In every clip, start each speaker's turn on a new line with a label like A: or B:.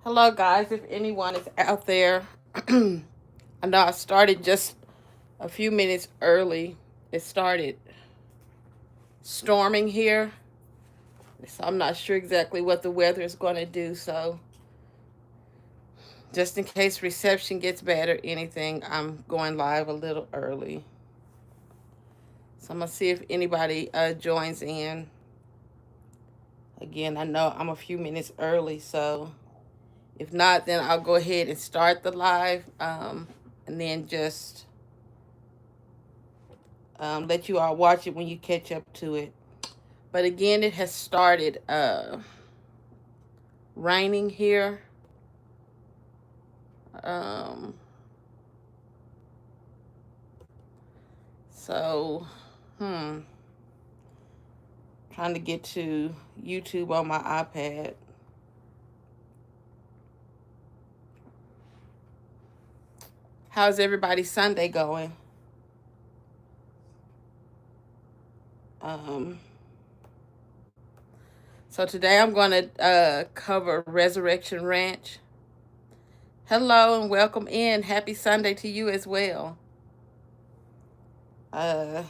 A: Hello, guys. If anyone is out there, I know I started just a few minutes early. It started storming here, so I'm not sure exactly what the weather is going to do. So, just in case reception gets bad or anything, I'm going live a little early. So, I'm going to see if anybody joins in. Again, I know I'm a few minutes early, so if not, then I'll go ahead and start the live and then just let you all watch it when you catch up to it. But again, it has started raining here. Um, so, hmm, trying to get to YouTube on my iPad. How's everybody's Sunday going? Um, so today I'm going to cover Resurrection Ranch. Hello and welcome in. Happy Sunday to you as well. Uh,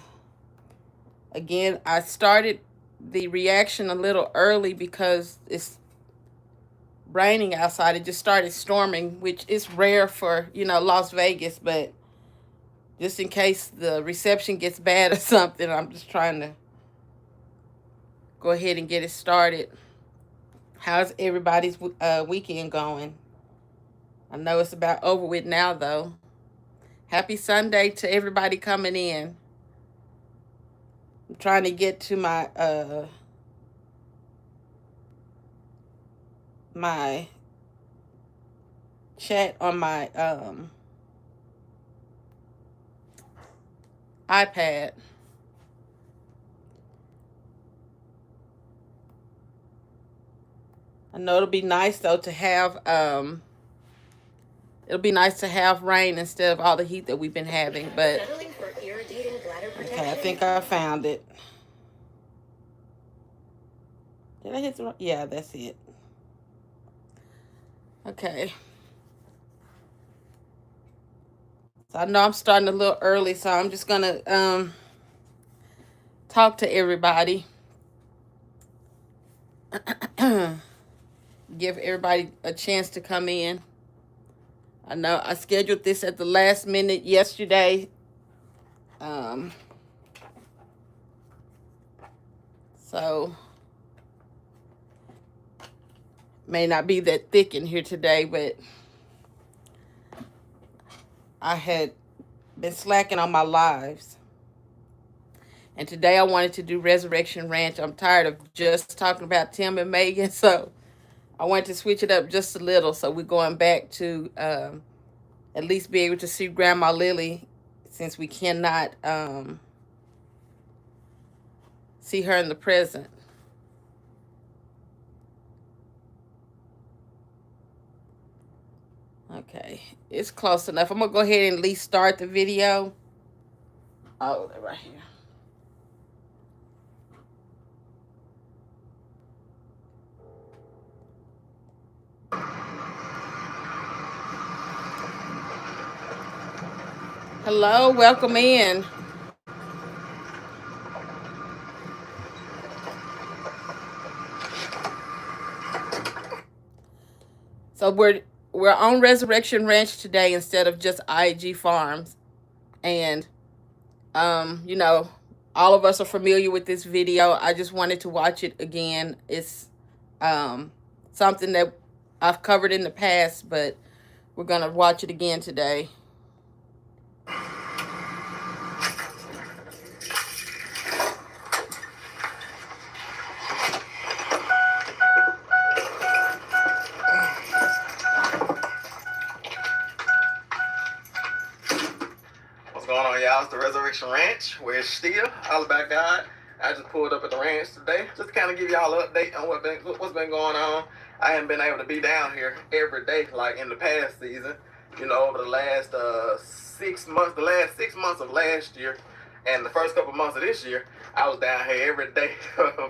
A: Again, I started the reaction a little early because it's raining outside. It just started storming, which is rare for, Las Vegas, but just in case the reception gets bad or something, I'm just trying to go ahead and get it started. How's everybody's weekend going? I know it's about over with now, though. Happy Sunday to everybody coming in. I'm trying to get to my chat on my iPad. I know it'll be nice though to have it'll be nice to have rain instead of all the heat that we've been having. But okay, I think I found it. Did I hit the? Yeah, that's it. Okay. So I know I'm starting a little early, so I'm just gonna talk to everybody. Give everybody a chance to come in. I know I scheduled this at the last minute yesterday. Um, so may not be that thick in here today, but I had been slacking on my lives. And today I wanted to do Resurrection Ranch. I'm tired of just talking about Tim and Megan, so I wanted to switch it up just a little. So we're going back to at least be able to see Grandma Lily, since we cannot see her in the present. Okay, it's close enough. I'm gonna go ahead and at least start the video. Oh, they're right here. Hello, welcome in. So we're on Resurrection Ranch today instead of just IG Farms, and you know, all of us are familiar with this video. I just wanted to watch it again. It's um something that I've covered in the past, but we're gonna watch it again today.
B: What's going on, y'all? It's the Resurrection Ranch, where it's still all about God. I just pulled up at the ranch today just to kind of give y'all an update on what's been going on. I haven't been able to be down here every day like in the past season. You know, over the last 6 months, the last 6 months of last year, and the first couple months of this year, I was down here every day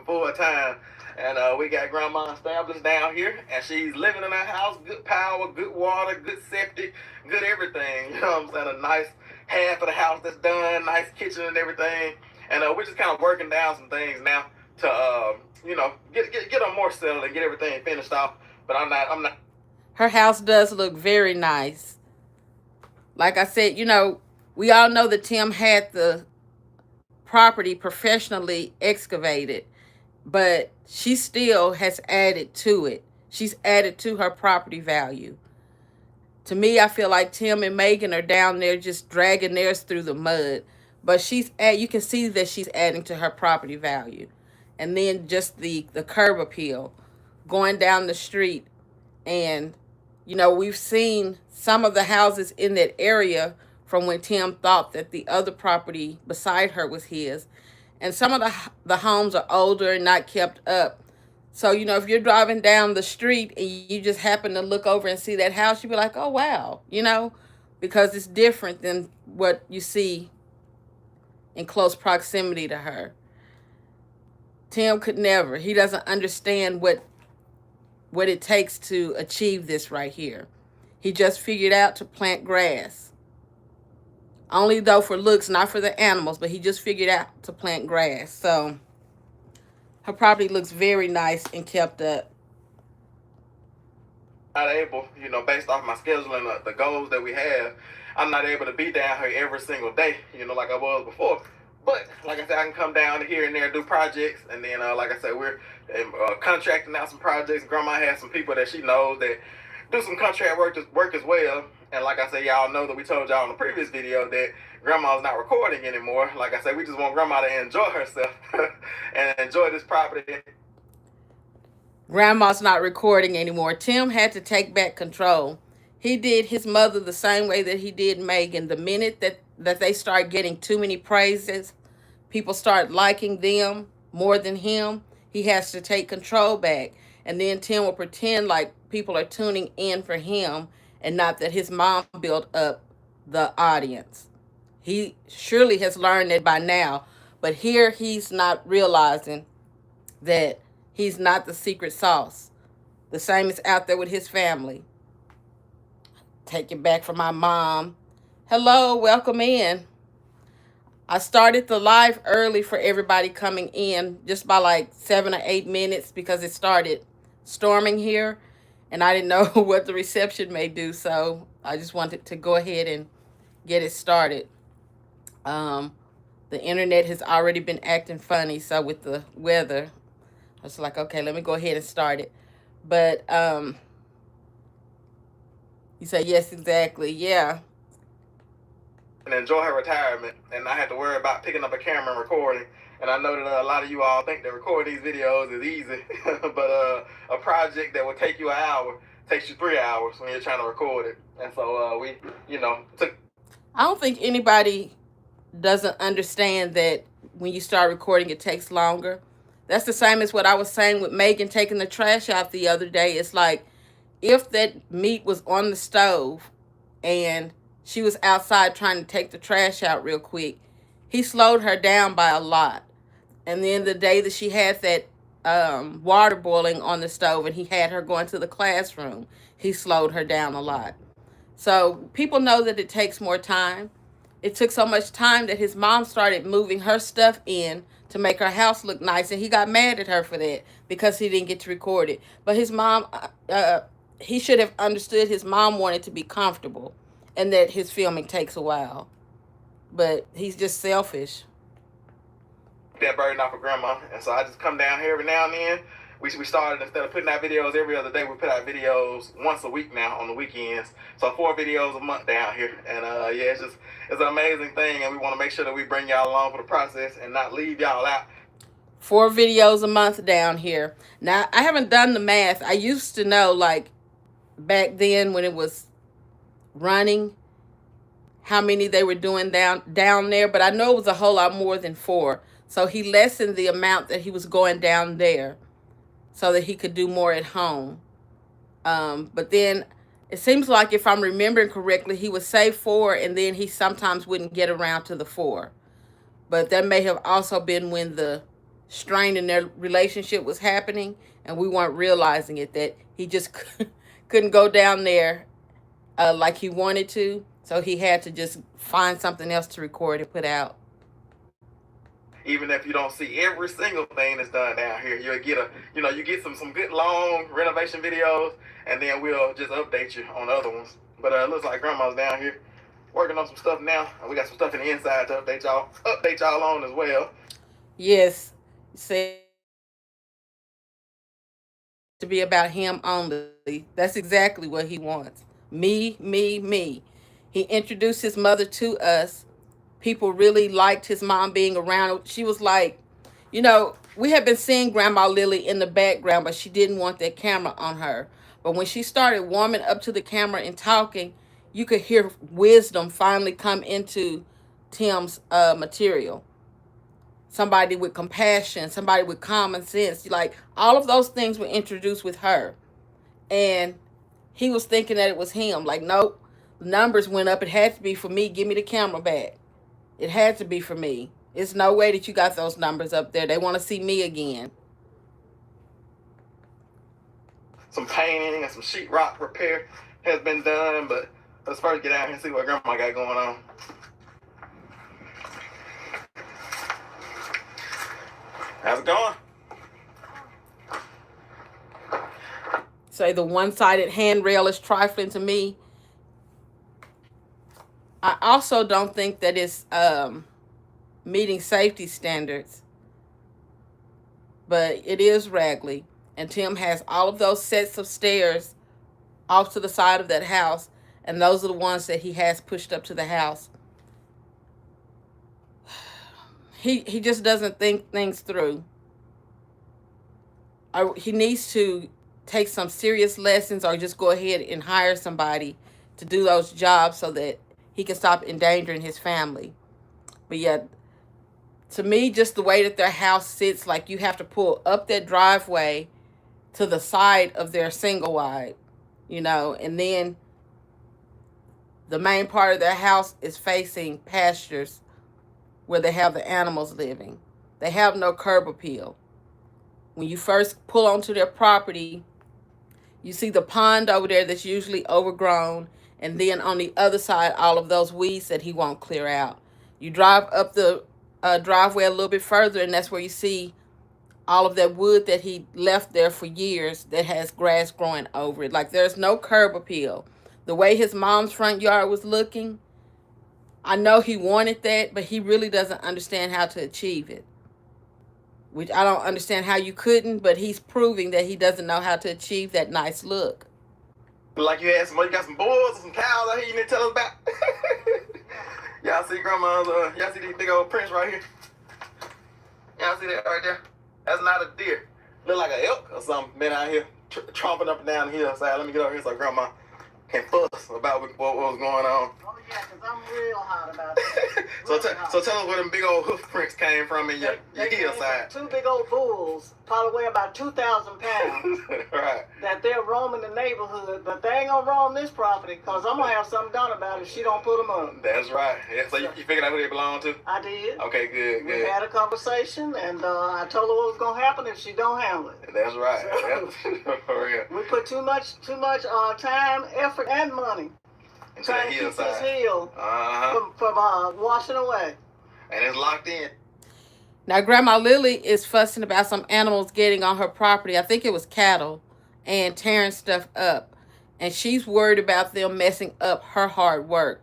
B: full time. And we got grandma established down here, and she's living in her house. Good power, good water, good septic, good everything. You know what I'm saying? A nice half of the house that's done, nice kitchen and everything. And we're just kind of working down some things now to get them more settled and get everything finished off. But I'm not.
A: Her house does look very nice. Like I said, we all know that Tim had the property professionally excavated, but she still has added to it. She's added to her property value. To me, I feel like Tim and Megan are down there just dragging theirs through the mud, but you can see that she's adding to her property value. And then just the curb appeal, going down the street, and we've seen some of the houses in that area from when Tim thought that the other property beside her was his. And some of the homes are older and not kept up. So, if you're driving down the street and you just happen to look over and see that house, you'd be like, oh, wow, because it's different than what you see in close proximity to her. Tim could never. He doesn't understand what it takes to achieve this right here. He just figured out to plant grass. Only though for looks, not for the animals, but he just figured out to plant grass. So her property looks very nice and kept up.
B: Not able, based off my schedule and the goals that we have, I'm not able to be down here every single day, like I was before. But like I said, I can come down here and there and do projects, and then like I said, we're contracting out some projects. Grandma has some people that she knows that do some contract work as well. And like I said, y'all know that we told y'all in the previous video that grandma's not recording anymore. Like I said, we just want grandma to enjoy herself and enjoy this property.
A: Grandma's not recording anymore. Tim had to take back control. He did his mother the same way that he did Megan. The minute that they start getting too many praises, people start liking them more than him, he has to take control back. And then Tim will pretend like people are tuning in for him and not that his mom built up the audience. He surely has learned it by now, but here he's not realizing that he's not the secret sauce. The same is out there with his family. Take it back from my mom. Hello, welcome in. I started the live early for everybody coming in, just by like 7 or 8 minutes, because it started storming here and I didn't know what the reception may do. So I just wanted to go ahead and get it started. The internet has already been acting funny. So with the weather, I was like, okay, let me go ahead and start it. But you say, yes, exactly. Yeah.
B: And enjoy her retirement, and I had to worry about picking up a camera and recording. And I know that a lot of you all think that recording these videos is easy, but a project that would take you an hour takes you 3 hours when you're trying to record it. And so we, took.
A: I don't think anybody doesn't understand that when you start recording, it takes longer. That's the same as what I was saying with Megan taking the trash out the other day. It's like, if that meat was on the stove and she was outside trying to take the trash out real quick, he slowed her down by a lot. And then the day that she had that water boiling on the stove and he had her going to the classroom, he slowed her down a lot. So people know that it takes more time. It took so much time that his mom started moving her stuff in to make her house look nice, and he got mad at her for that because he didn't get to record it. But his mom, he should have understood his mom wanted to be comfortable and that his filming takes a while. But he's just selfish.
B: That burden off of grandma, and so I just come down here every now and then. We started, instead of putting out videos every other day, we put out videos once a week now on the weekends. So 4 videos a month down here, and yeah, it's an amazing thing, and we want to make sure that we bring y'all along for the process and not leave y'all out.
A: 4 videos a month down here. Now, I haven't done the math. I used to know, like, back then when it was running, how many they were doing down there, but I know it was a whole lot more than 4. So he lessened the amount that he was going down there so that he could do more at home. But then it seems like, if I'm remembering correctly, he would say 4 and then he sometimes wouldn't get around to the 4. But that may have also been when the strain in their relationship was happening, and we weren't realizing it, that he just couldn't go down there like he wanted to. So he had to just find something else to record and put out.
B: Even if you don't see every single thing that's done down here, you'll get you get some good long renovation videos, and then we'll just update you on other ones. But it looks like Grandma's down here working on some stuff now, and we got some stuff in the inside to update y'all on as well.
A: Yes, say to be about him only. That's exactly what he wants. Me, me, me. He introduced his mother to us. People really liked his mom being around. She was like, we had been seeing Grandma Lily in the background, but she didn't want that camera on her. But when she started warming up to the camera and talking, you could hear wisdom finally come into Tim's material. Somebody with compassion, somebody with common sense. Like, all of those things were introduced with her. And he was thinking that it was him. Like, nope, the numbers went up. It had to be for me. Give me the camera back. It had to be for me. It's no way that you got those numbers up there. They want to see me again.
B: Some painting and some sheetrock repair has been done, but let's first get out here and see what Grandma got going on. How's it going?
A: Say the one-sided handrail is trifling to me. I also don't think that it's meeting safety standards, but it is raggedy. And Tim has all of those sets of stairs off to the side of that house, and those are the ones that he has pushed up to the house. He just doesn't think things through. He needs to take some serious lessons, or just go ahead and hire somebody to do those jobs so that he can stop endangering his family. But yeah, to me, just the way that their house sits, like you have to pull up that driveway to the side of their single wide, and then the main part of their house is facing pastures where they have the animals living. They have no curb appeal. When you first pull onto their property, you see the pond over there that's usually overgrown, and then on the other side, all of those weeds that he won't clear out. You drive up the driveway a little bit further, and that's where you see all of that wood that he left there for years that has grass growing over it. Like, there's no curb appeal. The way his mom's front yard was looking, I know he wanted that, but he really doesn't understand how to achieve it. Which I don't understand how you couldn't, but he's proving that he doesn't know how to achieve that nice look.
B: Like you got some bulls or some cows out here you need to tell us about? Y'all see Grandma's, y'all see these big old prints right here? Y'all see that right there? That's not a deer. Look like an elk or something been out here tromping up and down the hillside. Let me get over here so Grandma can fuss about what was going on.
C: Oh yeah, because I'm real hot about that.
B: So tell us where them big old hoof prints came from in your hillside.
C: Two big old bulls, probably weigh about 2,000 pounds.
B: Right.
C: That they're roaming the neighborhood, but they ain't gonna roam this property because I'm gonna have something done about it if she don't put them up.
B: That's right. Yeah, so you figured out who they belong to?
C: I did.
B: Okay, good.
C: We had a conversation, and I told her what was gonna happen if she don't handle it.
B: That's right.
C: So,
B: for real.
C: We put too much time, effort, and money trying to keep this hill from washing away.
B: And it's locked in.
A: Now, Grandma Lily is fussing about some animals getting on her property. I think it was cattle, and tearing stuff up. And she's worried about them messing up her hard work.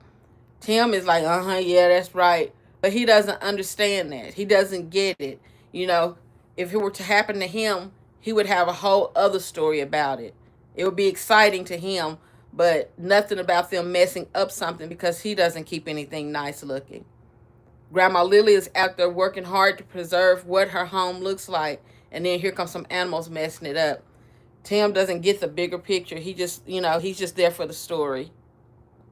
A: Tim is like, yeah, that's right. But he doesn't understand that. He doesn't get it. If it were to happen to him, he would have a whole other story about it. It would be exciting to him, but nothing about them messing up something, because he doesn't keep anything nice looking. Grandma Lily is out there working hard to preserve what her home looks like, and then here comes some animals messing it up. Tim doesn't get the bigger picture. He just, he's just there for the story.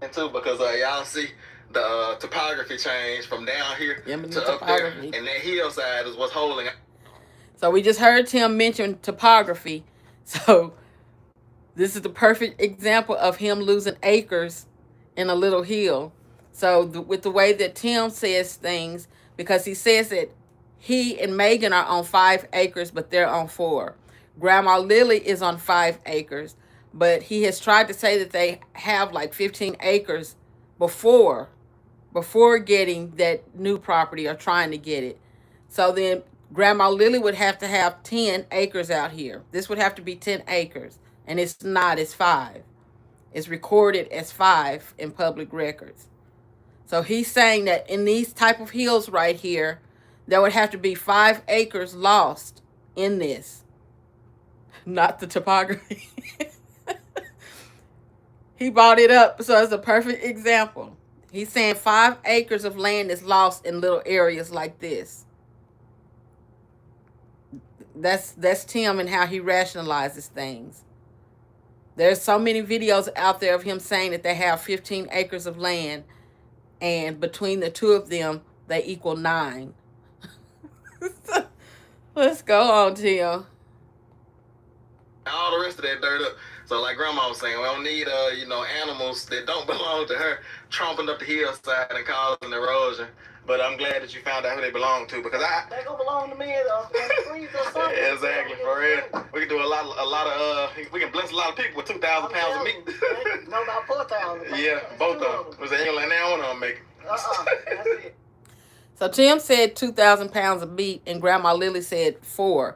B: And too, because y'all see the topography change from down here to up there, and that hillside is what's holding.
A: So we just heard Tim mention topography. So this is the perfect example of him losing acres in a little hill. So with the way that Tim says things, because he says that He and Megan are on 5 acres, but they're on 4. Grandma Lily is on 5 acres, but he has tried to say that they have like 15 acres before getting that new property or trying to get it. So then Grandma Lily would have to have 10 acres out here. This would have to be 10 acres, and it's not, it's 5. It's recorded as 5 in public records. So he's saying that in these type of hills right here, there would have to be 5 acres lost in this. Not the topography. He brought it up, so it's a perfect example. He's saying 5 acres of land is lost in little areas like this. That's Tim and how he rationalizes things. There's so many videos out there of him saying that they have 15 acres of land, and between the two of them, they equal 9. Let's go on, Tim.
B: All the rest of that dirt up. So like Grandma was saying, we don't need animals that don't belong to her tromping up the hillside and causing erosion. But I'm glad that you found out who they belong to, because
C: they gonna belong to me or something.
B: Exactly, for real. We can do a lot of we can bless a lot of people with 2,000 pounds of meat.
C: No, about 4,000.
B: Yeah, both of them. Was ain't like now one of them make it.
C: That's it.
A: So Tim said 2,000 pounds of meat, and Grandma Lily said 4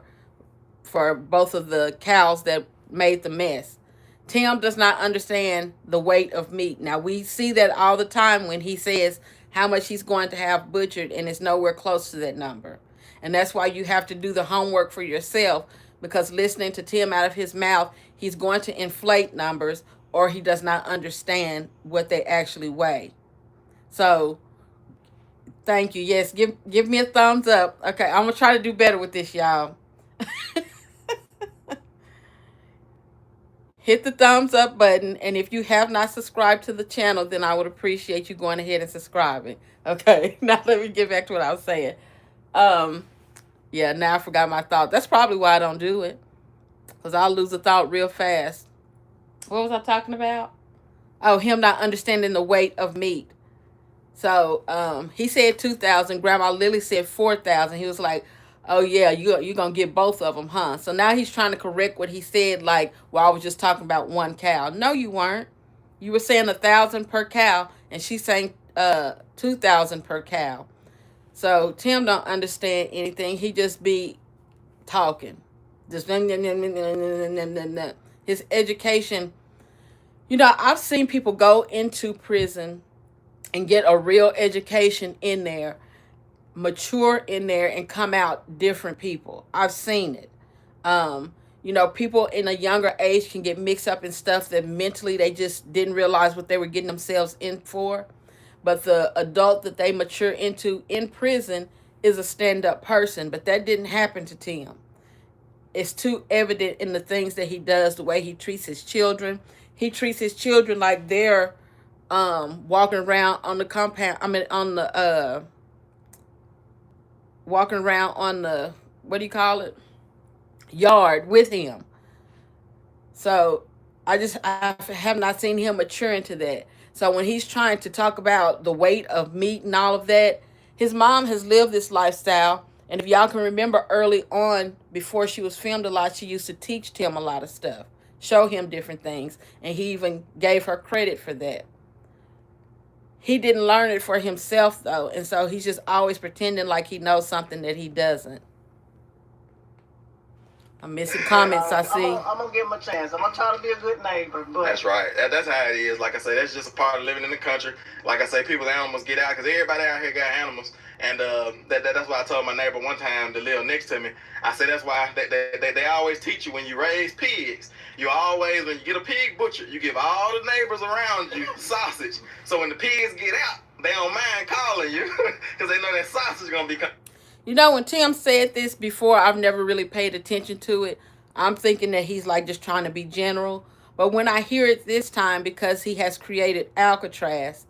A: for both of the cows that made the mess. Tim does not understand the weight of meat. Now, we see that all the time when he says how much he's going to have butchered, and it's nowhere close to that number. And that's why you have to do the homework for yourself, because listening to Tim out of his mouth, he's going to inflate numbers, or he does not understand what they actually weigh. So, thank you. Yes, give me a thumbs up. Okay, I'm going to try to do better with this, y'all. Hit the thumbs up button, and if you have not subscribed to the channel, then I would appreciate you going ahead and subscribing. Okay, now let me get back to what I was saying. Yeah, now I forgot my thought. That's probably why I don't do it, because I'll lose a thought real fast. What was I talking about? Oh, him not understanding the weight of meat. So he said 2,000. Grandma Lily said 4,000. He was like, oh, yeah, you're going to get both of them, huh? So now he's trying to correct what he said, like, well, I was just talking about one cow. No, you weren't. You were saying 1,000 per cow, and she's saying 2,000 per cow. So Tim don't understand anything. He just be talking. Just his education. You know, I've seen people go into prison and get a real education in there, mature in there, and come out different people. I've seen it. You know, people in a younger age can get mixed up in stuff that mentally they just didn't realize what they were getting themselves in for. But the adult that they mature into in prison is a stand-up person. But that didn't happen to Tim. It's too evident in the things that he does, the way he treats his children. He treats his children like they're walking around on the compound. I mean, on the walking around on the, what do you call it, yard with him. So I have not seen him mature into that. So when he's trying to talk about the weight of meat and all of that, his mom has lived this lifestyle. And if y'all can remember early on, before she was filmed a lot, she used to teach Tim a lot of stuff, show him different things. And he even gave her credit for that. He didn't learn it for himself, though. And so he's just always pretending like he knows something that he doesn't. I'm missing comments, I see.
C: I'm going to give him a chance. I'm going to try to be a good neighbor. But
B: that's right. That's how it is. Like I say, that's just a part of living in the country. Like I say, people's animals get out, because everybody out here got animals. And that's why I told my neighbor one time to live next to me. I said that's why they always teach you when you raise pigs. You always, when you get a pig butcher, you give all the neighbors around you sausage. So when the pigs get out, they don't mind calling you, because they know that sausage is going to be coming.
A: You know, when Tim said this before, I've never really paid attention to it. I'm thinking that he's like just trying to be general. But when I hear it this time, because he has created Alcatraz,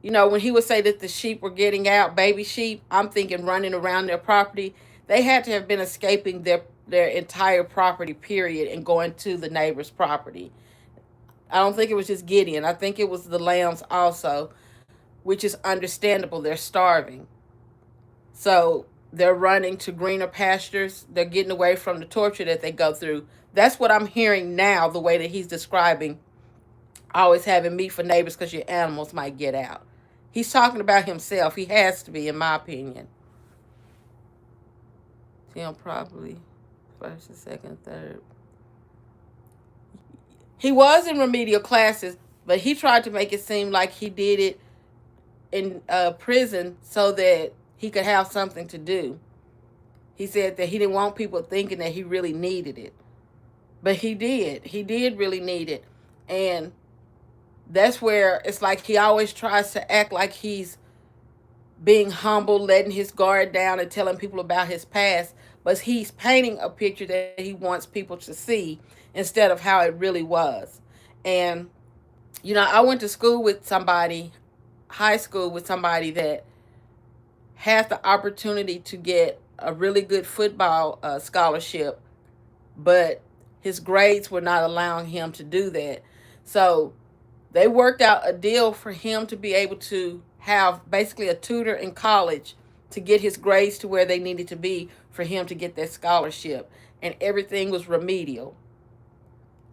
A: you know, when he would say that the sheep were getting out, baby sheep, I'm thinking running around their property. They had to have been escaping their entire property, period, and going to the neighbor's property. I don't think it was just Gideon. I think it was the lambs also, which is understandable. They're starving. So they're running to greener pastures. They're getting away from the torture that they go through. That's what I'm hearing now, the way that he's describing always having meat for neighbors because your animals might get out. He's talking about himself. He has to be, in my opinion. Tim probably first and second, third. He was in remedial classes, but he tried to make it seem like he did it in prison so that he could have something to do. He said that he didn't want people thinking that he really needed it. But he did. He did really need it. And that's where it's like he always tries to act like he's being humble, letting his guard down and telling people about his past. But he's painting a picture that he wants people to see instead of how it really was. And, you know, I went to school with somebody, high school with somebody that had the opportunity to get a really good football scholarship, but his grades were not allowing him to do that. So they worked out a deal for him to be able to have basically a tutor in college to get his grades to where they needed to be for him to get that scholarship. And everything was remedial.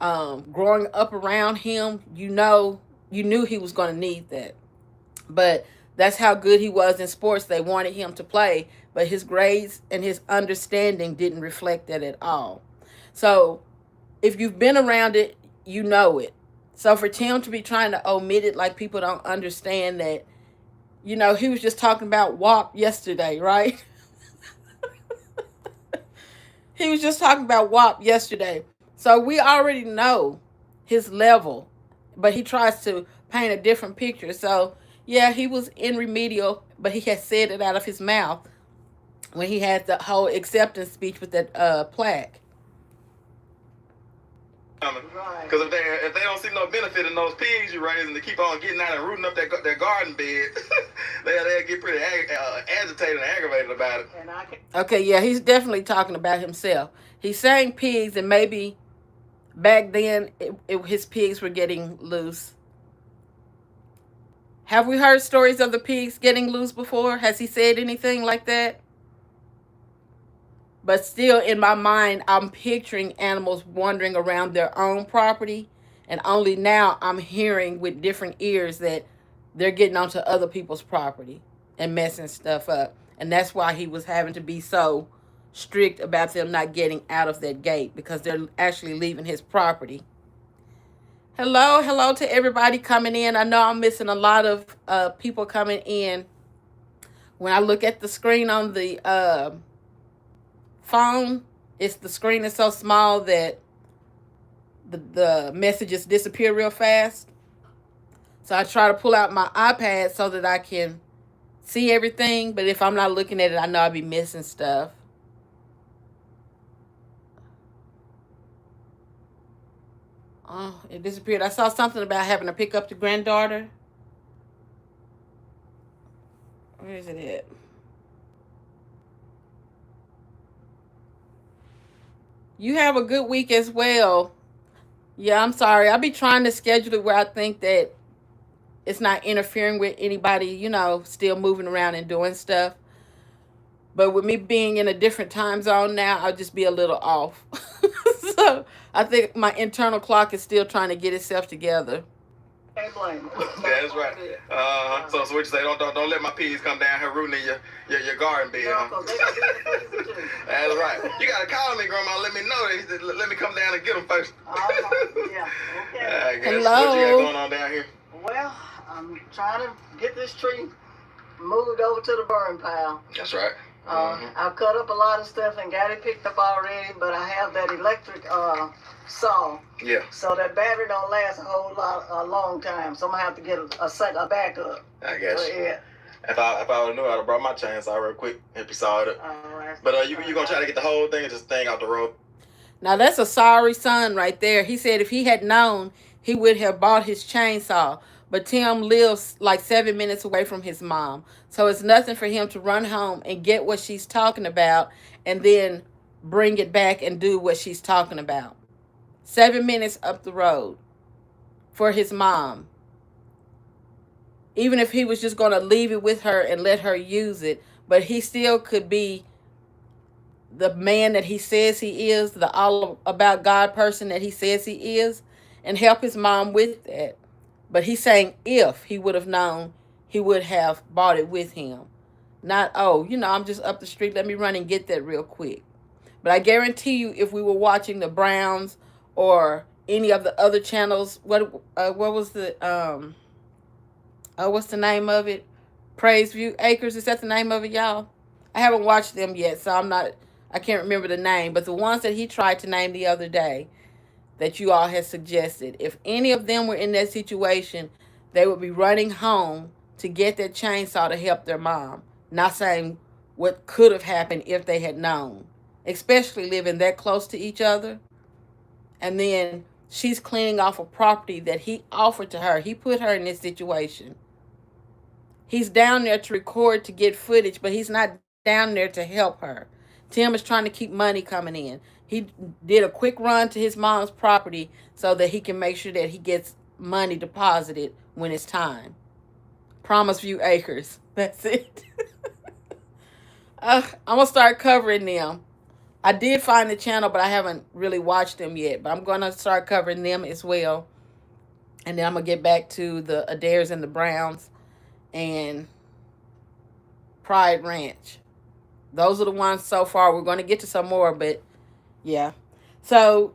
A: Growing up around him, you knew he was going to need that. But that's how good he was in sports. They wanted him to play, but his grades and his understanding didn't reflect that at all. So if you've been around it, you know it. So for Tim to be trying to omit it like people don't understand that, you know, he was just talking about WAP yesterday, right? He was just talking about WAP yesterday. So we already know his level, but he tries to paint a different picture. So yeah, he was in remedial, but he had said it out of his mouth when he had the whole acceptance speech with that plaque.
B: Because if they don't see no benefit in those pigs you raising to keep on getting out and rooting up their garden bed, they'll get pretty agitated and aggravated about it.
A: Okay, yeah, he's definitely talking about himself. He's saying pigs, and maybe back then his pigs were getting loose. Have we heard stories of the pigs getting loose before? Has he said anything like that? But still, in my mind, I'm picturing animals wandering around their own property. And only now I'm hearing with different ears that they're getting onto other people's property and messing stuff up. And that's why he was having to be so strict about them not getting out of that gate, because they're actually leaving his property. Hello to everybody coming in. I know I'm missing a lot of people coming in. When I look at the screen on the phone, the screen is so small that the messages disappear real fast. So I try to pull out my iPad so that I can see everything. But if I'm not looking at it, I know I'll be missing stuff. Oh, it disappeared. I saw something about having to pick up the granddaughter. Where is it at? You have a good week as well. Yeah, I'm sorry. I'll be trying to schedule it where I think that it's not interfering with anybody, you know, still moving around and doing stuff. But with me being in a different time zone now, I'll just be a little off. So I think my internal clock is still trying to get itself together.
C: Can't blame them.
B: That's right. So what you say? Don't let my pigs come down here rooting in your garden bed.
C: No, 'cause they got to do
B: That's right. You gotta call me, Grandma. Let me know. Let me come down and get them first.
C: Yeah. Okay.
A: Hello.
B: What you got going on down here?
C: Well, I'm trying to get this tree moved over to the burn pile.
B: That's right.
C: I've cut up a lot of stuff and got it picked up already, but I have that electric saw.
B: Yeah.
C: So that battery don't last a long time. So I'm gonna have to get a backup.
B: I guess.
C: So, yeah.
B: If I would knew, I'd have brought my chainsaw real quick if you saw it.
C: All right.
B: But you gonna try to get the whole thing or just thing out the road?
A: Now that's a sorry son right there. He said if he had known, he would have bought his chainsaw. But Tim lives like 7 minutes away from his mom. So it's nothing for him to run home and get what she's talking about and then bring it back and do what she's talking about. 7 minutes up the road for his mom. Even if he was just going to leave it with her and let her use it, but he still could be the man that he says he is, the all about God person that he says he is, and help his mom with that. But he's saying if he would have known, he would have bought it with him. Not, oh, I'm just up the street, let me run and get that real quick. But I guarantee you, if we were watching the Browns or any of the other channels, what was the what's the name of it? Praise View Acres, is that the name of it, y'all? I haven't watched them yet, so I can't remember the name. But the ones that he tried to name the other day that you all had suggested, if any of them were in that situation, they would be running home to get that chainsaw to help their mom. Not saying what could have happened if they had known, especially living that close to each other. And then she's cleaning off a property that he offered to her. He put her in this situation. He's down there to record, to get footage, but he's not down there to help her. Tim is trying to keep money coming in. He did a quick run to his mom's property so that he can make sure that he gets money deposited when it's time. Promise View Acres. That's it. I'm going to start covering them. I did find the channel, but I haven't really watched them yet. But I'm going to start covering them as well. And then I'm going to get back to the Adaires and the Browns and Pride Ranch. Those are the ones so far. We're going to get to some more, but yeah. So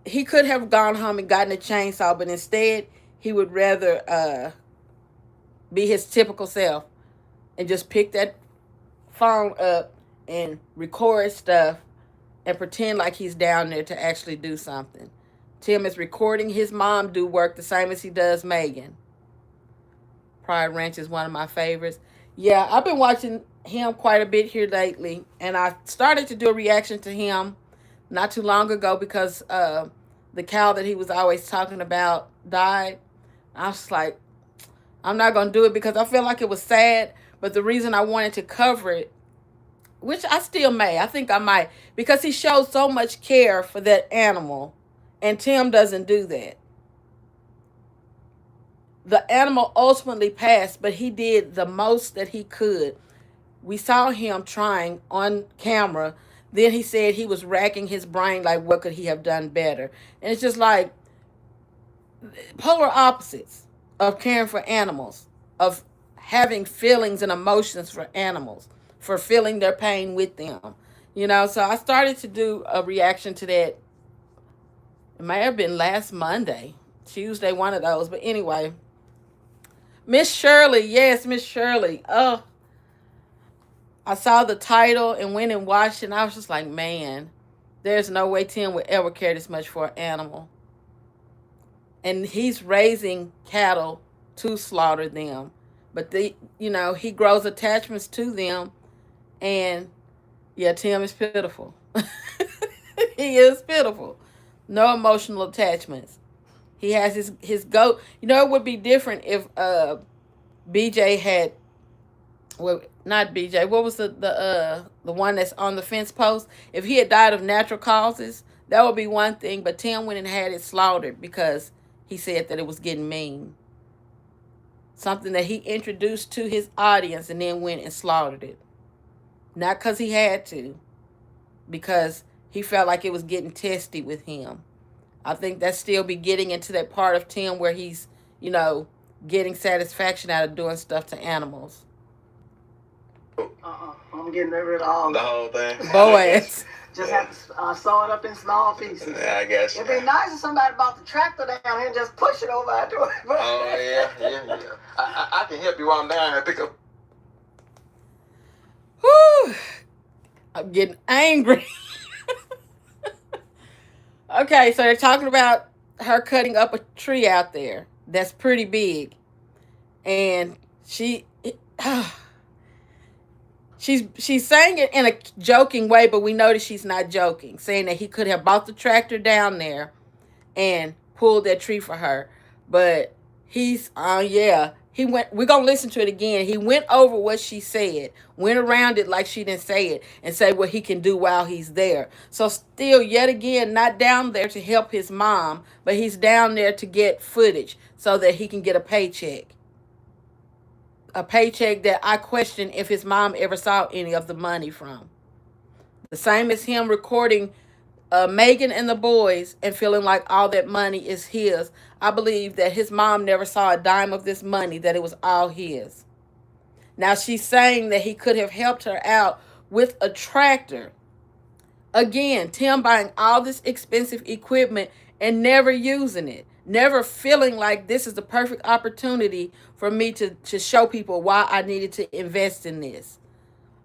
A: he could have gone home and gotten a chainsaw, but instead he would rather be his typical self and just pick that phone up and record stuff and pretend like he's down there to actually do something. Tim is recording his mom do work the same as he does Megan. Pride Ranch is one of my favorites. Yeah, I've been watching him quite a bit here lately, and I started to do a reaction to him not too long ago because the cow that he was always talking about died. I was like, I'm not going to do it because I feel like it was sad, but the reason I wanted to cover it, which I still may, I think I might, because he showed so much care for that animal, and Tim doesn't do that. The animal ultimately passed, but he did the most that he could. We saw him trying on camera. Then he said he was racking his brain like, what could he have done better? And it's just like polar opposites of caring for animals, of having feelings and emotions for animals, for feeling their pain with them. So I started to do a reaction to that. It may have been last Monday, Tuesday, one of those. But anyway, Miss Shirley, yes, Miss Shirley. Oh, I saw the title and went and watched it, and I was just like, man, there's no way Tim would ever care this much for an animal. And he's raising cattle to slaughter them. But he grows attachments to them. And yeah, Tim is pitiful. He is pitiful. No emotional attachments. He has his goat. It would be different if BJ had, well, not BJ, what was the one that's on the fence post? If he had died of natural causes, that would be one thing. But Tim went and had it slaughtered because he said that it was getting mean. Something that he introduced to his audience and then went and slaughtered it. Not because he had to, because he felt like it was getting testy with him. I think that's still be getting into that part of Tim where he's, getting satisfaction out of doing stuff to animals.
C: I'm getting rid of all
B: the whole thing.
A: Boys.
C: Just have to sew it up in small pieces.
B: Yeah, I guess.
C: It'd be nice if somebody bought the tractor down here and just push it over our door.
B: Oh, yeah. I can help you while I'm down here. Pick up.
A: Whew. I'm getting angry. Okay, so they're talking about her cutting up a tree out there that's pretty big. And she's saying it in a joking way, but we notice she's not joking, saying that he could have bought the tractor down there and pulled that tree for her. But he's, he went, we're going to listen to it again. He went over what she said, went around it like she didn't say it, and say what he can do while he's there. So still, yet again, not down there to help his mom, but he's down there to get footage so that he can get a paycheck. A paycheck that I question if his mom ever saw any of the money from. The same as him recording Megan and the boys and feeling like all that money is his. I believe that his mom never saw a dime of this money, that it was all his. Now she's saying that he could have helped her out with a tractor. Again, Tim buying all this expensive equipment and never using it. Never feeling like this is the perfect opportunity for me to show people why I needed to invest in this.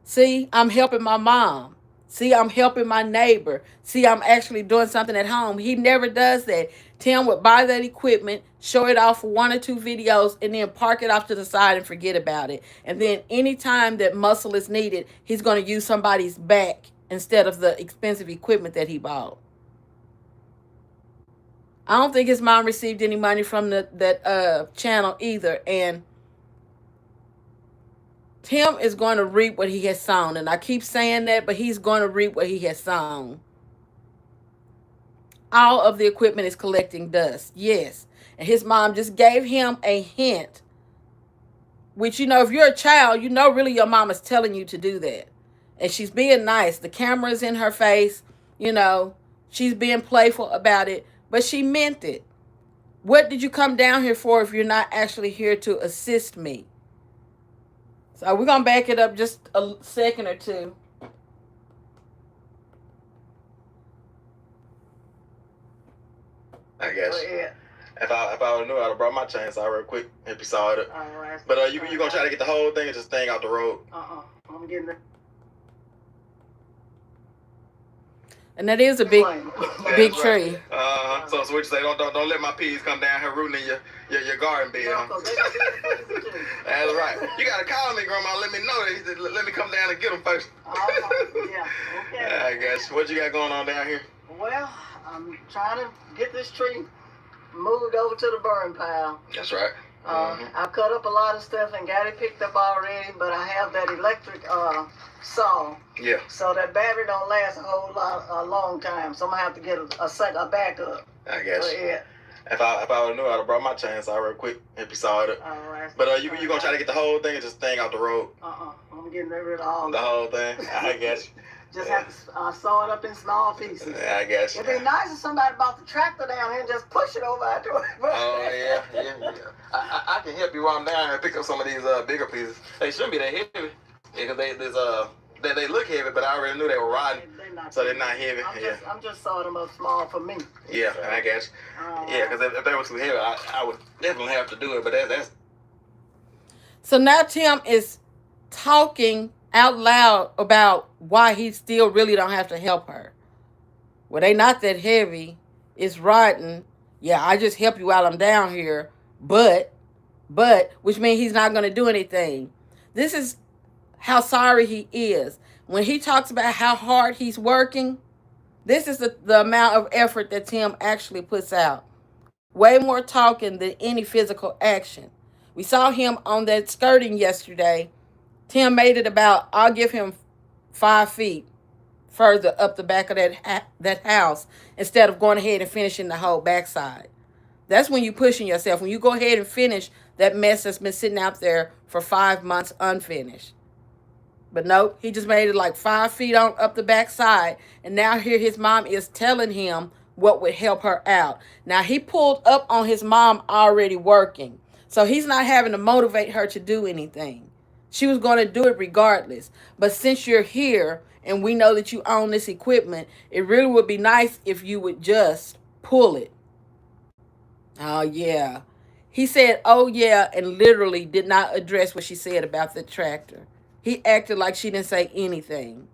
A: See, I'm helping my mom. See, I'm helping my neighbor. See, I'm actually doing something at home. He never does that. Tim would buy that equipment, show it off for 1 or 2 videos, and then park it off to the side and forget about it. And then anytime that muscle is needed, he's going to use somebody's back instead of the expensive equipment that he bought. I don't think his mom received any money from that channel either. And Tim is going to reap what he has sown. And I keep saying that, but he's going to reap what he has sown. All of the equipment is collecting dust. Yes. And his mom just gave him a hint. Which, you know, if you're a child, you know really your mom is telling you to do that. And she's being nice. The camera's in her face. You know, she's being playful about it. But she meant it. What did you come down here for if you're not actually here to assist me? So we're going to back it up just a second or two.
B: I guess. If I knew, I'd have brought my chainsaw real quick if you saw it.
C: All right.
B: But you gonna try to get the whole thing or just staying out the road?
C: I'm getting it.
A: And that is a big tree.
B: So what you say? Don't let my peas come down here rooting your garden bed.
C: No,
B: That's right. You gotta call me, Grandma. Let me know. Let me come down and get them first.
C: Yeah. Okay.
B: I guess. What you got going on down here?
C: Well, I'm trying to get this tree moved over to the burn pile.
B: That's right.
C: I cut up a lot of stuff and got it picked up already, but I have that electric saw.
B: Yeah.
C: So that battery don't last a long time. So I'm gonna have to get a backup.
B: I guess.
C: But yeah.
B: If I knew, I'd have brought my chainsaw real quick if you saw it.
C: All right.
B: But you gonna try to get the whole thing or just staying out the road?
C: I'm getting rid of all
B: the whole thing. I guess.
C: Just have to saw it up in small pieces.
B: Yeah, I guess.
C: It'd be nice if somebody brought the tractor down here and just push it over out to it.
B: Oh yeah. I can help you while I'm down here and pick up some of these bigger pieces. They shouldn't be that heavy. Yeah, because they look heavy, but I already knew they were riding, so they're not heavy.
C: I'm just sawing them up small for me.
B: Yeah, I guess. Yeah, because if they were too heavy, I would definitely have to do it. But that's.
A: So now Tim is talking out loud about why he still really don't have to help her. Well, they not that heavy. It's riding. Yeah, I just help you while I'm down here. But, which means he's not going to do anything. This is how sorry he is. When he talks about how hard he's working, this is the amount of effort that Tim actually puts out. Way more talking than any physical action. We saw him on that skirting yesterday. Tim made it about, I'll give him 5 feet further up the back of that house instead of going ahead and finishing the whole backside. That's when you're pushing yourself. When you go ahead and finish that mess that's been sitting out there for 5 months unfinished. But nope, he just made it like 5 feet on up the backside. And now here his mom is telling him what would help her out. Now he pulled up on his mom already working. So he's not having to motivate her to do anything. She was going to do it regardless. But since you're here and we know that you own this equipment, it really would be nice if you would just pull it. Oh, yeah. He said, oh, yeah, and literally did not address what she said about the tractor. He acted like she didn't say anything.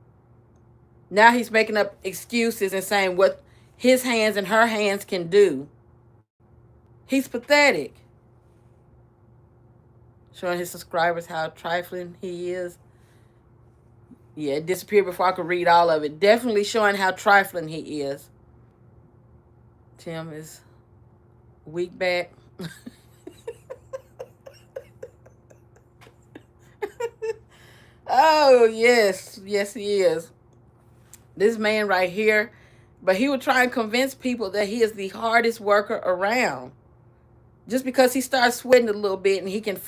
A: Now he's making up excuses and saying what his hands and her hands can do. He's pathetic. Showing his subscribers how trifling he is. Yeah, it disappeared before I could read all of it. Definitely showing how trifling he is. Tim is weak back. Oh, yes. Yes, he is. This man right here. But he would try and convince people that he is the hardest worker around. Just because he starts sweating a little bit and he can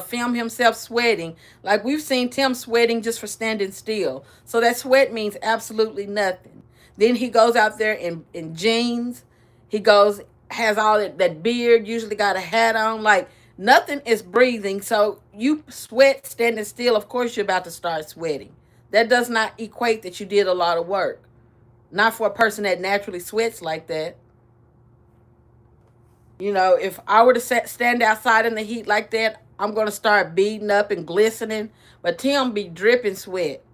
A: film himself sweating, like we've seen Tim sweating just for standing still. So that sweat means absolutely nothing. Then he goes out there in jeans. He goes, has all that beard, usually got a hat on. Like nothing is breathing. So you sweat standing still, of course you're about to start sweating. That does not equate that you did a lot of work. Not for a person that naturally sweats like that. You know, if I were to stand outside in the heat like that, I'm going to start beating up and glistening. But Tim be dripping sweat,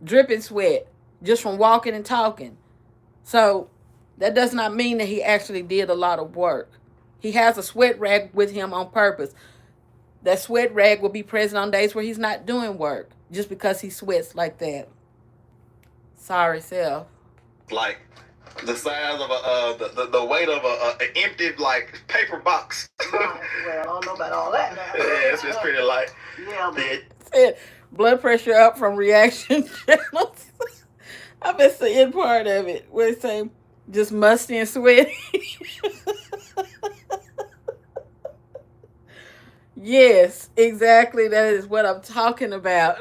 A: just from walking and talking. So that does not mean that he actually did a lot of work. He has a sweat rag with him on purpose. That sweat rag will be present on days where he's not doing work, just because he sweats like that. Sorry, self.
B: Like the size of the weight of an empty like paper box.
C: Well, I don't know about all that now.
B: Yeah, it's pretty light.
C: Yeah.
A: Blood pressure up from reaction channels. I've been seeing part of it where it's saying just musty and sweaty. Yes, exactly. That is what I'm talking about.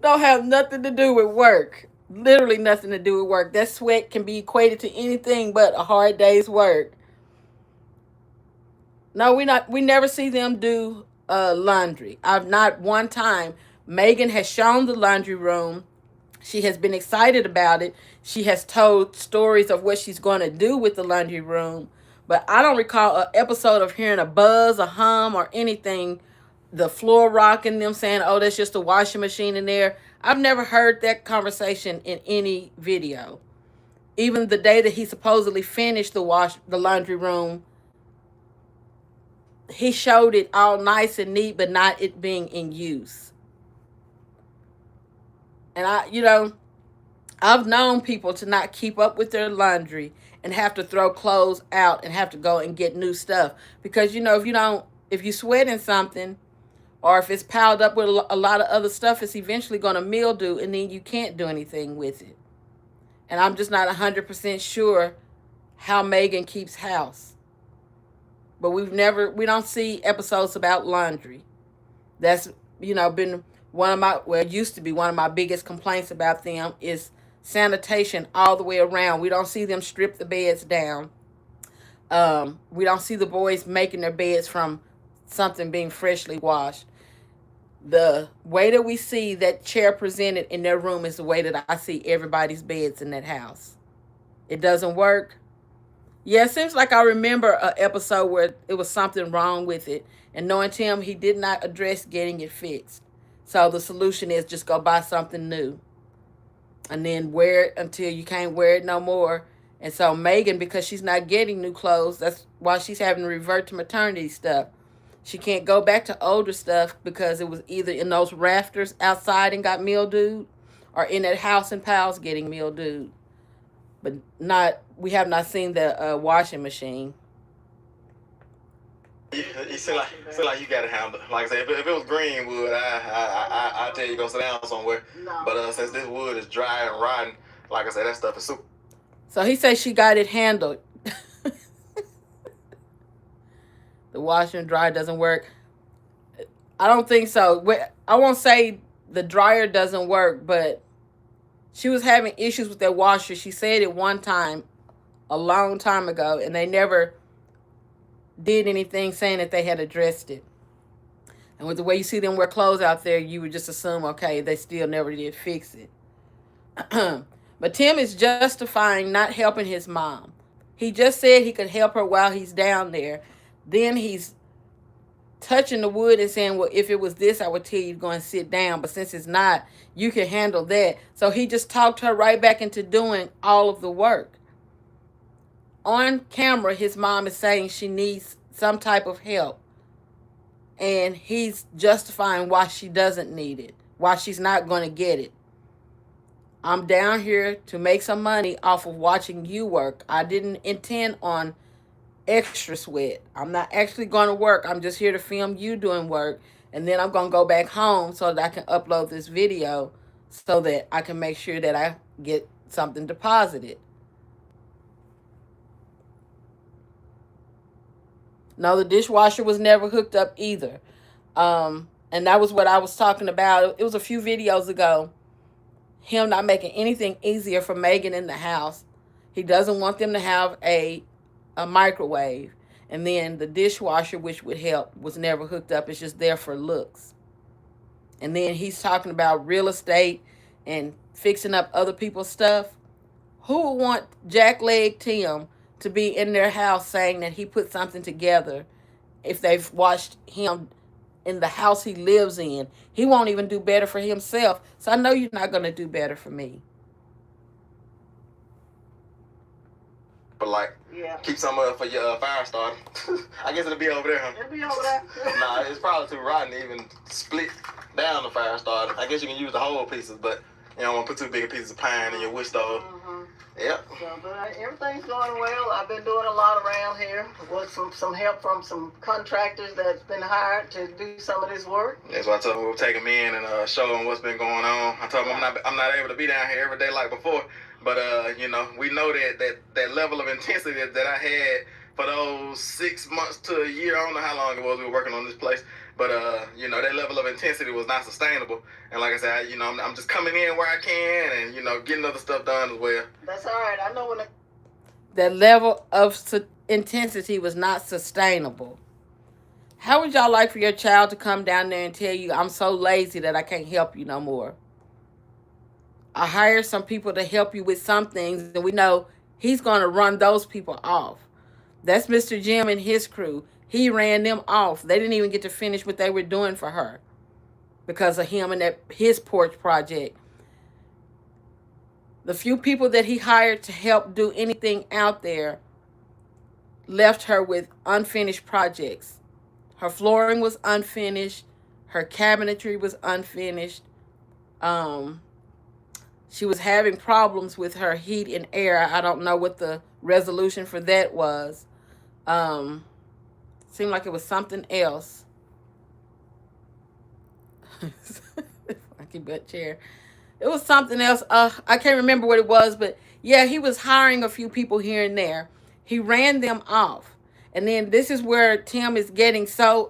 A: Don't have nothing to do with work. Literally nothing to do with work. That sweat can be equated to anything but a hard day's work. No, we never see them do laundry. I've not one time. Megan has shown the laundry room. She has been excited about it. She has told stories of what she's going to do with the laundry room. But I don't recall an episode of hearing a buzz, a hum, or anything. The floor rocking, them saying, oh, that's just a washing machine in there. I've never heard that conversation in any video. Even the day that he supposedly finished the laundry room, he showed it all nice and neat, but not it being in use. And I've known people to not keep up with their laundry and have to throw clothes out and have to go and get new stuff. Because, if you sweat in something, or if it's piled up with a lot of other stuff, it's eventually going to mildew, and then you can't do anything with it. And I'm just not 100% sure how Megan keeps house. But we don't see episodes about laundry. That's, been it used to be one of my biggest complaints about them is sanitation all the way around. We don't see them strip the beds down. We don't see the boys making their beds from something being freshly washed. The way that we see that chair presented in their room is the way that I see everybody's beds in that house. It doesn't work. Yeah, it seems like I remember an episode where it was something wrong with it. And knowing Tim, he did not address getting it fixed. So the solution is just go buy something new. And then wear it until you can't wear it no more. And so Megan, because she's not getting new clothes, that's why she's having to revert to maternity stuff. She can't go back to older stuff because it was either in those rafters outside and got mildewed, or in that house in piles getting mildewed. But we have not seen the washing machine.
B: You seem like you got it handled. Like I said, if it was green wood, I tell you go sit down somewhere.
C: No.
B: But since this wood is dry and rotten, like I said, that stuff is super.
A: So he says she got it handled. The washer and dryer doesn't work. I don't think so. I won't say the dryer doesn't work, but she was having issues with that washer. She said it one time, a long time ago, and they never did anything saying that they had addressed it. And with the way you see them wear clothes out there, you would just assume, okay, they still never did fix it. But Tim is justifying not helping his mom. He just said he could help her while he's down there. Then he's touching the wood and saying, well, if it was this, I would tell you to go and sit down. But since it's not, you can handle that. So he just talked her right back into doing all of the work. On camera, his mom is saying she needs some type of help. And he's justifying why she doesn't need it, why she's not going to get it. I'm down here to make some money off of watching you work. I didn't intend on extra sweat. I'm not actually going to work. I'm just here to film you doing work. And then I'm going to go back home so that I can upload this video so that I can make sure that I get something deposited. No, the dishwasher was never hooked up either. And that was what I was talking about. It was a few videos ago. Him not making anything easier for Megan in the house. He doesn't want them to have a microwave. And then the dishwasher, which would help, was never hooked up. It's just there for looks. And then he's talking about real estate and fixing up other people's stuff. Who would want Jackleg Tim to be in their house saying that he put something together if they've watched him in the house he lives in? He won't even do better for himself. So I know you're not going to do better for me.
B: But like, yeah, keep some for your fire starter. I guess it'll be over there, huh? It'll be over there. Nah, it's probably too rotten to even split down the fire starter. I guess you can use the whole pieces, but you don't want to put too big a pieces of pine in your wood stove. Yep. So, but everything's going well. I've been doing a lot around here with some help from some contractors that's been hired to do some of this work. That's why I told them we'll take them in and show them what's been going on. I told them I'm not able to be down here every day like before, but you know, we know that level of intensity that I had for those 6 months to a year. I don't know how long it was we were working on this place. But, you know, that level of intensity was not sustainable. And like I said, you know, I'm just coming in where I can and, you know, getting other stuff done as well. That's all right. I know when
A: that level of intensity was not sustainable. How would y'all like for your child to come down there and tell you, I'm so lazy that I can't help you no more? I hired some people to help you with some things, and we know he's going to run those people off. That's Mr. Jim and his crew. He ran them off. They didn't even get to finish what they were doing for her because of him and his porch project. The few people that he hired to help do anything out there left her with unfinished projects. Her flooring was unfinished. Her cabinetry was unfinished. She was having problems with her heat and air. I don't know what the resolution for that was. Seemed like it was something else. Funky butt chair. It was something else. I can't remember what it was, but yeah, he was hiring a few people here and there. He ran them off. And then this is where Tim is getting so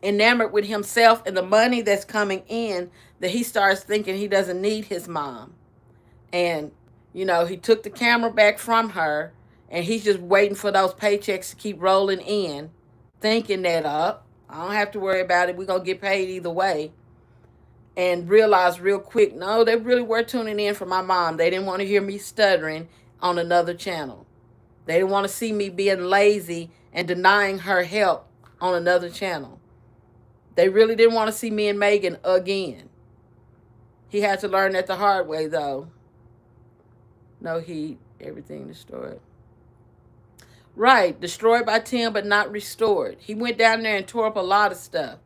A: enamored with himself and the money that's coming in that he starts thinking he doesn't need his mom. And, you know, he took the camera back from her. And he's just waiting for those paychecks to keep rolling in, thinking that, I don't have to worry about it. We're going to get paid either way. And realized real quick, no, they really were tuning in for my mom. They didn't want to hear me stuttering on another channel. They didn't want to see me being lazy and denying her help on another channel. They really didn't want to see me and Megan again. He had to learn that the hard way, though. No heat, everything destroyed. Right, destroyed by Tim, but not restored. He went down there and tore up a lot of stuff.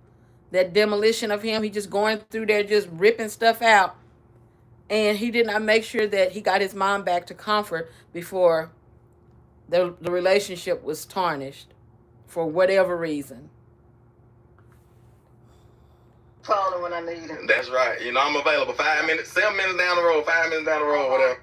A: That demolition of him, he just going through there, just ripping stuff out. And he did not make sure that he got his mom back to comfort before the relationship was tarnished for whatever reason.
C: Calling when I need him.
B: That's right. You know, I'm available 5 minutes, 7 minutes down the road, 5 minutes down the road, whatever.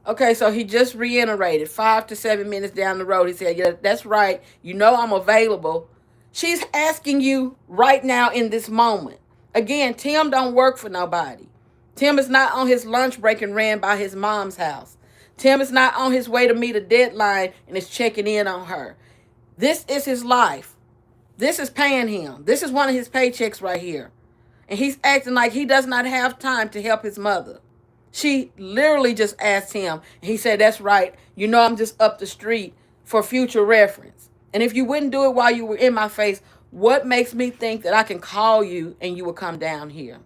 A: Okay, so he just reiterated 5 to 7 minutes down the road. He said, yeah, that's right. You know I'm available. She's asking you right now in this moment. Again, Tim don't work for nobody. Tim is not on his lunch break and ran by his mom's house. Tim is not on his way to meet a deadline and is checking in on her. This is his life. This is paying him. This is one of his paychecks right here. And he's acting like he does not have time to help his mother. She literally just asked him, and he said, that's right. You know, I'm just up the street for future reference. And if you wouldn't do it while you were in my face, what makes me think that I can call you and you will come down here?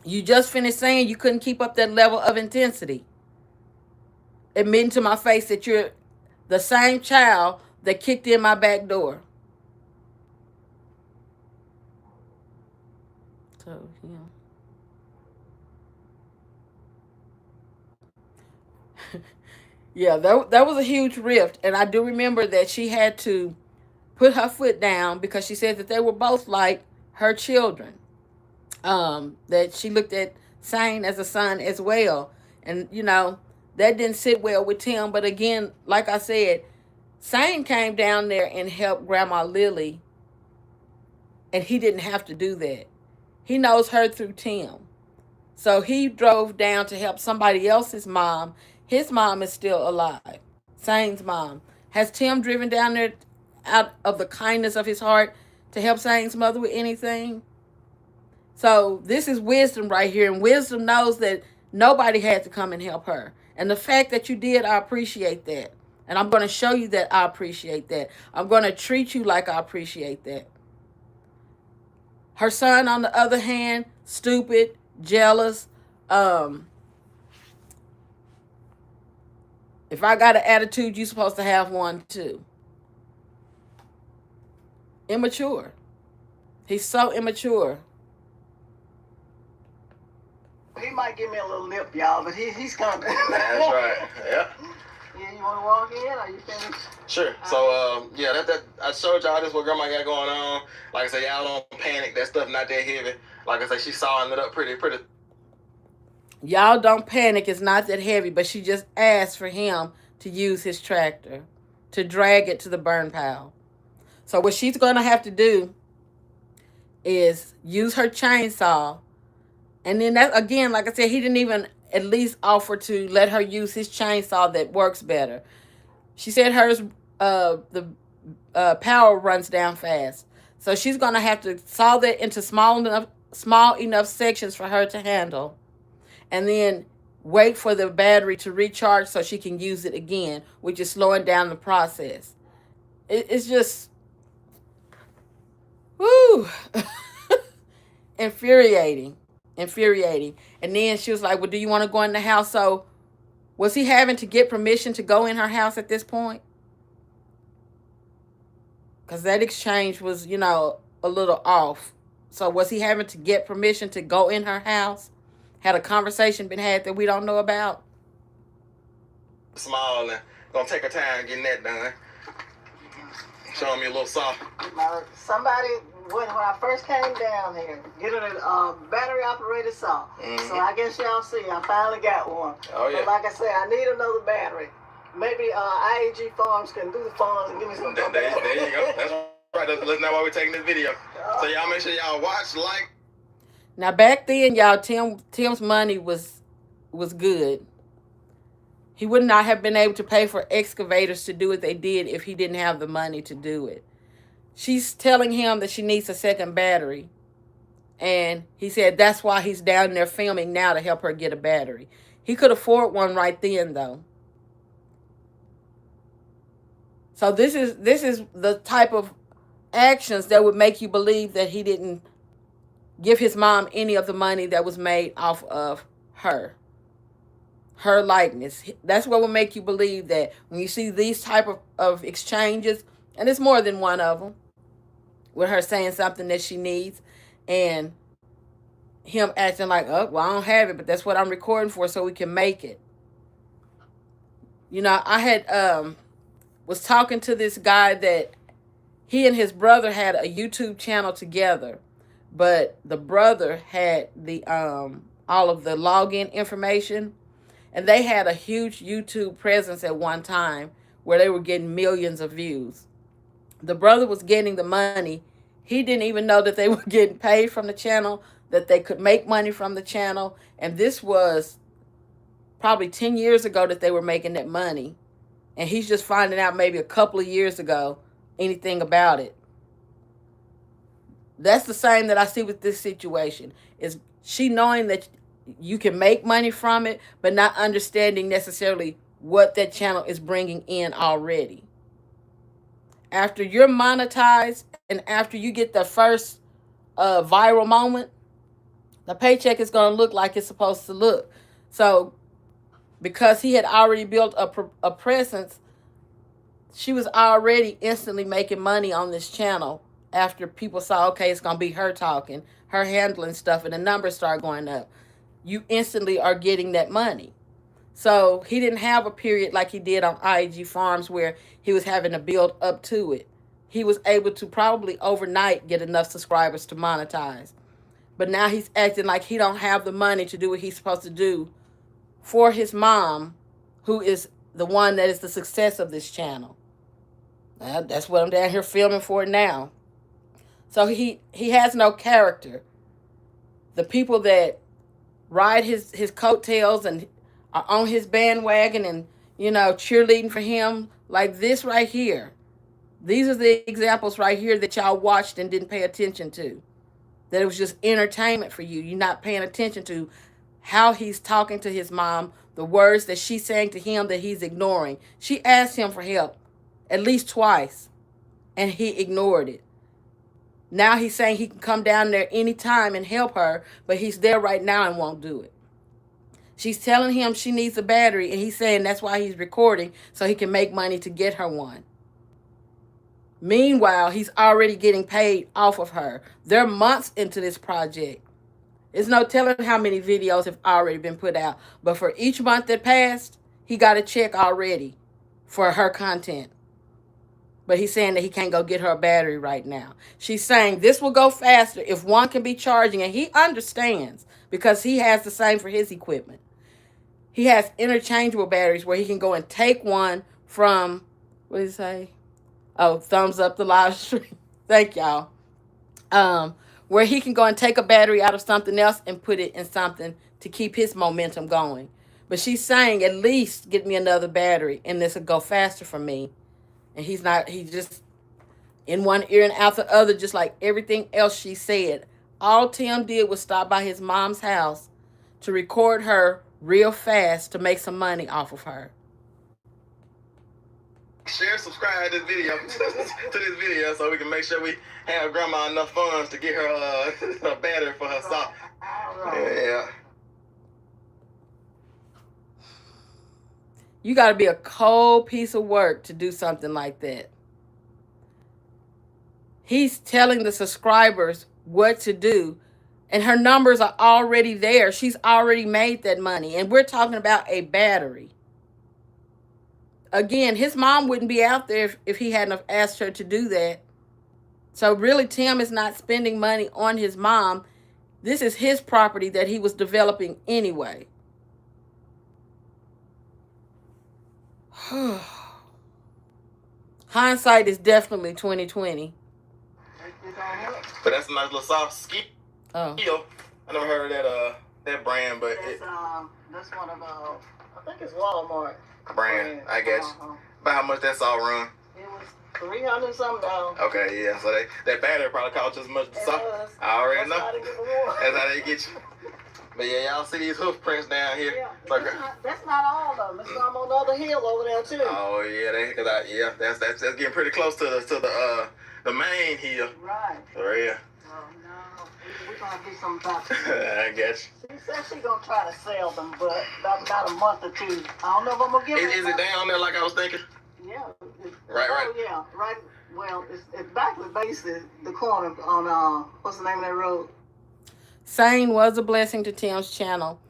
A: You just finished saying you couldn't keep up that level of intensity. Admitting to my face that you're the same child that kicked in my back door. So, yeah. Yeah, that was a huge rift. And I do remember that she had to put her foot down because she said that they were both like her children. That she looked at Sane as a son as well. And, you know, that didn't sit well with Tim. But again, like I said, Sane came down there and helped Grandma Lily, and he didn't have to do that. He knows her through Tim. So he drove down to help somebody else's mom. His mom is still alive. Sane's mom. Has Tim driven down there out of the kindness of his heart to help Sane's mother with anything? So this is wisdom right here. And wisdom knows that nobody had to come and help her. And the fact that you did, I appreciate that. And I'm going to show you that I appreciate that. I'm going to treat you like I appreciate that. Her son, on the other hand, stupid, jealous. If I got an attitude, you're supposed to have one too. Immature. He's so immature.
C: He might give me a little lip, y'all, but he's coming.
B: That's right. Yeah.
C: Yeah, you want to walk in? Are you finished?
B: Sure. So, yeah, that I showed y'all this what Grandma got going on. Like I said, y'all don't panic. That stuff not that heavy. Like I said, she's sawing it up pretty.
A: Y'all don't panic. It's not that heavy, but she just asked for him to use his tractor to drag it to the burn pile. So what she's going to have to do is use her chainsaw. And then that, again, like I said, he didn't even at least offer to let her use his chainsaw that works better. She said hers, the power runs down fast. So she's going to have to saw that into small enough sections for her to handle. And then wait for the battery to recharge so she can use it again, which is slowing down the process. It's just, whoo, infuriating. And then she was like, well, do you want to go in the house? So was he having to get permission to go in her house at this point? Because that exchange was, a little off. So was he having to get permission to go in her house? Had a conversation been had that we don't know about?
B: Small and gonna take her time getting that done. Showing me a little soft.
C: Somebody, when I first came down here, getting a battery operated saw. Mm-hmm. So I guess y'all see, I finally got one. Oh yeah. But like I said, I need another battery. Maybe IAG Farms can do the farms and give me some.
B: There you go. That's right. That's not why we're taking this video. So y'all make sure y'all watch, like.
A: Now back then, y'all, Tim's money was good. He would not have been able to pay for excavators to do what they did if he didn't have the money to do it. She's telling him that she needs a second battery. And he said that's why he's down there filming now, to help her get a battery. He could afford one right then, though. So this is the type of actions that would make you believe that he didn't give his mom any of the money that was made off of her likeness. That's what will make you believe that when you see these type of exchanges, and it's more than one of them, with her saying something that she needs and him acting like, oh, well, I don't have it, but that's what I'm recording for so we can make it. I had was talking to this guy that he and his brother had a YouTube channel together, but the brother had the all of the login information, and they had a huge YouTube presence at one time where they were getting millions of views. The brother was getting the money. He didn't even know that they were getting paid from the channel, that they could make money from the channel. And this was probably 10 years ago that they were making that money. And he's just finding out maybe a couple of years ago anything about it. That's the same that I see with this situation. Is she knowing that you can make money from it, but not understanding necessarily what that channel is bringing in already. After you're monetized and after you get the first viral moment, the paycheck is going to look like it's supposed to look. So because he had already built a presence, she was already instantly making money on this channel after people saw, okay, it's going to be her talking, her handling stuff, and the numbers start going up. You instantly are getting that money. So he didn't have a period like he did on IAG Farms where he was having to build up to it. He was able to probably overnight get enough subscribers to monetize. But now he's acting like he don't have the money to do what he's supposed to do for his mom, who is the one that is the success of this channel. That's what I'm down here filming for now. So he has no character. The people that ride his coattails and are on his bandwagon and, cheerleading for him, like this right here. These are the examples right here that y'all watched and didn't pay attention to. That it was just entertainment for you. You're not paying attention to how he's talking to his mom, the words that she's saying to him that he's ignoring. She asked him for help at least twice, and he ignored it. Now he's saying he can come down there anytime and help her, but he's there right now and won't do it. She's telling him she needs a battery, and he's saying that's why he's recording, so he can make money to get her one. Meanwhile, he's already getting paid off of her. They're months into this project. There's no telling how many videos have already been put out. But for each month that passed, he got a check already for her content. But he's saying that he can't go get her a battery right now. She's saying this will go faster if one can be charging. And he understands because he has the same for his equipment. He has interchangeable batteries where he can go and take one from, what did he say? Oh, thumbs up the live stream. Thank y'all. Where he can go and take a battery out of something else and put it in something to keep his momentum going. But she's saying, at least get me another battery and this will go faster for me. And he's just in one ear and out the other, just like everything else she said. All Tim did was stop by his mom's house to record her real fast to make some money off of her.
B: Share, subscribe to this video, so we can make sure we have grandma enough funds to get her a battery for her sock. Yeah.
A: You got to be a cold piece of work to do something like that. He's telling the subscribers what to do, and her numbers are already there. She's already made that money, and we're talking about a battery. Again, his mom wouldn't be out there if he hadn't asked her to do that. So really, Tim is not spending money on his mom. This is his property that he was developing anyway. Hindsight is definitely 2020.
B: But that's a nice little soft ski.
A: Oh.
B: I never heard of that brand, but
C: that's one of I think it's Walmart
B: brand, I guess. But how much that saw run?
C: It was $300 something.
B: Okay, yeah. So that battery probably cost just as much as the soft. I already know. That's how they get you. But yeah, y'all see these hoof prints down here.
C: Yeah, that's not all of them. There's some on the other hill over there too.
B: Oh yeah, that's getting pretty close to the main hill.
C: Right.
B: For real.
C: Oh no, we're gonna do something about it.
B: I guess.
C: She said she's gonna try to sell them, but about a month or two. I don't know if I'm gonna give it.
B: Is it down there like I was thinking?
C: Yeah.
B: Right.
C: Oh yeah, right. Well, it's back with basically the corner on what's the name of that road?
A: Sane was a blessing to Tim's channel.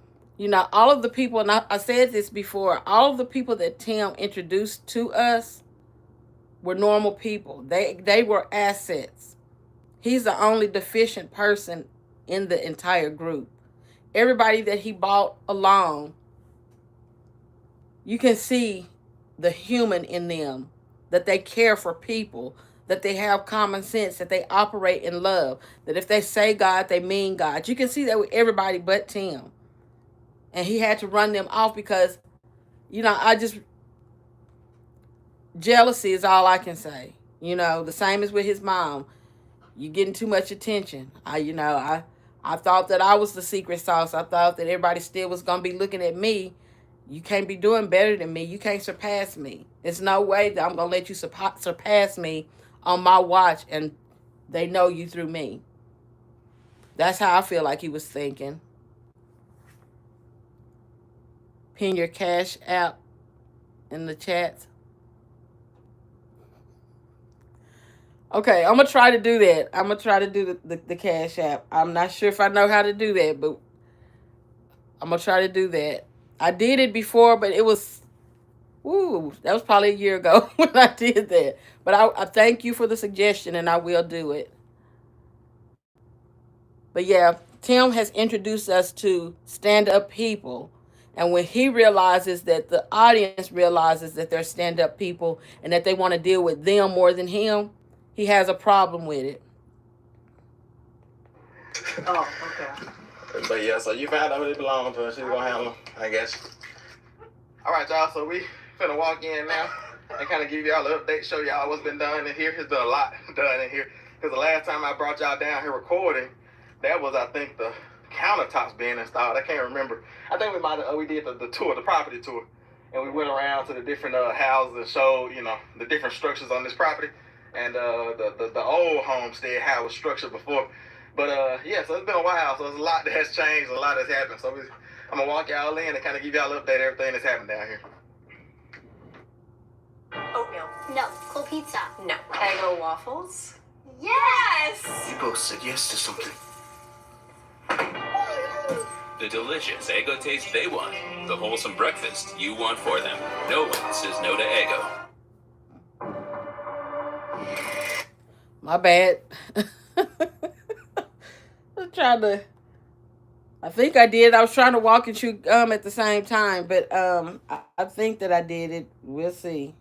A: All of the people, and I said this before, all of the people that Tim introduced to us were normal people. They were assets. He's the only deficient person in the entire group. Everybody that he brought along, you can see the human in them, that they care for people, that they have common sense, that they operate in love, that if they say God, they mean God. You can see that with everybody but Tim. And he had to run them off because, jealousy is all I can say. The same as with his mom. You getting too much attention. I thought that I was the secret sauce. I thought that everybody still was going to be looking at me. You can't be doing better than me. You can't surpass me. There's no way that I'm going to let you surpass me on my watch and they know you through me. That's how I feel like he was thinking. Pin your Cash App in the chats. Okay, I'm going to try to do that. I'm going to try to do the Cash App. I'm not sure if I know how to do that, but I'm going to try to do that. I did it before, but it was, that was probably a year ago when I did that. But I thank you for the suggestion, and I will do it. But yeah, Tim has introduced us to stand-up people And when he realizes that the audience realizes that they're stand-up people and that they want to deal with them more than him, he has a problem with it.
C: Oh, okay.
B: But yeah, so you found out who they belong to, and she's gonna handle them, I guess. All right, y'all, so we finna walk in now and kind of give y'all an update, show y'all what's been done in here. There's been a lot done in here. Because the last time I brought y'all down here recording, that was, I think, the countertops being installed. I can't remember. I think we did the tour, the property tour. And we went around to the different houses and showed, you know, the different structures on this property. And the old homestead, how it was structured before. But yeah, so it's been a while. So there's a lot that has changed, a lot that's happened. So I'm going to walk y'all in and kind of give y'all an update of everything that's happened down here.
D: Oatmeal.
E: No. Cold pizza.
D: No. Eggo waffles.
E: Yes!
F: You both said yes to something.
G: The delicious Eggo taste they want. The wholesome breakfast you want for them. No one says no to Eggo.
A: My bad. I think I did. I was trying to walk and chew gum at the same time, but I think that I did it. We'll see.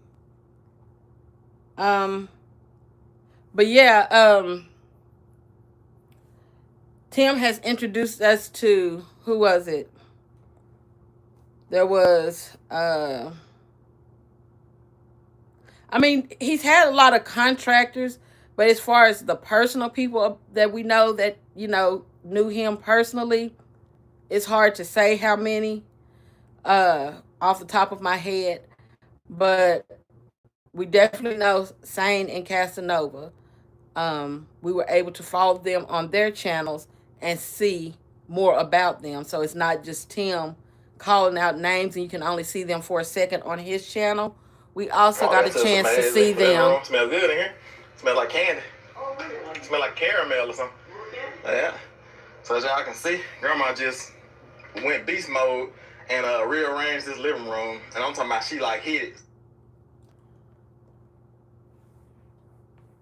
A: But yeah, Tim has introduced us to, who was it? There was, I mean, he's had a lot of contractors, but as far as the personal people that we know that, you know, knew him personally, it's hard to say how many off the top of my head, but we definitely know Sane and Casanova. We were able to follow them on their channels and see more about them. So it's not just Tim calling out names and you can only see them for a second on his channel. We also got a chance to see them.
B: Smells good in here. Smells like candy. Smells like caramel or something. Yeah. So as y'all can see, Grandma just went beast mode and rearranged this living room. And I'm talking about she like hit it.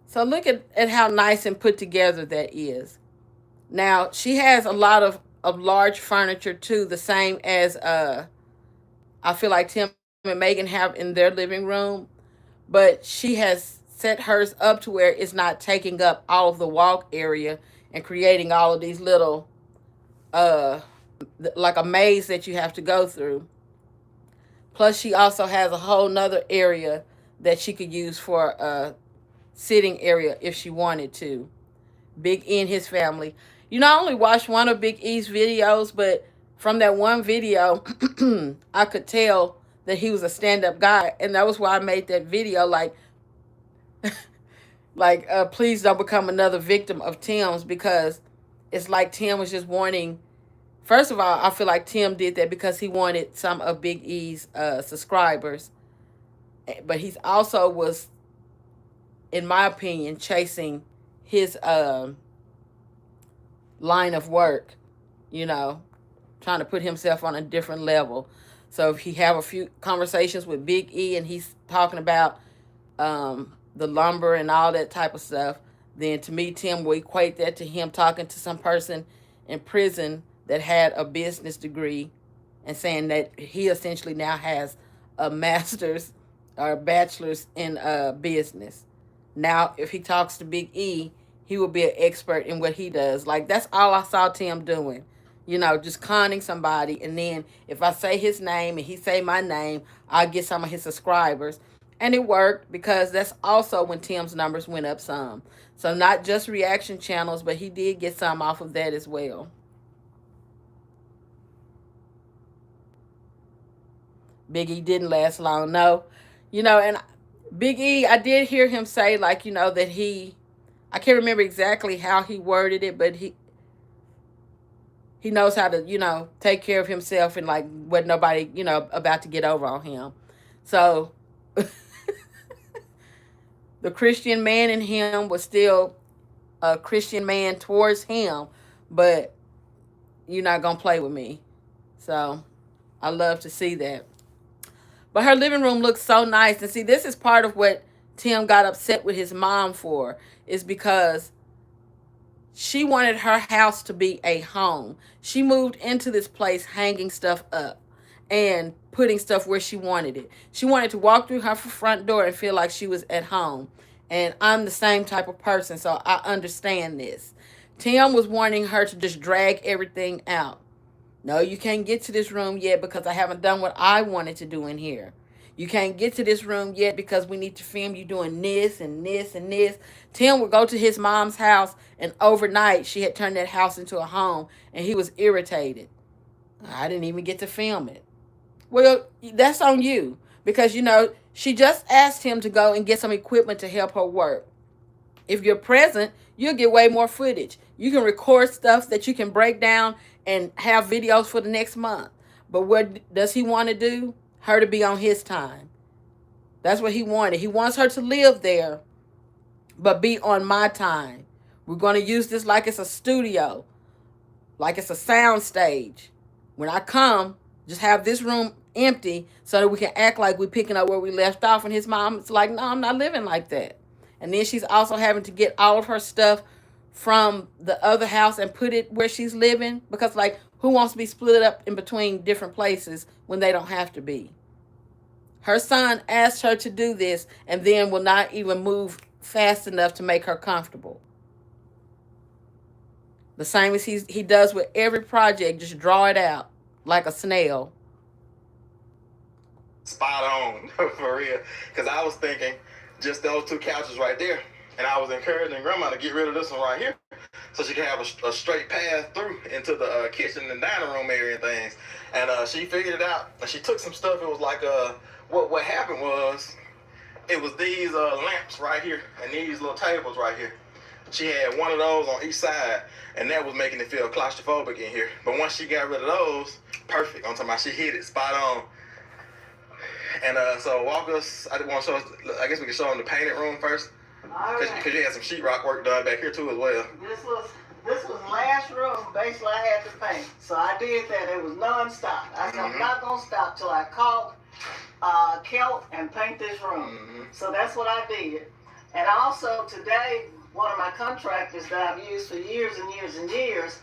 A: So look at how nice and put together that is. Now, she has a lot of large furniture too, the same as I feel like Tim and Megan have in their living room. But she has set hers up to where it's not taking up all of the walk area and creating all of these little, like a maze that you have to go through. Plus, she also has a whole nother area that she could use for a sitting area if she wanted to. Big E and his family. You know, I only watched one of Big E's videos, but from that one video, I could tell that he was a stand-up guy. And that was why I made that video, like, please don't become another victim of Tim's, because it's like Tim was just wanting. First of all, I feel like Tim did that because he wanted some of Big E's subscribers. But he's also was, in my opinion, chasing his line of work, you know, trying to put himself on a different level. So if he have a few conversations with Big E and he's talking about the lumber and all that type of stuff, then to me, Tim will equate that to him talking to some person in prison that had a business degree and saying that he essentially now has a master's or a bachelor's in business. Now, if he talks to Big E, he will be an expert in what he does. Like, that's all I saw Tim doing. You know, just conning somebody. And then if I say his name and he say my name, I'll get some of his subscribers. And it worked because that's also when Tim's numbers went up some. So not just reaction channels, but he did get some off of that as well. Big E didn't last long, no. You know, and Big E, I did hear him say, like, you know, that I can't remember exactly how he worded it, but he knows how to, you know, take care of himself and, like, what nobody, you know, about to get over on him. So the Christian man in him was still a Christian man towards him, but you're not going to play with me. So I love to see that. But her living room looks so nice. And see, this is part of what Tim got upset with his mom for, is because she wanted her house to be a home. She moved into this place hanging stuff up. and putting stuff where she wanted it. She wanted to walk through her front door and feel like she was at home. And I'm the same type of person, so I understand this. Tim was wanting her to just drag everything out. No, you can't get to this room yet because I haven't done what I wanted to do in here. You can't get to this room yet because we need to film you doing this and this and this. Tim would go to his mom's house, and overnight she had turned that house into a home, and he was irritated. I didn't even get to film it. Well, that's on you because, she just asked him to go and get some equipment to help her work. If you're present, you'll get way more footage. You can record stuff that you can break down and have videos for the next month. But what does he want to do? Her to be on his time. That's what he wanted. He wants her to live there, but be on my time. We're going to use this like it's a studio, like it's a sound stage. When I come, just have this room empty so that we can act like we're picking up where we left off. And his mom's like, no, I'm not living like that. And then she's also having to get all of her stuff from the other house and put it where she's living. Because, like, who wants to be split up in between different places when they don't have to be? Her son asked her to do this and then will not even move fast enough to make her comfortable. The same as he does with every project. Just draw it out like a snail.
B: Spot on, for real. Because I was thinking just those two couches right there. And I was encouraging Grandma to get rid of this one right here so she can have a straight path through into the kitchen and dining room area and things. And she figured it out. And she took some stuff. It was like, what happened was, it was these lamps right here and these little tables right here. She had one of those on each side, and that was making it feel claustrophobic in here. But once she got rid of those, perfect. I'm talking about she hit it spot on. And so walk us, I want to show us, I guess we can show them the painted room first. Because you had some sheetrock work done back here too as well.
C: This was last room, basically I had to paint. So I did that, it was non-stop. I said, I'm not going to stop till I caulk, kelp, and paint this room. So that's what I did. And also today, one of my contractors that I've used for years and years and years,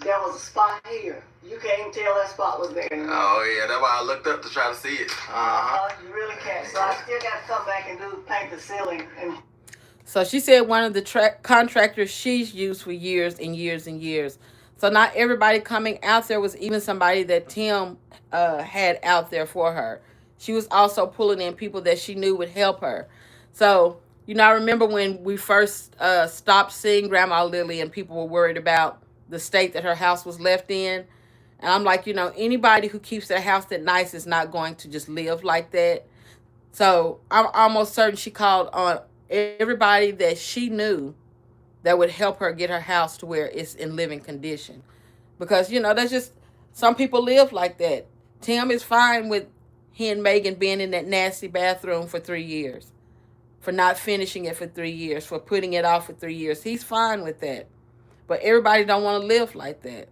C: there was a spot here. You can't even tell that spot was there anymore.
B: Oh yeah, that's why I looked up to try to see it.
C: You really can't. So I still got to come back and paint the ceiling.
A: So she said one of the contractors she's used for years and years and years. So not everybody coming out there was even somebody that Tim had out there for her. She was also pulling in people that she knew would help her. So, I remember when we first stopped seeing Grandma Lily and people were worried about the state that her house was left in. And I'm like, anybody who keeps their house that nice is not going to just live like that. So I'm almost certain she called on everybody that she knew that would help her get her house to where it's in living condition. Because, that's just, some people live like that. Tim is fine with he and Megan being in that nasty bathroom for 3 years. For not finishing it for 3 years. For putting it off for 3 years. He's fine with that. But everybody don't want to live like that.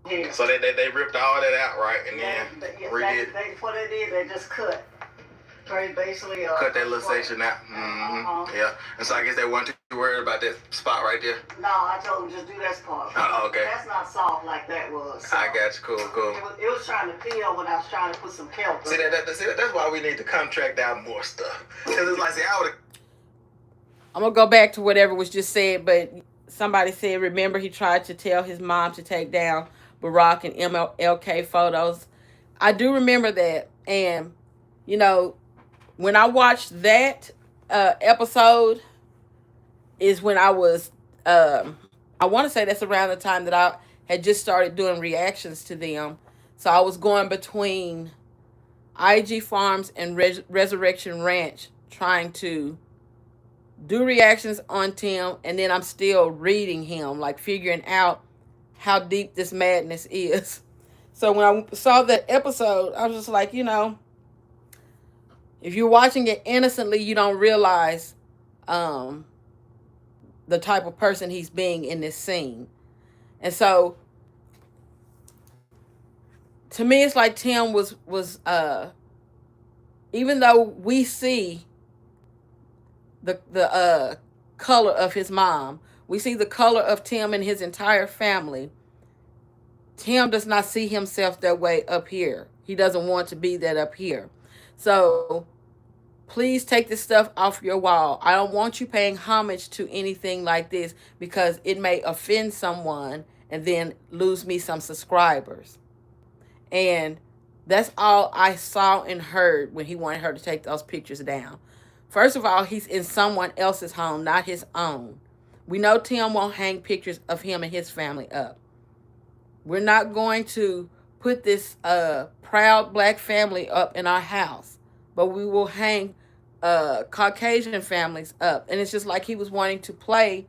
C: Yeah.
B: So they ripped all that out, right? And then redid.
C: What they did, they just cut. Basically,
B: cut that little section out. Yeah. And so I guess they weren't too worried about that spot right there.
C: No, I told them just do that spot.
B: Oh, okay.
C: That's not soft like that was. So
B: I got you. Cool.
C: It was trying to peel when I was trying to put some kelp.
B: See, that's why we need to contract out more stuff. Because it's like, see,
A: I'm going to go back to whatever was just said, but somebody said, remember he tried to tell his mom to take down Barack and MLK photos. I do remember that. And, when I watched that episode is when I was, I want to say that's around the time that I had just started doing reactions to them. So I was going between IG Farms and Resurrection Ranch trying to do reactions on Tim, and then I'm still reading him, like figuring out how deep this madness is. So when I saw that episode, I was just like, if you're watching it innocently, you don't realize the type of person he's being in this scene. And so, to me, it's like Tim was even though we see the color of his mom, we see the color of Tim and his entire family, Tim does not see himself that way up here. He doesn't want to be that up here. So please take this stuff off your wall. I don't want you paying homage to anything like this because it may offend someone and then lose me some subscribers. And that's all I saw and heard when he wanted her to take those pictures down. First of all, he's in someone else's home, not his own. We know Tim won't hang pictures of him and his family up. We're not going to put this proud black family up in our house, but we will hang Caucasian families up. And it's just like he was wanting to play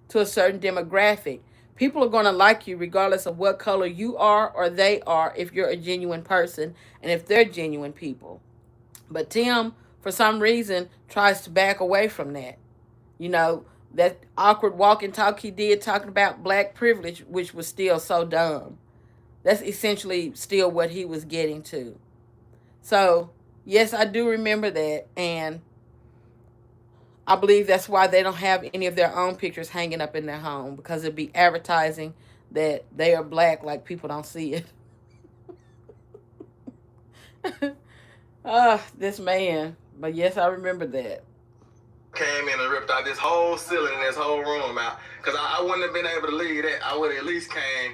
A: to a certain demographic. People are going to like you regardless of what color you are or they are if you're a genuine person and if they're genuine people. But Tim, for some reason, tries to back away from that. You know, that awkward walk and talk he did talking about black privilege, which was still so dumb. That's essentially still what he was getting to. So, yes, I do remember that. And I believe that's why they don't have any of their own pictures hanging up in their home, because it'd be advertising that they are black like people don't see it. This man. But yes, I remember that.
B: Came in and ripped out this whole ceiling and this whole room out. Because I wouldn't have been able to leave that. I would have at least came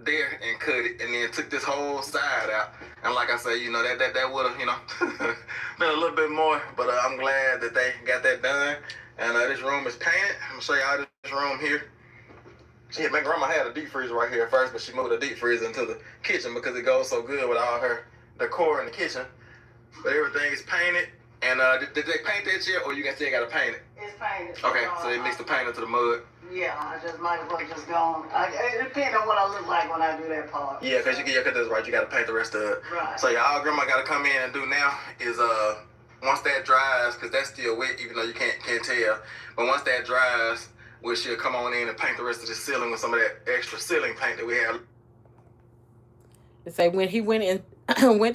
B: there and cut it and then took this whole side out. And like I say, you know, that would have, you know, been a little bit more. But I'm glad that they got that done. And this room is painted. I'm going to show y'all this room here. Shit, my grandma had a deep freezer right here at first, but she moved the deep freezer into the kitchen because it goes so good with all her decor in the kitchen. But everything is painted. And did they paint that yet, or you still got to paint it?
C: It's painted.
B: Okay, so they mixed the paint into the mud.
C: Yeah, I just might as well just go on. It depends on what I look like when I do that part.
B: Yeah, because you get this right, you got to paint the rest of it.
C: Right.
B: So all grandma got to come in and do now is once that dries, because that's still wet, even though you can't tell. But once that dries, she'll come on in and paint the rest of the ceiling with some of that extra ceiling paint that we have.
A: They say when he went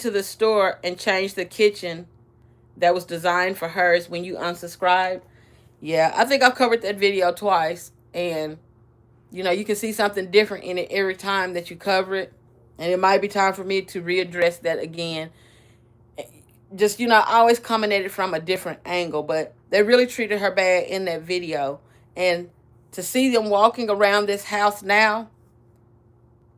A: to the store and changed the kitchen that was designed for hers when you unsubscribed. Yeah, I think I've covered that video twice. And, you know, you can see something different in it every time that you cover it. And it might be time for me to readdress that again. Just, you know, I always comment at it from a different angle. But they really treated her bad in that video. And to see them walking around this house now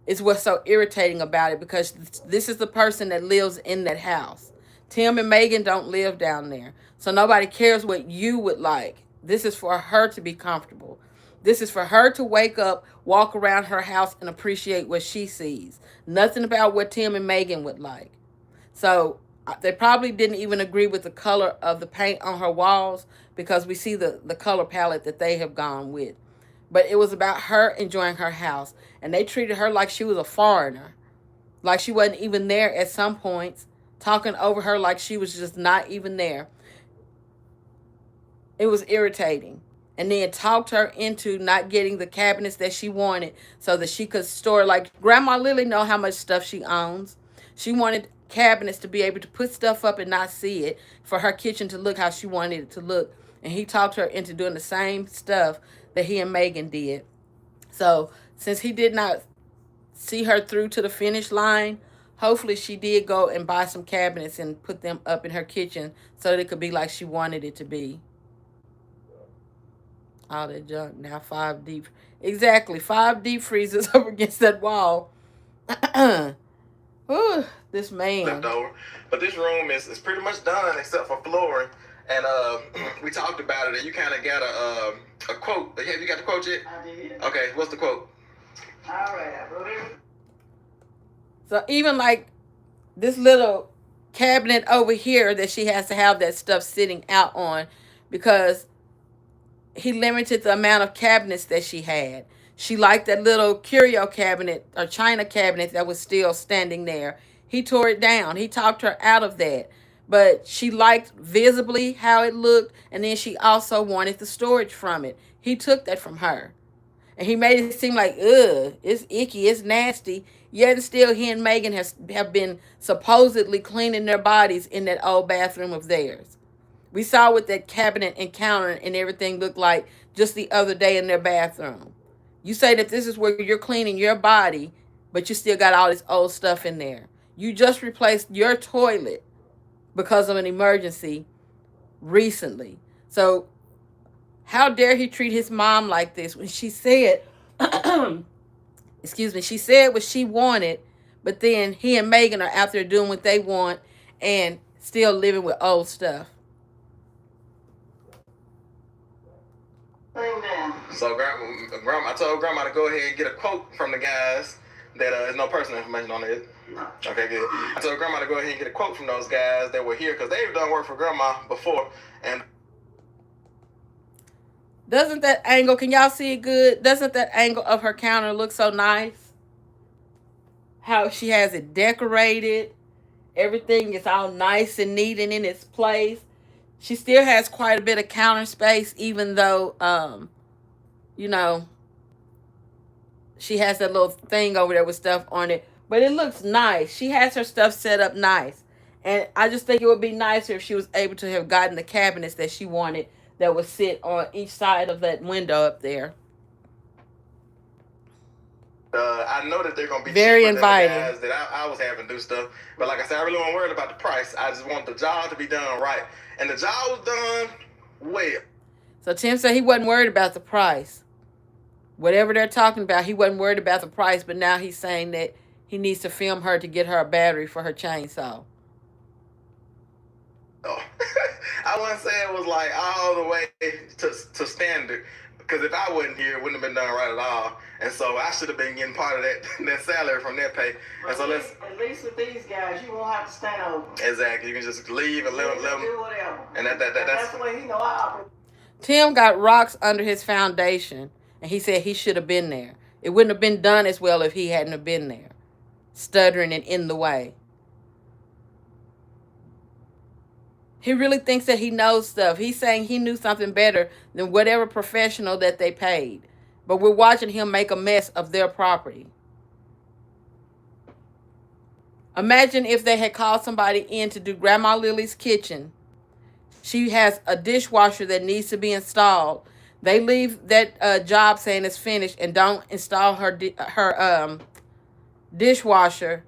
A: is what's so irritating about it. Because this is the person that lives in that house. Tim and Megan don't live down there. So nobody cares what you would like. This is for her to be comfortable. This is for her to wake up, walk around her house, and appreciate what she sees. Nothing about what Tim and Megan would like. So they probably didn't even agree with the color of the paint on her walls because we see the color palette that they have gone with. But it was about her enjoying her house. And they treated her like she was a foreigner. Like she wasn't even there at some points. Talking over her like she was just not even there. It was irritating. And then talked her into not getting the cabinets that she wanted so that she could store, like Grandma Lily know how much stuff she owns. She wanted cabinets to be able to put stuff up and not see it, for her kitchen to look how she wanted it to look. And he talked her into doing the same stuff that he and Megan did. So since he did not see her through to the finish line, hopefully she did go and buy some cabinets and put them up in her kitchen so that it could be like she wanted it to be. All that junk. Now 5 deep. Exactly. 5 deep freezers up against that wall. Ooh, this man.
B: Left over. But this room is pretty much done except for flooring. And we talked about it, and you kind of got a quote. Have you got the quote yet?
C: I did.
B: Okay, what's the quote?
C: All right, I wrote it.
A: So even like this little cabinet over here that she has to have that stuff sitting out on, because he limited the amount of cabinets that she had. She liked that little curio cabinet or china cabinet that was still standing there. He tore it down. He talked her out of that. But she liked visibly how it looked, and then she also wanted the storage from it. He took that from her. And he made it seem like, ugh, it's icky, it's nasty. Yet still he and Megan have been supposedly cleaning their bodies in that old bathroom of theirs. We saw what that cabinet and counter and everything looked like just the other day in their bathroom. You say that this is where you're cleaning your body but you still got all this old stuff in there. You just replaced your toilet because of an emergency recently. So how dare he treat his mom like this when she said, excuse me, she said what she wanted, but then he and Megan are out there doing what they want and still living with old stuff.
B: So grandma, I told grandma to go ahead and get a quote from the guys that there's no personal information on it. No. Okay, good. I told grandma to go ahead and get a quote from those guys that were here because they've done work for grandma before. And
A: doesn't that angle, can y'all see it good? Doesn't that angle of her counter look so nice? How she has it decorated. Everything is all nice and neat and in its place. She still has quite a bit of counter space, even though, you know, she has that little thing over there with stuff on it. But it looks nice. She has her stuff set up nice. And I just think it would be nicer if she was able to have gotten the cabinets that she wanted that would sit on each side of that window up there.
B: I know that they're going to be
A: very inviting.
B: Guys that I was having to do stuff. But like I said, I really wasn't worried about the price. I just want the job to be done right. And the job was done well.
A: So Tim said he wasn't worried about the price. Whatever they're talking about, he wasn't worried about the price. But now he's saying that he needs to film her to get her a battery for her chainsaw.
B: Oh, I wouldn't say it was like all the way to standard. Because if I wasn't here, it wouldn't have been done right at all. And so I should have been getting part of that salary from that pay.
C: But
B: and so
C: at least with these guys, you won't have to stand over.
B: Exactly. You can just leave and let them
C: do whatever.
B: And that's
C: the way he know I operate.
A: Tim got rocks under his foundation, and he said he should have been there. It wouldn't have been done as well if he hadn't have been there, stuttering and in the way. He really thinks that he knows stuff. He's saying he knew something better than whatever professional that they paid. But we're watching him make a mess of their property. Imagine if they had called somebody in to do Grandma Lily's kitchen. She has a dishwasher that needs to be installed. They leave that job saying it's finished and don't install her dishwasher.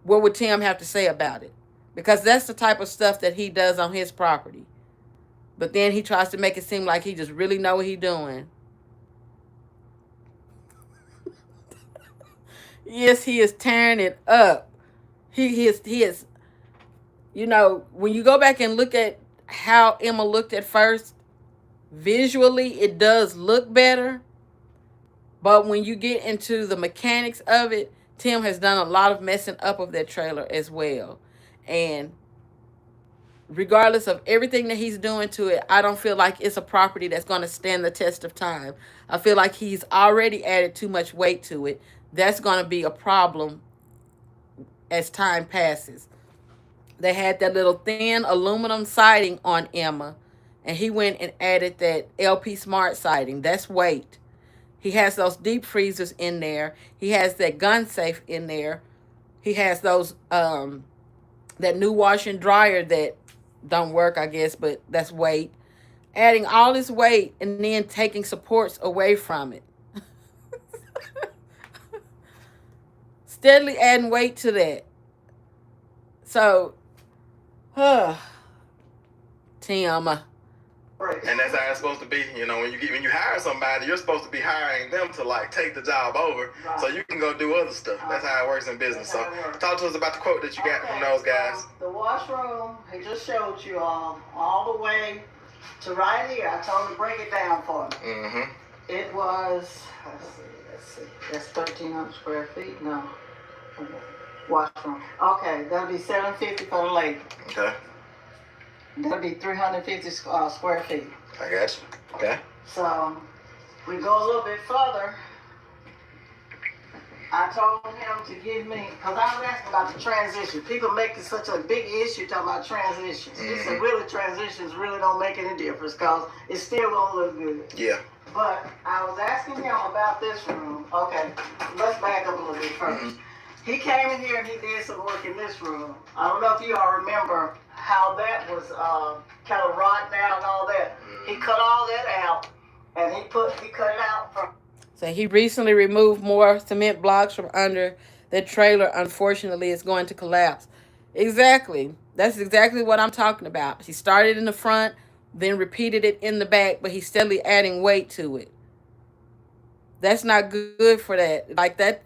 A: What would Tim have to say about it? Because that's the type of stuff that he does on his property. But then he tries to make it seem like he just really know what he's doing. Yes, he is tearing it up. He is. You know, when you go back and look at how Emma looked at first, visually it does look better. But when you get into the mechanics of it, Tim has done a lot of messing up of that trailer as well. And regardless of everything that he's doing to it, I don't feel like it's a property that's going to stand the test of time. I feel like he's already added too much weight to it. That's going to be a problem as time passes. They had that little thin aluminum siding on Emma, and he went and added that LP Smart siding. That's weight. He has those deep freezers in there. He has that gun safe in there. He has those that new washer and dryer that don't work, I guess, but that's weight. Adding all this weight and then taking supports away from it. Steadily adding weight to that. So, Tim.
B: And that's how it's supposed to be. You know, when you hire somebody, you're supposed to be hiring them to like take the job over, so you can go do other stuff. That's how it works in business. So, talk to us about the quote that you got from those guys.
C: The washroom, he just showed you all the way to right here. I told him to break it down for me.
B: Mm-hmm.
C: It was, let's see, that's 1,300 square feet. No, washroom. Okay, that'll be $750 for the lady.
B: Okay.
C: That'll be 350 square feet.
B: I got you. Okay.
C: So we go a little bit further. I told him to give me, because I was asking about the transition. People make it such a big issue talking about transitions. He said, really, transitions really don't make any difference because it's still going to look good.
B: Yeah.
C: But I was asking him about this room. Okay, let's back up a little bit first. Mm-hmm. He came in here and he did some work in this room. I don't know if you all remember how that was kind of rotten out and all that. He cut all that out, and he cut it out from.
A: So he recently removed more cement blocks from under That trailer, unfortunately, is going to collapse. Exactly. That's exactly what I'm talking about. He started in the front, then repeated it in the back, but he's steadily adding weight to it. That's not good for that. Like that,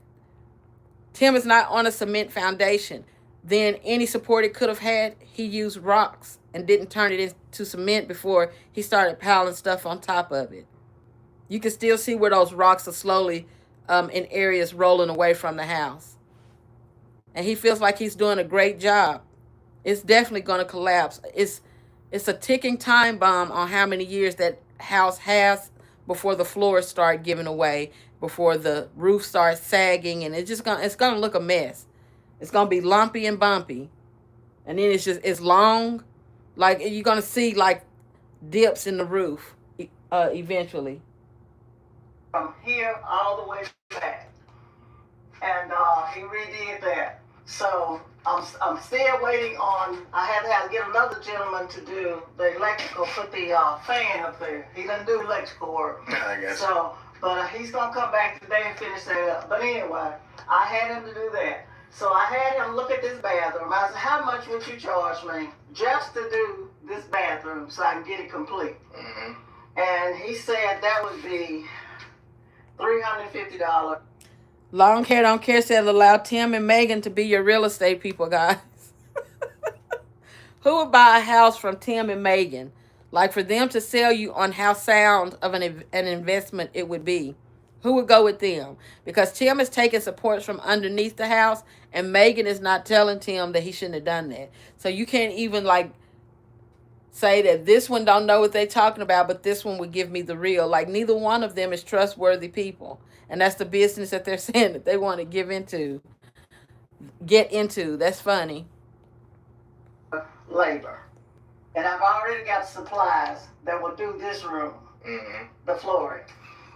A: Tim is not on a cement foundation. Then any support it could have had, he used rocks and didn't turn it into cement before he started piling stuff on top of it. You can still see where those rocks are slowly in areas rolling away from the house. And he feels like he's doing a great job. It's definitely going to collapse. It's a ticking time bomb on how many years that house has before the floors start giving away, before the roof starts sagging, and it's gonna look a mess. It's gonna be lumpy and bumpy, and then it's long, like you're gonna see like dips in the roof eventually.
C: From here all the way back, and he redid that. So I'm still waiting on. I have to get another gentleman to do the electrical, put the fan up there. He doesn't do electrical work.
B: I guess.
C: So, but he's gonna come back today and finish that up. But anyway, I had him to do that. So I had him look at this bathroom. I said, how much would you charge me just to do this bathroom so I can get it complete?
B: Mm-hmm.
C: And he said that would be $350.
A: Long Hair Don't Care said allow Tim and Megan to be your real estate people, guys. Who would buy a house from Tim and Megan? Like for them to sell you on how sound of an investment it would be. Who would go with them? Because Tim is taking supports from underneath the house, and Megan is not telling Tim that he shouldn't have done that. So you can't even like say that this one don't know what they're talking about, but this one would give me the real. Like neither one of them is trustworthy people. And that's the business that they're saying that they want to get into. That's funny.
C: Labor. And I've already got supplies that will do this room, the flooring.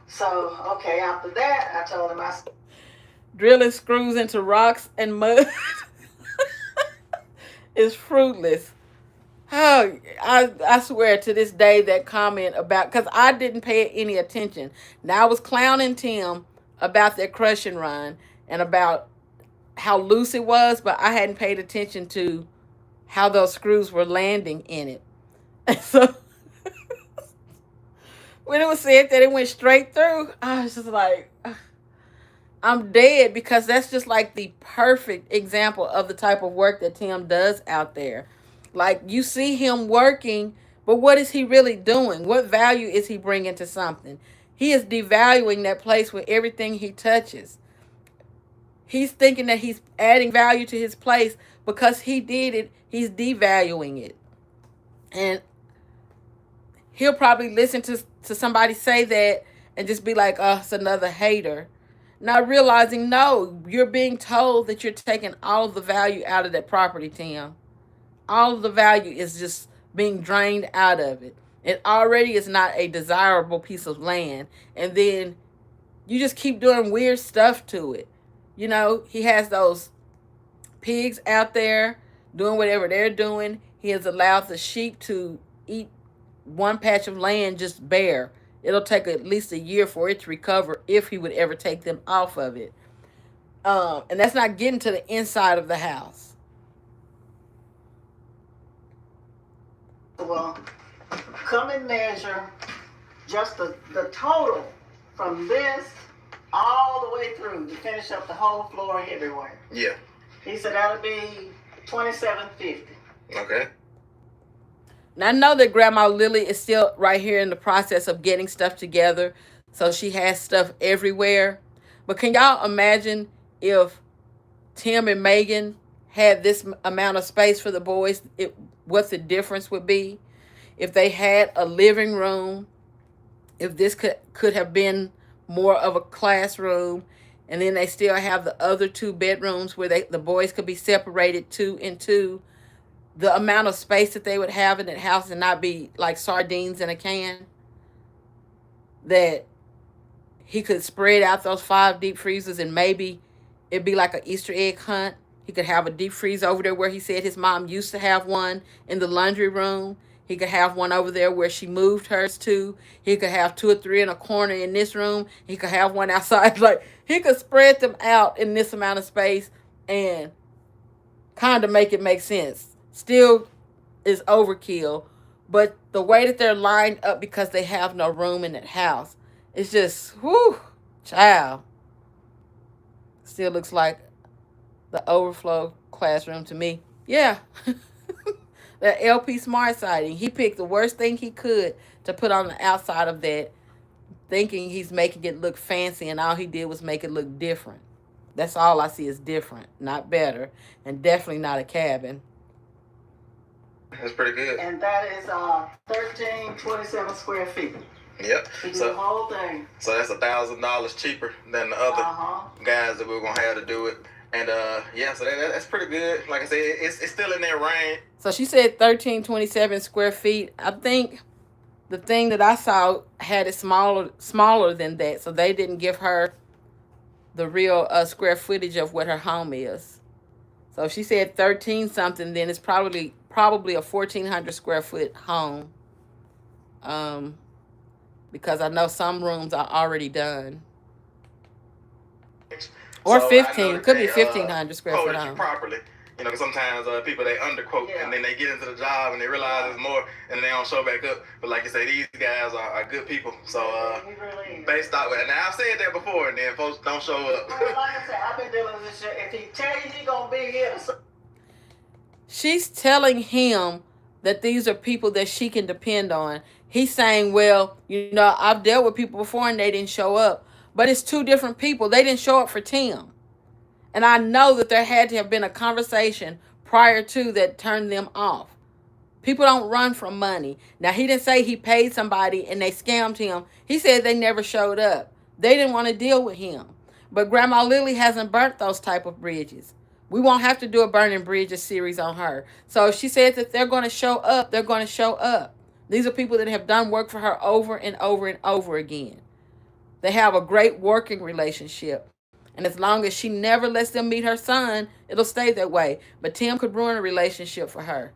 C: So, okay, after that, I told him
A: drilling screws into rocks and mud is fruitless. Oh, I swear to this day that comment about, because I didn't pay any attention. Now I was clowning Tim about their crush and run and about how loose it was, but I hadn't paid attention to how those screws were landing in it. And so when it was said that it went straight through, I was just like, I'm dead, because that's just like the perfect example of the type of work that Tim does out there. Like you see him working, but what is he really doing? What value is he bringing to something? He is devaluing that place with everything he touches. He's thinking that he's adding value to his place because he did it. He's devaluing it. And he'll probably listen to somebody say that and just be like, oh, it's another hater. Not realizing, no, you're being told that you're taking all of the value out of that property, Tim. All of the value is just being drained out of it. It already is not a desirable piece of land. And then you just keep doing weird stuff to it. You know, he has those pigs out there doing whatever they're doing. He has allowed the sheep to eat one patch of land just bare. It'll take at least a year for it to recover if he would ever take them off of it. And that's not getting to the inside of the house.
C: Well, come and measure just the total from this all the way through to finish up the whole flooring everywhere.
B: Yeah.
C: He said that'll be $2,750.
B: Okay.
A: Now I know that Grandma Lily is still right here in the process of getting stuff together, so she has stuff everywhere. But can y'all imagine if Tim and Megan had this amount of space for the boys, what the difference would be? If they had a living room, if this could have been more of a classroom, and then they still have the other 2 bedrooms where the boys could be separated 2 and 2, the amount of space that they would have in that house and not be like sardines in a can, that he could spread out those 5 deep freezers and maybe it'd be like an Easter egg hunt. He could have a deep freeze over there where he said his mom used to have one in the laundry room. He could have one over there where she moved hers to. He could have 2 or 3 in a corner in this room. He could have one outside. Like, he could spread them out in this amount of space and kind of make it make sense. Still is overkill, but the way that they're lined up because they have no room in that house, it's just, whew, child. Still looks like the overflow classroom to me. Yeah. That LP Smart siding. He picked the worst thing he could to put on the outside of that, thinking he's making it look fancy, and all he did was make it look different. That's all I see is different, not better, and definitely not a cabin.
B: That's pretty good.
C: And that is 1327 square feet.
B: Yep.
C: To do the whole thing.
B: So that's $1,000 cheaper than the other guys that we're gonna have to do it. And yeah, so that's pretty good. Like I said, it's still in that range.
A: So she said 1327 square feet. I think the thing that I saw had it smaller than that, so they didn't give her the real square footage of what her home is. So if she said 13 something, then it's probably a 1,400 square foot home. Because I know some rooms are already done. Or
B: So
A: 15. Could be 1,500 square foot home.
B: Properly. You know, because sometimes people, they underquote, and then they get into the job and they realize it's more, and they don't show back up. But like you say, these guys are good people. So based off, and I've said that before, and then folks don't show up.
C: Like I said, I've been dealing with this shit. If he tell you he gonna be here,
A: she's telling him that these are people that she can depend on. He's saying, well, you know, I've dealt with people before and they didn't show up. But it's 2 different people. They didn't show up for Tim. And I know that there had to have been a conversation prior to that turned them off. People don't run from money. Now, he didn't say he paid somebody and they scammed him. He said they never showed up. They didn't want to deal with him. But Grandma Lily hasn't burnt those type of bridges. We won't have to do a Burning Bridges series on her. So if she said that they're going to show up, they're going to show up. These are people that have done work for her over and over and over again. They have a great working relationship. And as long as she never lets them meet her son, it'll stay that way. But Tim could ruin a relationship for her.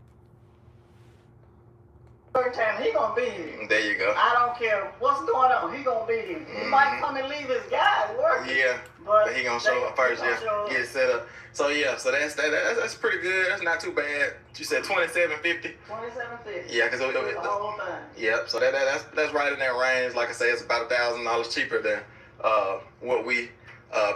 C: time he gonna be here.
B: There you go.
C: I don't care what's going on. He gonna be here. He might come and leave his guys working.
B: Yeah, but he gonna show up first. Yeah, get set up. So yeah, so that's pretty good. That's not too bad. You said 2750.
C: 2750.
B: Yeah, because
C: the whole thing.
B: Yep. So that's right in that range. Like I say, it's about $1,000 cheaper than what we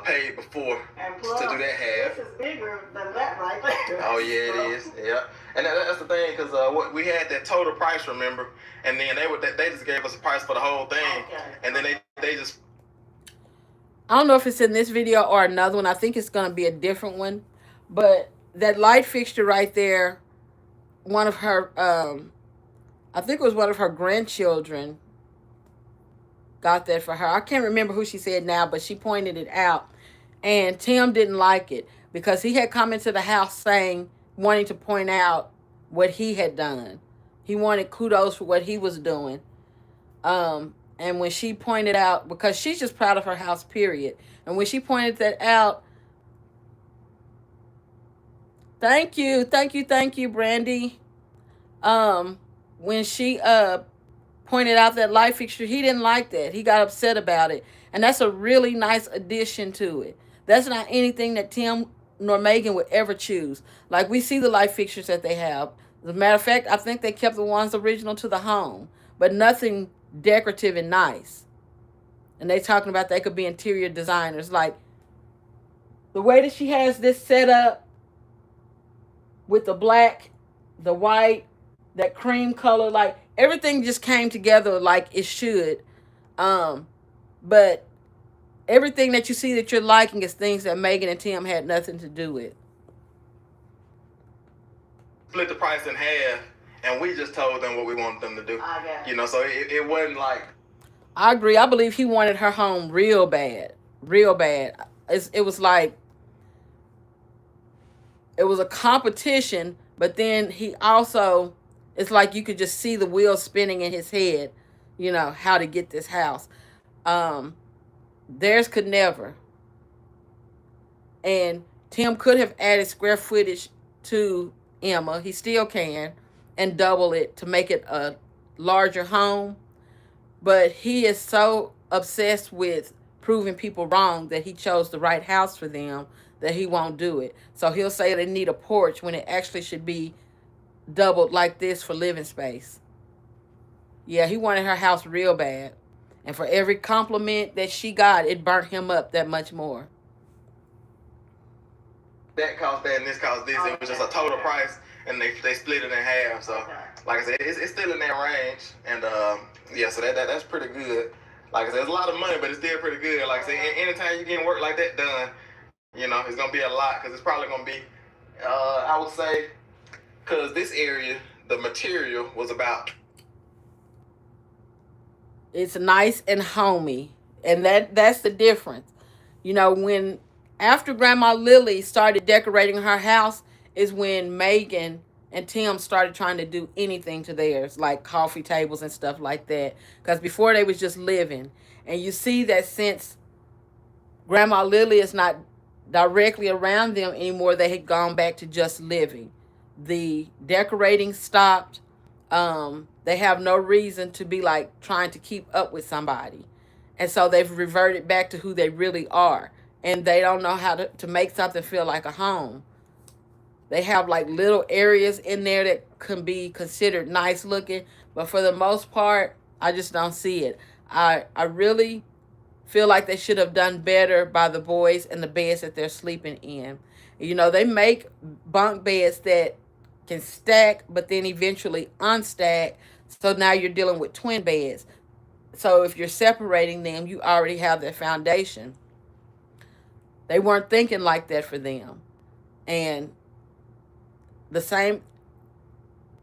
B: paid before
C: and plus,
B: to do that half.
C: This is bigger than that right there.
B: Oh yeah, it is. Yeah, and that's the thing, because we had that total price, remember, and then they just gave us a price for the whole thing, and then they just.
A: I don't know if it's in this video or another one. I think it's going to be a different one, but that light fixture right there, one of her, I think it was one of her grandchildren got that for her. I can't remember who she said now, but she pointed it out. And Tim didn't like it because he had come into the house saying, wanting to point out what he had done. He wanted kudos for what he was doing. And when she pointed out, because she's just proud of her house, period. And when she pointed that out, thank you, Brandy. When she pointed out that light fixture, he didn't like that. He got upset about it. And that's a really nice addition to it. That's not anything that Tim nor Megan would ever choose. Like, we see the light fixtures that they have. As a matter of fact, I think they kept the ones original to the home, but nothing decorative and nice. And they talking about they could be interior designers. Like, the way that she has this set up with the black, the white, that cream color, like everything just came together like it should. But everything that you see that you're liking is things that Megan and Tim had nothing to do with.
B: Split the price in half, and we just told them what we wanted them to do. You know, so it wasn't like.
A: I agree. I believe he wanted her home real bad. Real bad. It was like, it was a competition, but then he also, it's like you could just see the wheels spinning in his head, you know, how to get this house. Theirs could never. And Tim could have added square footage to Emma. He still can. and double it to make it a larger home. But he is so obsessed with proving people wrong that he chose the right house for them that he won't do it. So he'll say they need a porch when it actually should be doubled like this for living space. Yeah, he wanted her house real bad. And for every compliment that she got, it burnt him up that much more.
B: That cost that and this cost this. It was just a total price, and they split it in half. So, like I said, it's still in that range. And yeah, so that's pretty good. Like I said, it's a lot of money, but it's still pretty good. Like I said, anytime you're getting work like that done, you know, it's going to be a lot, because it's probably going to be, I would say, because this area, the material was about...
A: It's nice and homey, and that's the difference. You know, when after Grandma Lily started decorating her house is when Megan and Tim started trying to do anything to theirs, like coffee tables and stuff like that. Because before they was just living. And you see that since Grandma Lily is not directly around them anymore, they had gone back to just living. The decorating stopped. They have no reason to be like trying to keep up with somebody. And so they've reverted back to who they really are. And they don't know how to make something feel like a home. They have like little areas in there that can be considered nice looking. But for the most part, I just don't see it. I really feel like they should have done better by the boys and the beds that they're sleeping in. You know, they make bunk beds that can stack, but then eventually unstack. So now you're dealing with twin beds. So if you're separating them, you already have that foundation. They weren't thinking like that for them. And the same,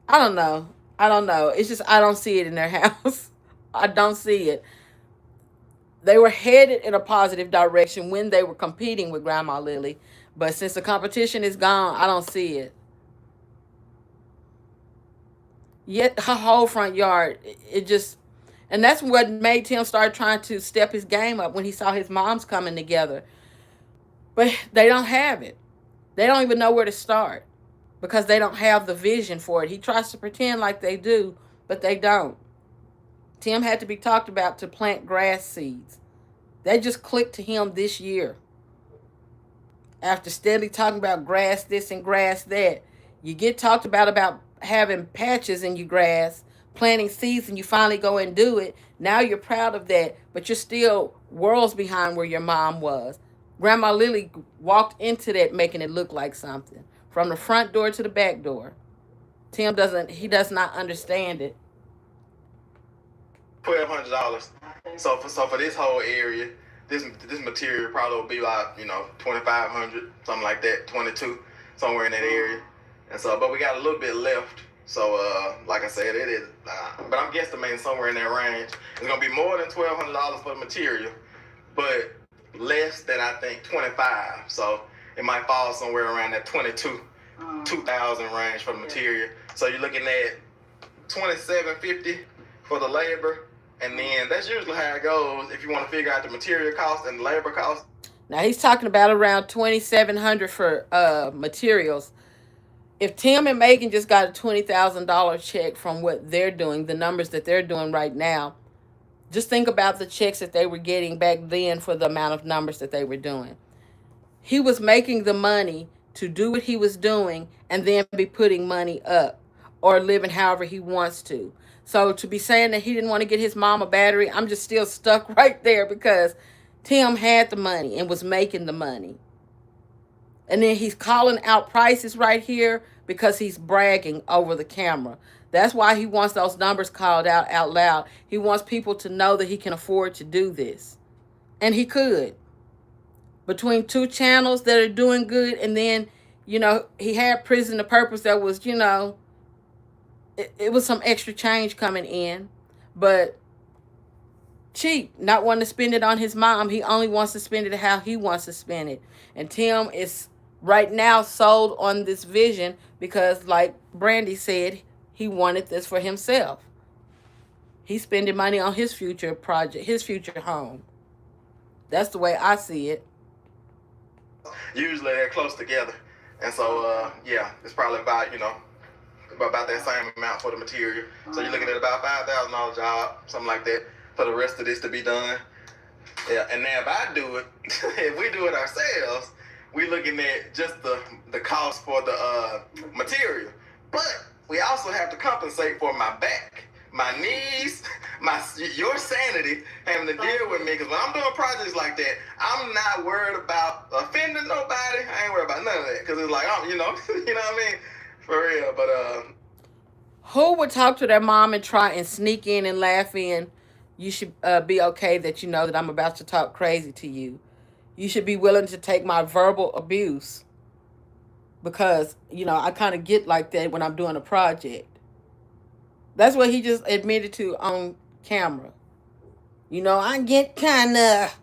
A: I don't know. It's just, I don't see it in their house. I don't see it. They were headed in a positive direction when they were competing with Grandma Lily. But since the competition is gone, I don't see it. Yet her whole front yard, it just, and that's what made Tim start trying to step his game up when he saw his moms coming together. But they don't have it. They don't even know where to start because they don't have the vision for it. He tries to pretend like they do, but they don't. Tim had to be talked about to plant grass seeds. They just clicked to him this year. After steadily talking about grass this and grass that, you get talked about having patches in your grass, planting seeds, and you finally go and do it. Now you're proud of that, but you're still worlds behind where your mom was. Grandma Lily walked into that making it look like something. From the front door to the back door. Tim does not understand it.
B: $1,200. So for this whole area, this material probably will be like, you know, $2,500, something like that, 22, somewhere in that area. And so, but we got a little bit left. So, like I said, it is, but I'm guesstimating somewhere in that range. It's gonna be more than $1,200 for the material, but less than, I think, 25. So it might fall somewhere around that 2,000 range for the material. So you're looking at $2,750 for the labor, and then that's usually how it goes if you want to figure out the material cost and the labor cost.
A: Now he's talking about around $2,700 for materials. If Tim and Megan just got a $20,000 check from what they're doing, the numbers that they're doing right now, just think about the checks that they were getting back then for the amount of numbers that they were doing. He was making the money to do what he was doing and then be putting money up or living however he wants to. So to be saying that he didn't want to get his mom a battery, I'm just still stuck right there because Tim had the money and was making the money. And then he's calling out prices right here because he's bragging over the camera. That's why he wants those numbers called out loud. He wants people to know that he can afford to do this. And he could. Between two channels that are doing good, and then, you know, he had Prison to Purpose that was, you know, it was some extra change coming in. But cheap, not wanting to spend it on his mom. He only wants to spend it how he wants to spend it. And Tim is right now sold on this vision because, like Brandy said, he wanted this for himself. He's spending money on his future project, his future home. That's the way I see it.
B: Usually they're close together. And so, yeah, it's probably about, you know, about that same amount for the material. So you're looking at about $5,000 job, something like that, for the rest of this to be done. Yeah, and now if I do it, if we do it ourselves, we're looking at just the cost for the material. But we also have to compensate for my back, my knees, your sanity, having to deal with me. Because when I'm doing projects like that, I'm not worried about offending nobody. I ain't worried about none of that. Because it's like, you know what I mean? For real. But
A: who would talk to their mom and try and sneak in and laugh in? You should be okay that you know that I'm about to talk crazy to you. You should be willing to take my verbal abuse, because, you know, I kind of get like that when I'm doing a project. That's what he just admitted to on camera. You know, I get kind of,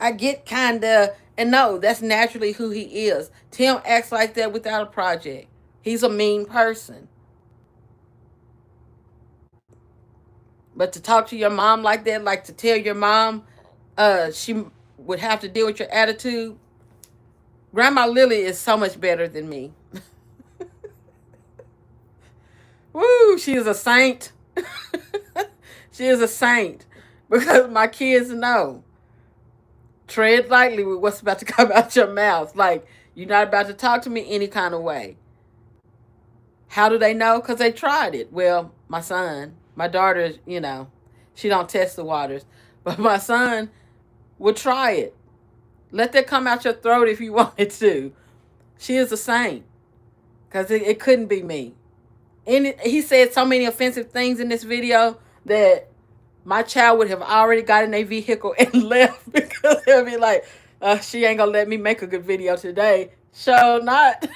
A: and no, that's naturally who he is. Tim acts like that without a project. He's a mean person. But to talk to your mom like that, like to tell your mom she would have to deal with your attitude, Grandma Lily is so much better than me. Woo, she is a saint. She is a saint. Because my kids know. Tread lightly with what's about to come out your mouth. Like, you're not about to talk to me any kind of way. How do they know? Because they tried it. Well, my son, my daughter, you know, she don't test the waters. But my son would try it. Let that come out your throat if you wanted to. She is a saint. Because it couldn't be me. And he said so many offensive things in this video that my child would have already got in a vehicle and left, because they'll be like, she ain't gonna let me make a good video today. So not.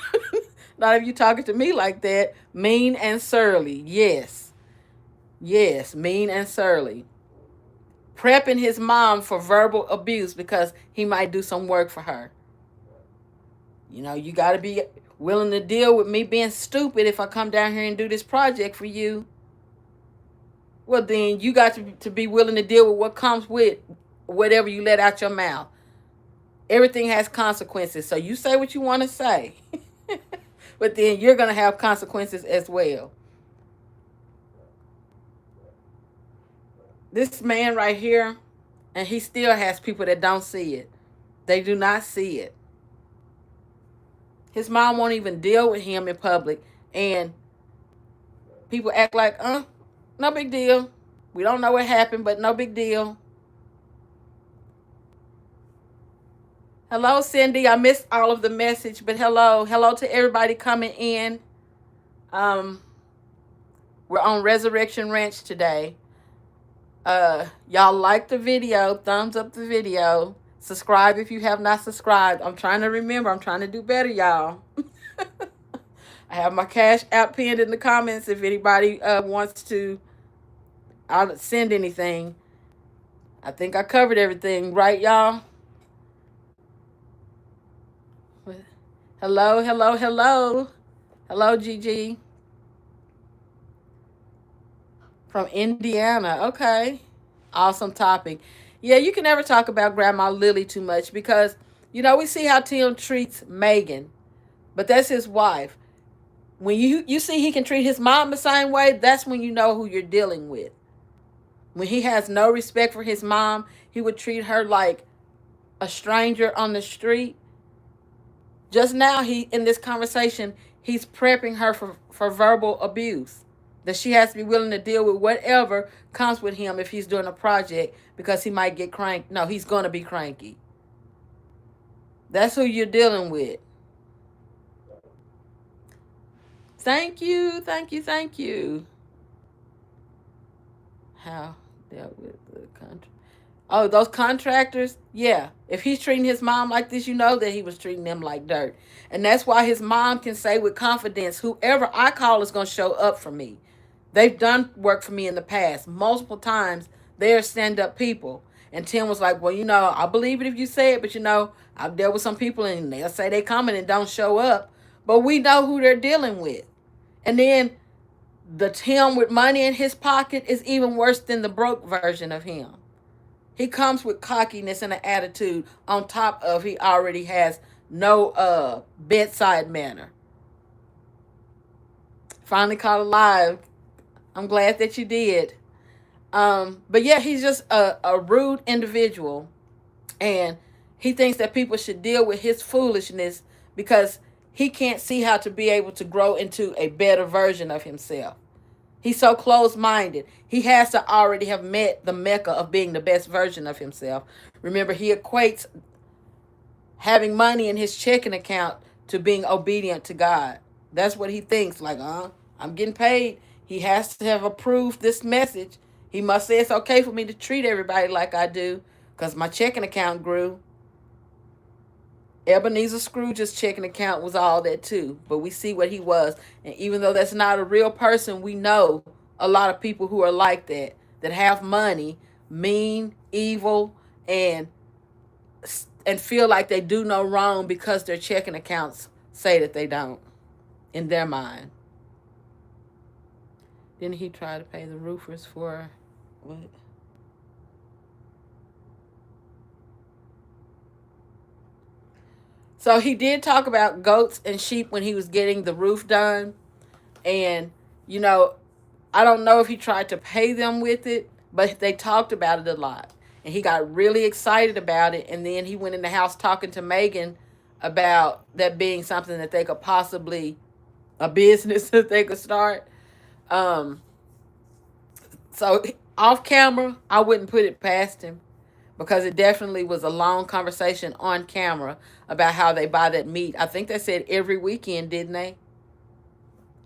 A: Not if you talking to me like that. Mean and surly. Yes. Yes, mean and surly. Prepping his mom for verbal abuse because he might do some work for her. You know, you got to be willing to deal with me being stupid if I come down here and do this project for you. Well, then you got to be willing to deal with what comes with whatever you let out your mouth. Everything has consequences. So you say what you want to say. But then you're going to have consequences as well. This man right here, and he still has people that don't see it. They do not see it. His mom won't even deal with him in public. And people act like, no big deal. We don't know what happened, but no big deal. Hello, Cindy. I missed all of the message, but hello. Hello to everybody coming in. We're on Resurrection Ranch today. Y'all like the video. Thumbs up the video. Subscribe if you have not subscribed. I'm trying to remember. I'm trying to do better, y'all. I have my Cash App pinned in the comments if anybody wants to send anything. I think I covered everything, right, y'all? Hello, hello, hello. Hello, Gigi. From Indiana. Okay. Awesome topic. Yeah, you can never talk about Grandma Lily too much because, you know, we see how Tim treats Megan. But that's his wife. When you see he can treat his mom the same way, that's when you know who you're dealing with. When he has no respect for his mom, he would treat her like a stranger on the street. Just now, in this conversation, he's prepping her for verbal abuse. That she has to be willing to deal with whatever comes with him if he's doing a project, because he might get cranky. No, he's going to be cranky. That's who you're dealing with. Thank you, thank you, thank you. How dealt with the country? Oh, those contractors? Yeah. If he's treating his mom like this, you know that he was treating them like dirt. And that's why his mom can say with confidence, whoever I call is going to show up for me. They've done work for me in the past. Multiple times, they're stand-up people. And Tim was like, well, you know, I believe it if you say it, but, you know, I've dealt with some people and they'll say they coming and don't show up. But we know who they're dealing with. And then the Tim with money in his pocket is even worse than the broke version of him. He comes with cockiness and an attitude on top of he already has no bedside manner. Finally caught alive. I'm glad that you did. But yeah, he's just a rude individual. And he thinks that people should deal with his foolishness because he can't see how to be able to grow into a better version of himself. He's so closed-minded. He has to already have met the mecca of being the best version of himself. Remember, he equates having money in his checking account to being obedient to God. That's what he thinks. Like, I'm getting paid. He has to have approved this message. He must say it's okay for me to treat everybody like I do because my checking account grew. Ebenezer Scrooge's checking account was all that too, but we see what he was. And even though that's not a real person, we know a lot of people who are like that have money, mean, evil, and feel like they do no wrong because their checking accounts say that they don't in their mind. Didn't he try to pay the roofers for what? So he did talk about goats and sheep when he was getting the roof done. And, you know, I don't know if he tried to pay them with it, but they talked about it a lot. And he got really excited about it. And then he went in the house talking to Megan about that being something that they could possibly, a business that they could start. So off camera, I wouldn't put it past him because it definitely was a long conversation on camera about how they buy that meat. I think they said every weekend, didn't they?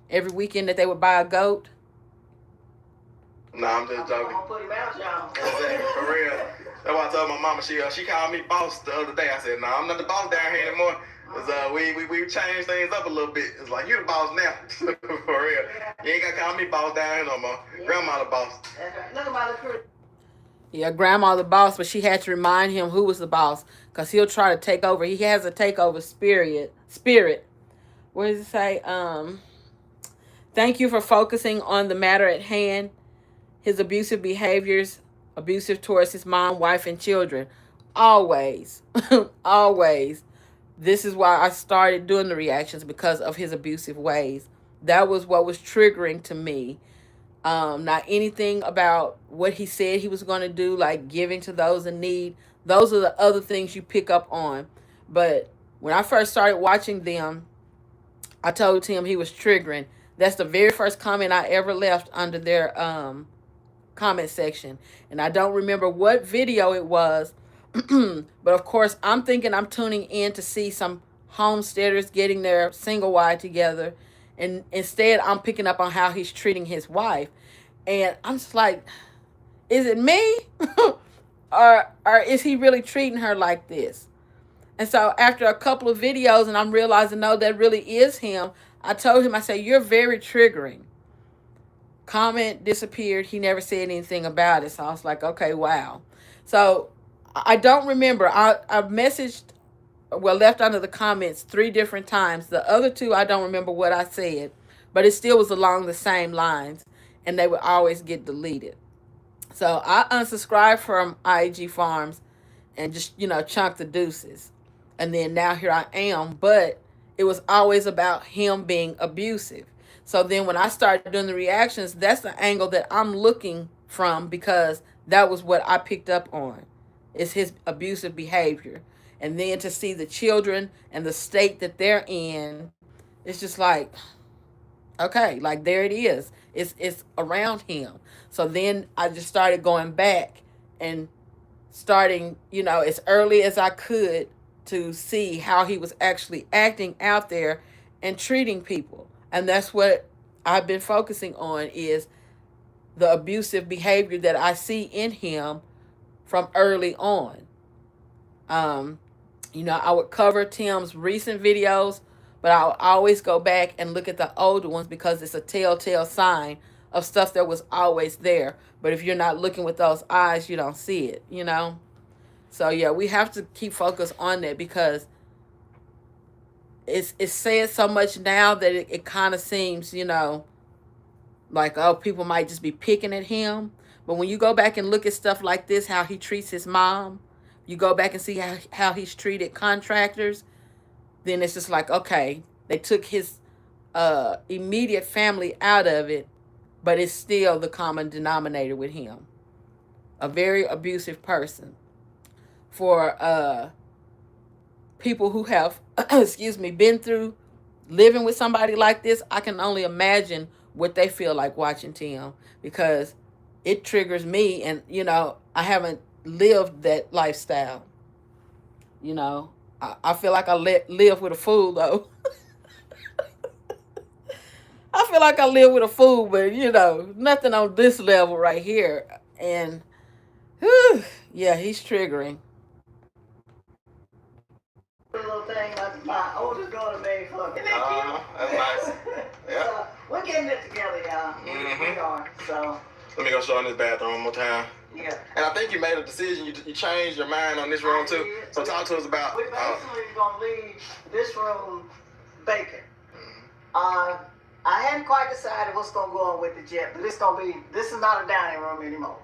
A: Every weekend that they would buy a goat.
B: No, I'm just joking. For real. That's why I told my mama, she called me boss the other day. I said, no, I'm not the boss down here anymore. We changed things up a little bit. It's like, you the boss now. For real. You ain't got to call me boss down here no more. Yeah. Grandma the boss. Look at my little.
A: Yeah, grandma the boss, but she had to remind him who was the boss because he'll try to take over. He has a takeover spirit. What does it say? Thank you for focusing on the matter at hand. His abusive behaviors, abusive towards his mom, wife, and children. Always. Always. This is why I started doing the reactions, because of his abusive ways. That was what was triggering to me. Not anything about what he said he was going to do, like giving to those in need. Those are the other things you pick up on. But when I first started watching them, I told him he was triggering. That's the very first comment I ever left under their comment section. And I don't remember what video it was. But of course, I'm thinking I'm tuning in to see some homesteaders getting their single wide together. And instead, I'm picking up on how he's treating his wife. And I'm just like, is it me? or is he really treating her like this? And so after a couple of videos, and I'm realizing, no, that really is him, I told him, I said, you're very triggering. Comment disappeared. He never said anything about it. So I was like, okay, wow. So I don't remember. I messaged, left under the comments 3 different times. The other 2, I don't remember what I said, but it still was along the same lines, and they would always get deleted. So I unsubscribed from IG Farms and just, chunk the deuces. And then now here I am, but it was always about him being abusive. So then when I started doing the reactions, that's the angle that I'm looking from, because that was what I picked up on. It's his abusive behavior. And then to see the children and the state that they're in, it's just like, okay, like there it is. It's around him. So then I just started going back and starting, as early as I could to see how he was actually acting out there and treating people. And that's what I've been focusing on, is the abusive behavior that I see in him from early on. I would cover Tim's recent videos, but I'll always go back and look at the older ones because it's a telltale sign of stuff that was always there. But if you're not looking with those eyes, you don't see it, So yeah, we have to keep focus on that, because it's said so much now that it kind of seems, like, oh, people might just be picking at him. But when you go back and look at stuff like this, how he treats his mom, you go back and see how he's treated contractors, then it's just like, okay, they took his immediate family out of it, but it's still the common denominator with him. A very abusive person. For people who have, excuse me, been through living with somebody like this, I can only imagine what they feel like watching Tim, because it triggers me, and I haven't lived that lifestyle. I feel like I live with a fool though. I feel like I live with a fool, but nothing on this level right here. And yeah, he's triggering.
C: Little thing like my oldest daughter made for me.
B: That's nice. Yeah.
C: So we're getting it together, y'all. We are. So
B: let me go show in this bathroom one more time.
C: Yeah.
B: And I think you made a decision. You changed your mind on this room too. So talk to us about.
C: We're basically gonna leave this room vacant. I hadn't quite decided what's gonna go on with it yet, but this is not a dining room anymore.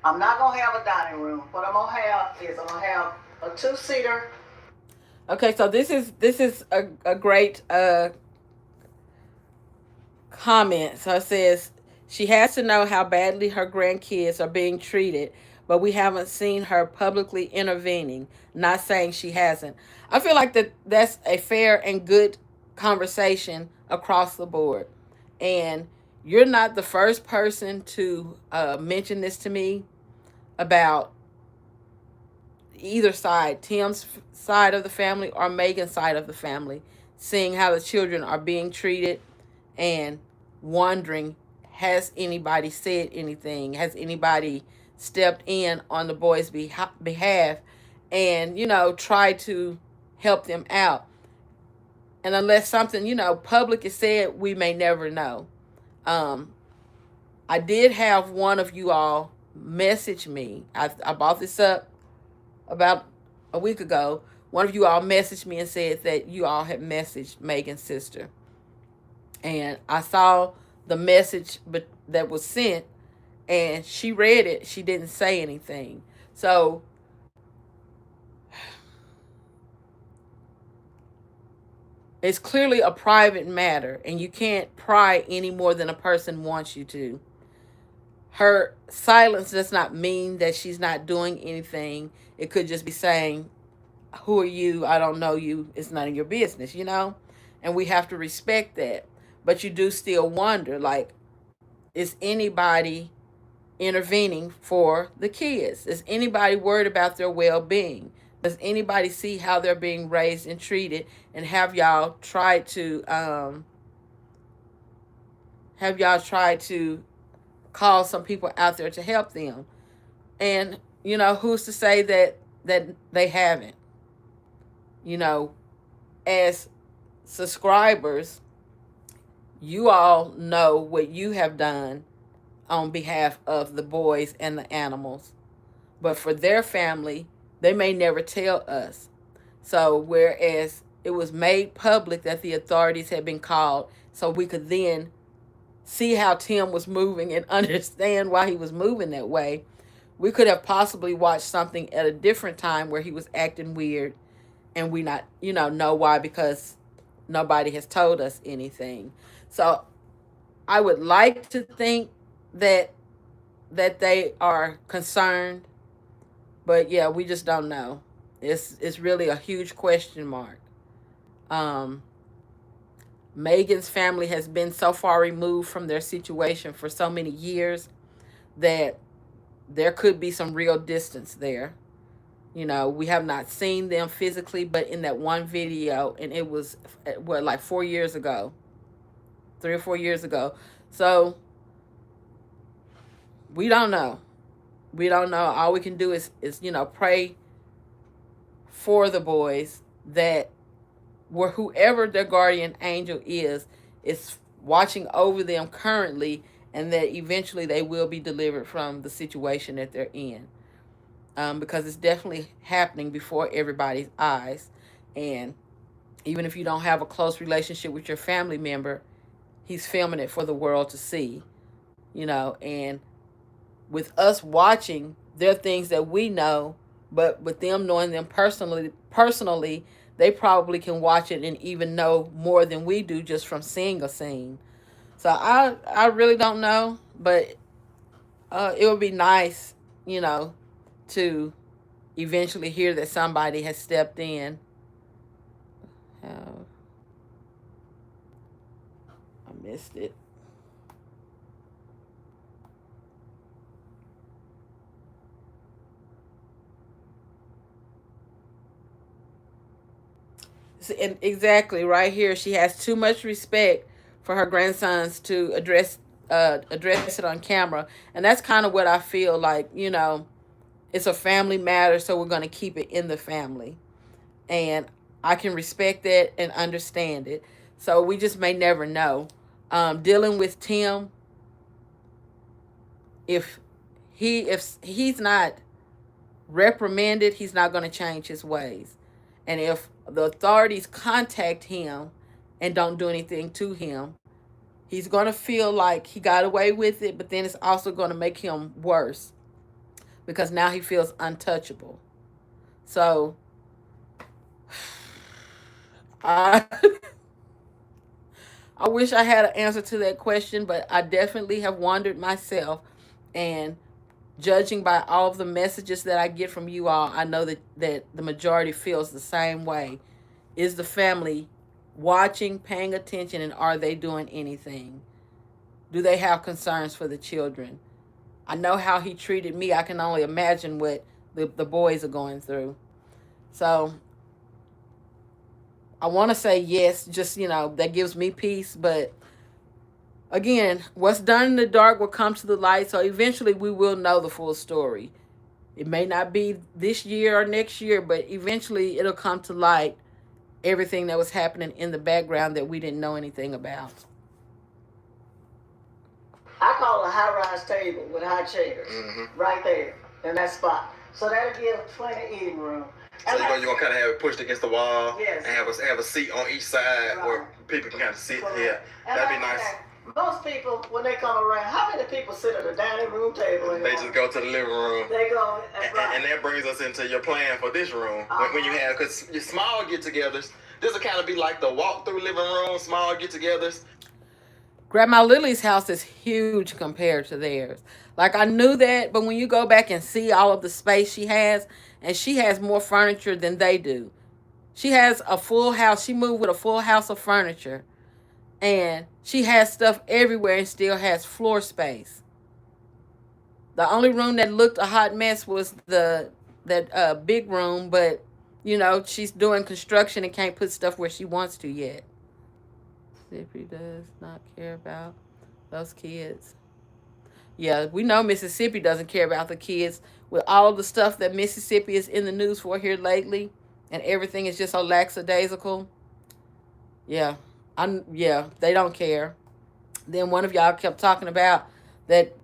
C: I'm not gonna have a dining room. What I'm gonna have is a 2-seater.
A: Okay, so this is a great comment. So it says, she has to know how badly her grandkids are being treated, but we haven't seen her publicly intervening. Not saying she hasn't. I feel like that's a fair and good conversation across the board. And you're not the first person to mention this to me about either side, Tim's side of the family or Megan's side of the family, seeing how the children are being treated and wondering, has anybody said anything? Has anybody stepped in on the boys' behalf and, try to help them out? And unless something, public is said, we may never know. I did have one of you all message me. I brought this up about a week ago. One of you all messaged me and said that you all had messaged Megan's sister. And I saw the message that was sent, and she read it. She didn't say anything. So it's clearly a private matter, and you can't pry any more than a person wants you to. Her silence does not mean that she's not doing anything. It could just be saying, who are you? I don't know you. It's none of your business, And we have to respect that. But you do still wonder, like, is anybody intervening for the kids? Is anybody worried about their well-being? Does anybody see how they're being raised and treated? And have y'all tried to call some people out there to help them? And who's to say that they haven't? As subscribers, you all know what you have done on behalf of the boys and the animals, but for their family, they may never tell us. So whereas it was made public that the authorities had been called, so we could then see how Tim was moving and understand why he was moving that way, we could have possibly watched something at a different time where he was acting weird, and we not know why, because nobody has told us anything. So I would like to think that they are concerned, but yeah, we just don't know. It's really a huge question mark. Megan's family has been so far removed from their situation for so many years that there could be some real distance there. We have not seen them physically, but in that one video, and it was, like 4 years ago, 3 or 4 years ago. So we don't know. We don't know. All we can do is pray for the boys, that whoever their guardian angel is watching over them currently, and that eventually they will be delivered from the situation that they're in. Because it's definitely happening before everybody's eyes. And even if you don't have a close relationship with your family member, he's filming it for the world to see. And with us watching, there are things that we know, but with them knowing them personally, they probably can watch it and even know more than we do just from seeing a scene. So I really don't know, but it would be nice, you know, to eventually hear that somebody has stepped in. I missed it. And exactly right here, she has too much respect for her grandsons to address it on camera, and that's kind of what I feel like. You know, it's a family matter, so we're going to keep it in the family, and I can respect that and understand it. So we just may never know. Dealing with Tim, if he's not reprimanded, he's not going to change his ways. And if the authorities contact him and don't do anything to him, he's going to feel like he got away with it, but then it's also going to make him worse because now he feels untouchable. So I wish I had an answer to that question, but I definitely have wondered myself. And judging by all of the messages that I get from you all, I know that the majority feels the same way. Is the family watching, paying attention, and are they doing anything? Do they have concerns for the children? I know how he treated me. I can only imagine what the boys are going through. So I want to say yes, just, you know, that gives me peace. But again, what's done in the dark will come to the light. So eventually we will know the full story. It may not be this year or next year, but eventually it'll come to light, everything that was happening in the background that we didn't know anything about.
C: I call it a high-rise table with high chairs, right there in that spot. So that'll give plenty eating room.
B: So you're gonna kind of have it pushed against the wall,
C: yes,
B: and have a seat on each side, right, where people can kind of sit here. That'd be nice.
C: Most people, when they come around, how many people sit at a dining room table anymore?
B: They just go to the living room.
C: They go,
B: and that brings us into your plan for this room. When you have, because your small get-togethers, this will kind of be like the walk-through living room, small get-togethers.
A: Grandma Lily's house is huge compared to theirs. Like, I knew that, but when you go back and see all of the space she has, and she has more furniture than they do. She has a full house. She moved with a full house of furniture. And she has stuff everywhere and still has floor space. The only room that looked a hot mess was that big room, but, you know, she's doing construction and can't put stuff where she wants to yet. Mississippi does not care about those kids. Yeah, we know Mississippi doesn't care about the kids with all the stuff that Mississippi is in the news for here lately, and everything is just so lackadaisical. Yeah, they don't care. Then one of y'all kept talking about that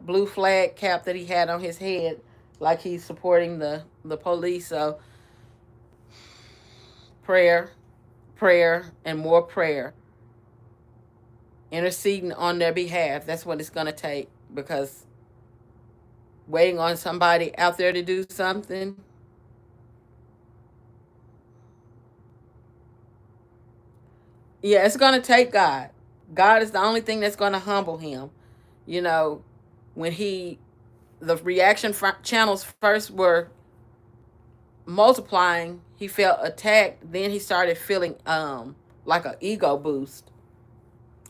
A: blue flag cap that he had on his head, like he's supporting the police. So prayer, and more prayer. Interceding on their behalf. That's what it's going to take, because waiting on somebody out there to do something, yeah, it's going to take God. God is the only thing that's going to humble him. You know, when the reaction channels first were multiplying, he felt attacked. Then he started feeling like an ego boost.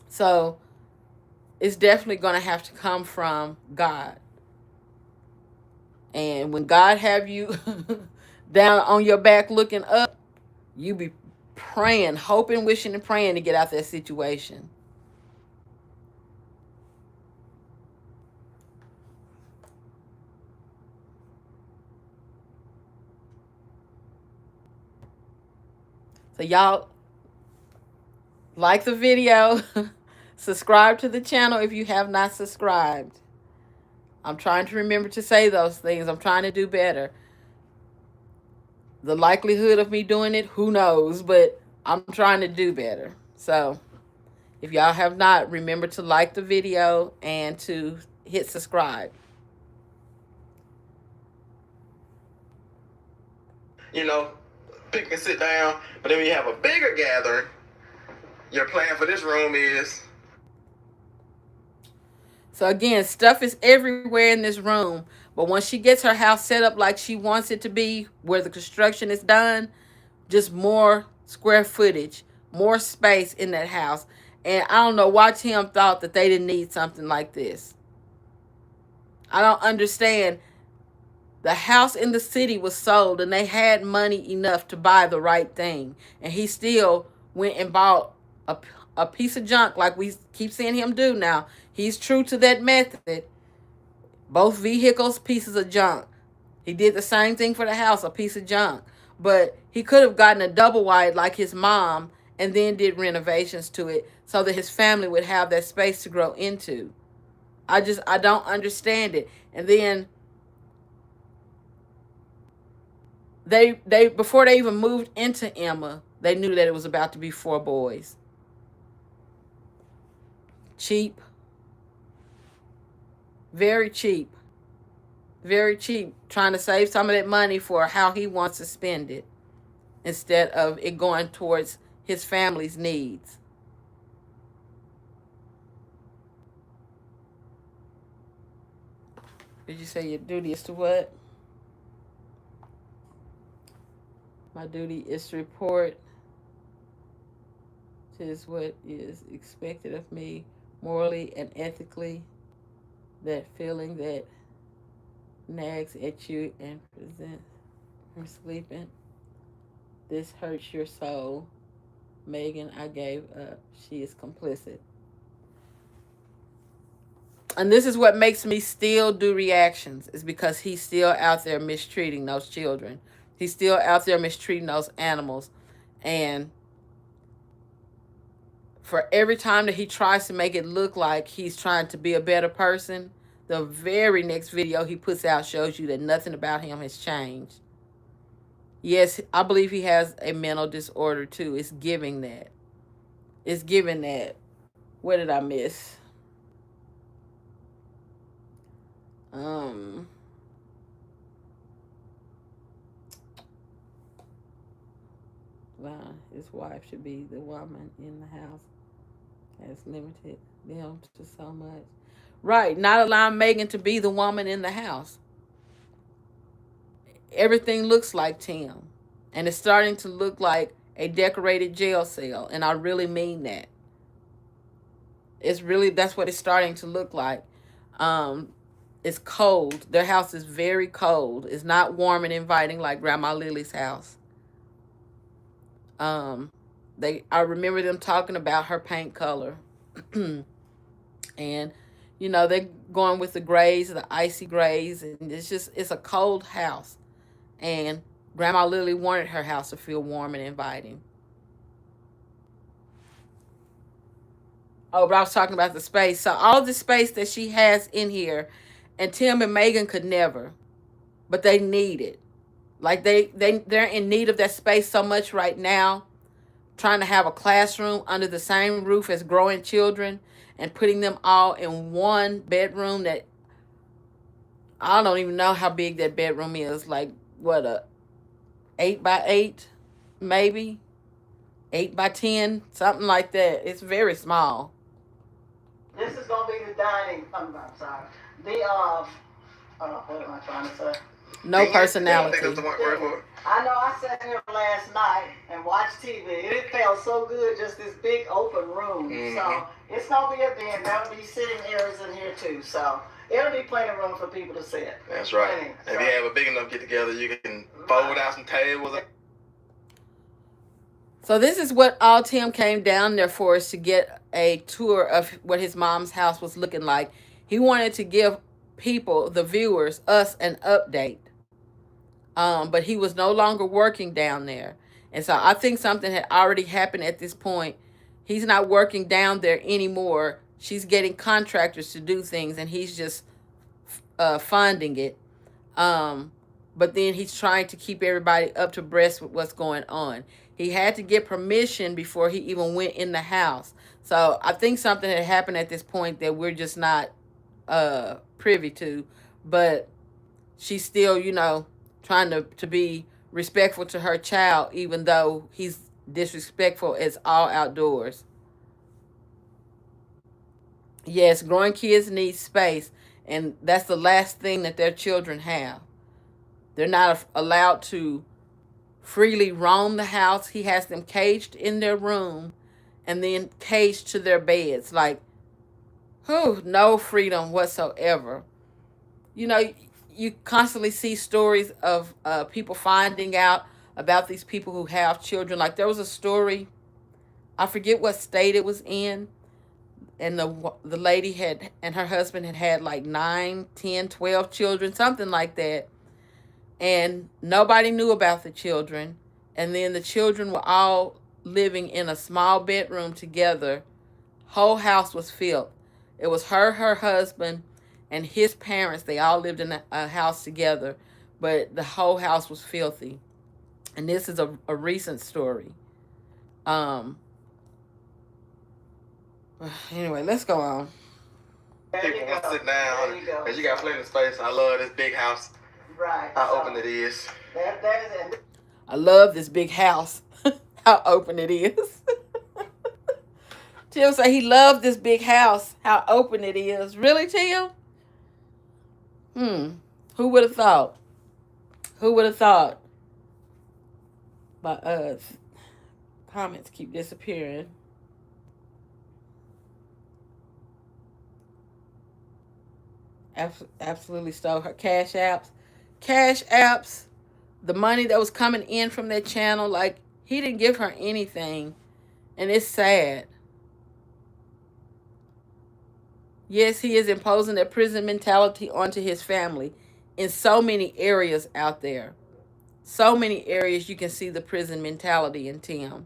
A: So it's definitely going to have to come from God. And when God have you down on your back looking up, you be praying, hoping, wishing, and praying to get out that situation. So y'all like the video, subscribe to the channel if you have not subscribed. I'm trying to remember to say those things. I'm trying to do better. The likelihood of me doing it, who knows, but I'm trying to do better. So if y'all have not, remember to like the video and to hit subscribe.
B: you know, people can sit down. But then when you have a bigger gathering, your plan for this room is.
A: So again, stuff is everywhere in this room. But once she gets her house set up like she wants it to be, where the construction is done, just more square footage, more space in that house. And I don't know why Tim thought that they didn't need something like this. I don't understand. The house in the city was sold and they had money enough to buy the right thing. And he still went and bought a piece of junk like we keep seeing him do now. He's true to that method. Both vehicles, pieces of junk. He did the same thing for the house, a piece of junk. But he could have gotten a double wide like his mom and then did renovations to it so that his family would have that space to grow into. I don't understand it. And then they before they even moved into Emma, they knew that it was about to be 4 boys. Cheap. Very cheap. Very cheap. Trying to save some of that money for how he wants to spend it instead of it going towards his family's needs. Did you say your duty is to what? My duty is to report to what is expected of me morally and ethically. That feeling that nags at you and presents her sleeping. This hurts your soul. Megan, I gave up. She is complicit. And this is what makes me still do reactions, is because he's still out there mistreating those children. He's still out there mistreating those animals. And for every time that he tries to make it look like he's trying to be a better person, the very next video he puts out shows you that nothing about him has changed. Yes, I believe he has a mental disorder too. It's giving that. It's giving that. What did I miss? Well, his wife should be the woman in the house. Has limited them to so much. Right, not allowing Megan to be the woman in the house. Everything looks like Tim. And it's starting to look like a decorated jail cell. And I really mean that. That's what it's starting to look like. It's cold. Their house is very cold. It's not warm and inviting like Grandma Lily's house. I remember them talking about her paint color. And, you know, they're going with the grays, the icy grays. And it's a cold house. And Grandma Lily wanted her house to feel warm and inviting. Oh, but I was talking about the space. So all the space that she has in here, and Tim and Megan could never, but they need it. Like they're in need of that space so much right now, trying to have a classroom under the same roof as growing children and putting them all in one bedroom that I don't even know how big that bedroom is. Like what, a 8x8, maybe 8x10, something like that. It's very small.
C: This is gonna be the dining. I'm sorry. What am I trying to say?
A: No personality.
C: I know I sat here last night and watched TV. It felt so good, just this big open room. Mm-hmm. So it's gonna be a den. There'll be sitting areas in here too. So it'll be plenty of room for people to sit.
B: That's right. If you have a big enough get together, you can fold out some tables.
A: So this is what all Tim came down there for, is to get a tour of what his mom's house was looking like. He wanted to give people, the viewers, us, an update. But he was no longer working down there. And so I think something had already happened at this point. He's not working down there anymore. She's getting contractors to do things, and he's just funding it. But then he's trying to keep everybody up to breast with what's going on. He had to get permission before he even went in the house. So I think something had happened at this point that we're just not privy to. But she's still, you know, trying to be respectful to her child, even though he's disrespectful as all outdoors. Yes, growing kids need space, and that's the last thing that their children have. They're not allowed to freely roam the house. He has them caged in their room and then caged to their beds. Like, no freedom whatsoever. You know, you constantly see stories of people finding out about these people who have children. Like, there was a story, I forget what state it was in, and the lady had, and her husband had like 9, 10, 12 children, something like that. And nobody knew about the children. And then the children were all living in a small bedroom together. Whole house was filled. It was her husband, and his parents. They all lived in a house together, but the whole house was filthy. And this is a recent story. Anyway, let's go on.
B: People want to sit down because you got plenty of space. I love this big house.
C: Right.
B: How open it is.
C: That is it.
A: I love this big house. How open it is. Tim said he loved this big house. How open it is. Really, Tim? Who would have thought? Who would have thought? My comments keep disappearing. Absolutely stole her cash apps. Cash apps, the money that was coming in from that channel, like, he didn't give her anything. And it's sad. Yes, he is imposing that prison mentality onto his family in so many areas out there. So many areas you can see the prison mentality in Tim.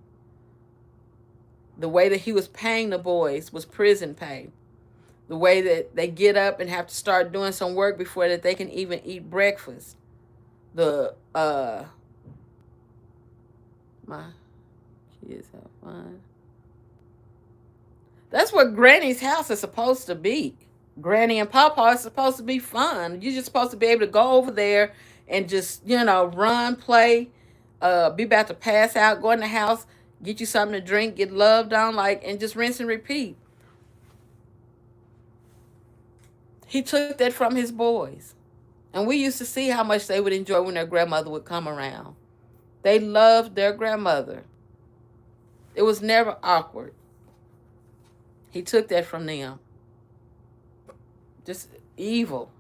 A: The way that he was paying the boys was prison pay. The way that they get up and have to start doing some work before that they can even eat breakfast. My kids have fun. That's what Granny's house is supposed to be. Granny and Papa is supposed to be fun. You're just supposed to be able to go over there and just, run, play, be about to pass out, go in the house, get you something to drink, get loved on, and just rinse and repeat. He took that from his boys. And we used to see how much they would enjoy when their grandmother would come around. They loved their grandmother. It was never awkward. He took that from them. Just evil.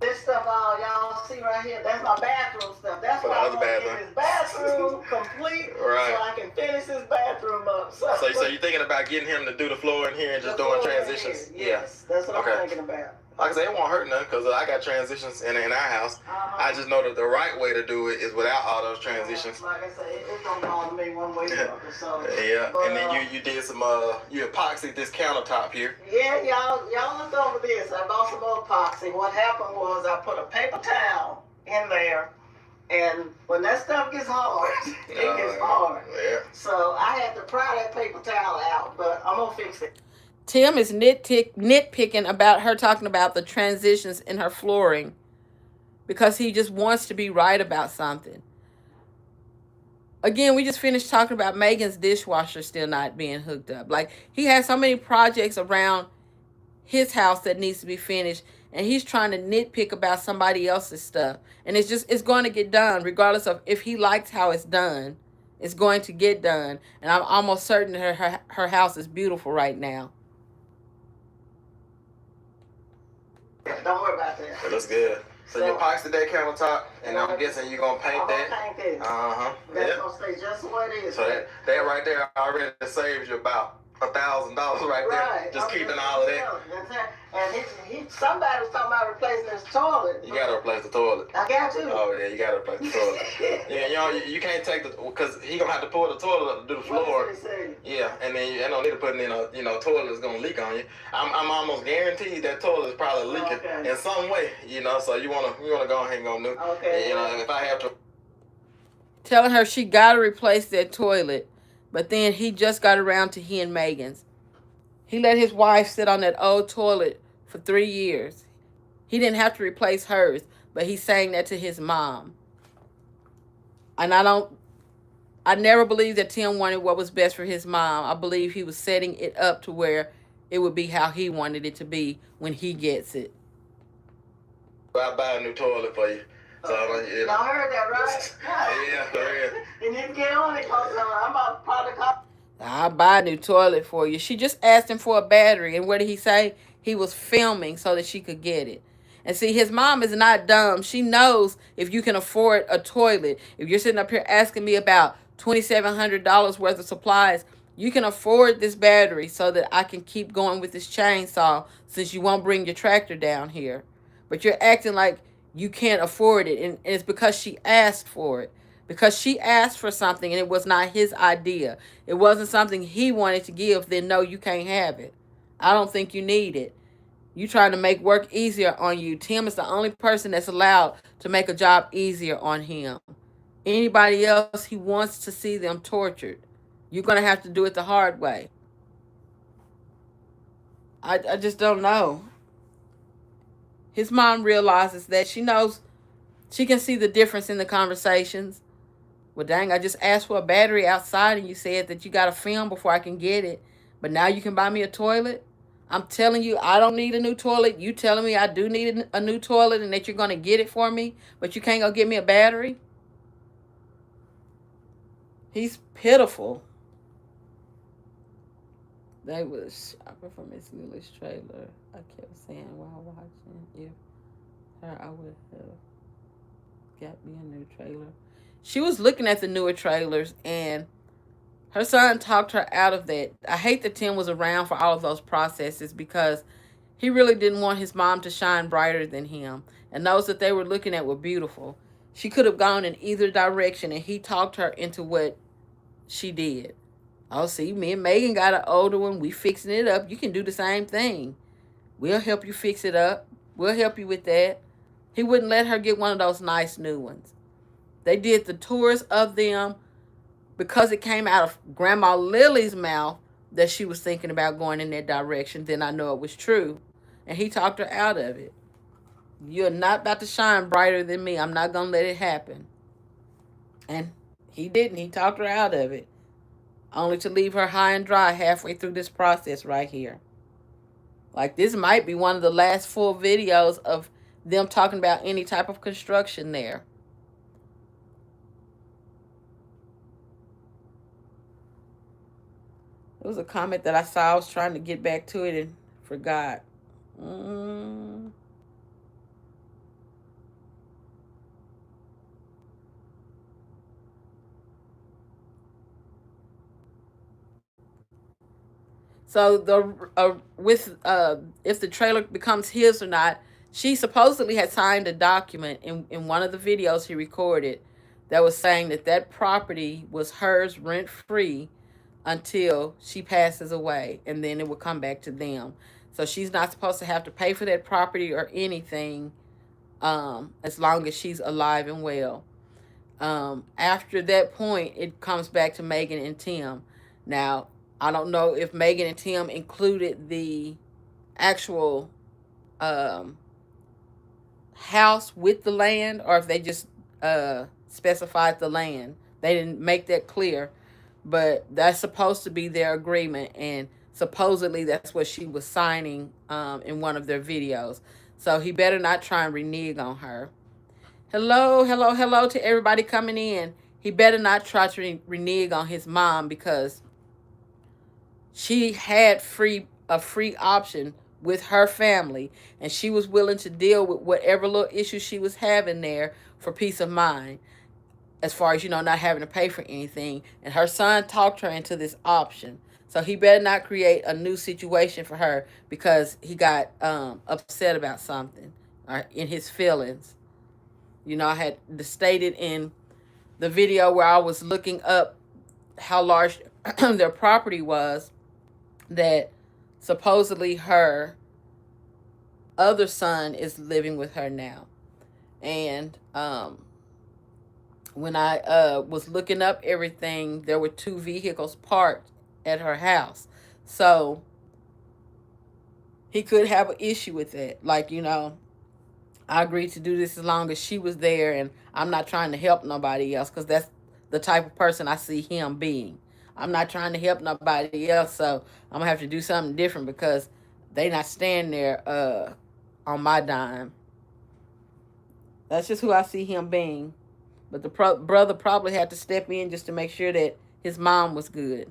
C: This stuff y'all see right here, that's my bathroom stuff. That's why I want to get this bathroom complete, right, so I can finish this bathroom up. So
B: you're thinking about getting him to do the floor in here and just doing transitions?
C: Yes, that's what I'm thinking about.
B: Like I say, it won't hurt nothing because I got transitions in our house. I just know that the right way to do it is without all those transitions.
C: Like I say, it don't bother me one way or the other. So,
B: yeah, but, and then you did some, you epoxied this countertop here.
C: Yeah, y'all looked over this. I bought some more epoxy. What happened was I put a paper towel in there, and when that stuff gets hard, it gets hard. Yeah. So I had to pry that paper towel out, but I'm going to fix it.
A: Tim is nitpicking about her talking about the transitions in her flooring because he just wants to be right about something. Again, we just finished talking about Megan's dishwasher still not being hooked up. Like, he has so many projects around his house that needs to be finished, and he's trying to nitpick about somebody else's stuff. And it's going to get done regardless of if he likes how it's done. It's going to get done. And I'm almost certain that her house is beautiful right now.
C: Don't worry about that.
B: Well, that's good. So you epoxied that countertop, and I'm guessing you're going to paint that?
C: I'm going to paint this.
B: Uh-huh.
C: That's going to stay just the way it is.
B: So that right there already saves you about $1,000 right there. Just keeping all of that.
C: And somebody was talking about replacing his toilet.
B: You got to replace the toilet.
C: I got to.
B: Oh, yeah, you got to replace the toilet. Yeah, you can't take because he going to have to pull the toilet up to do the floor.
C: What did he say?
B: Yeah, and then you don't need to put in a toilet that's going to leak on you. I'm almost guaranteed that toilet is probably leaking in some way, so you want to go ahead and go new.
C: Okay.
B: If I have to.
A: Telling her she got to replace that toilet. But then he just got around to he and Megan's. He let his wife sit on that old toilet for 3 years. He didn't have to replace hers, but he's saying that to his mom. And I never believed that Tim wanted what was best for his mom. I believe he was setting it up to where it would be how he wanted it to be when he gets it.
B: I'll buy a new toilet for you. So
C: Y'all heard that, right?
B: Yeah.
C: And you can get on it because I'm about to call.
A: I'll buy a new toilet for you. She just asked him for a battery. And what did he say? He was filming so that she could get it. And see, his mom is not dumb. She knows if you can afford a toilet. If you're sitting up here asking me about $2,700 worth of supplies, you can afford this battery so that I can keep going with this chainsaw since you won't bring your tractor down here. But you're acting like you can't afford it. And it's because she asked for it. Because she asked for something and it was not his idea. It wasn't something he wanted to give, then no, you can't have it. I don't think you need it. You trying to make work easier on you. Tim is the only person that's allowed to make a job easier on him. Anybody else, he wants to see them tortured. You're going to have to do it the hard way. I just don't know. His mom realizes that she knows, she can see the difference in the conversations. Well, dang, I just asked for a battery outside and you said that you got to film before I can get it. But now you can buy me a toilet? I'm telling you, I don't need a new toilet. You telling me I do need a new toilet and that you're going to get it for me, but you can't go get me a battery? He's pitiful. They was shopping from Miss Lily's trailer. I kept saying while watching, if her, I would have got me a new trailer. She was looking at the newer trailers and her son talked her out of that. I hate that Tim was around for all of those processes because he really didn't want his mom to shine brighter than him. And those that they were looking at were beautiful. She could have gone in either direction and he talked her into what she did. Oh, see, me and Megan got an older one. We fixing it up. You can do the same thing. We'll help you fix it up. We'll help you with that. He wouldn't let her get one of those nice new ones. They did the tours of them because it came out of Grandma Lily's mouth that she was thinking about going in that direction. Then I know it was true. And he talked her out of it. You're not about to shine brighter than me. I'm not going to let it happen. And he didn't. He talked her out of it. Only to leave her high and dry halfway through this process right here. Like, this might be one of the last full videos of them talking about any type of construction there. It was a comment that I saw. I was trying to get back to it and forgot. So if the trailer becomes his or not, she supposedly had signed a document in one of the videos he recorded that was saying that that property was hers rent-free until she passes away, and then it would come back to them. So she's not supposed to have to pay for that property or anything as long as she's alive and well. After that point, it comes back to Megan and Tim. Now, I don't know if Megan and Tim included the actual house with the land, or if they just specified the land. They didn't make that clear, but that's supposed to be their agreement, and supposedly that's what she was signing in one of their videos. So he better not try and renege on her. Hello, hello, hello to everybody coming in. He better not try to renege on his mom because she had a free option with her family, and she was willing to deal with whatever little issues she was having there for peace of mind, as far as, not having to pay for anything. And her son talked her into this option. So he better not create a new situation for her because he got upset about something or in his feelings. I had stated in the video where I was looking up how large their property was, that supposedly her other son is living with her now. And when I was looking up everything, there were 2 vehicles parked at her house. So he could have an issue with it. Like, I agreed to do this as long as she was there, and I'm not trying to help nobody else, because that's the type of person I see him being. I'm not trying to help nobody else, so I'm gonna have to do something different because they not staying there on my dime. That's just who I see him being. But the brother probably had to step in just to make sure that his mom was good.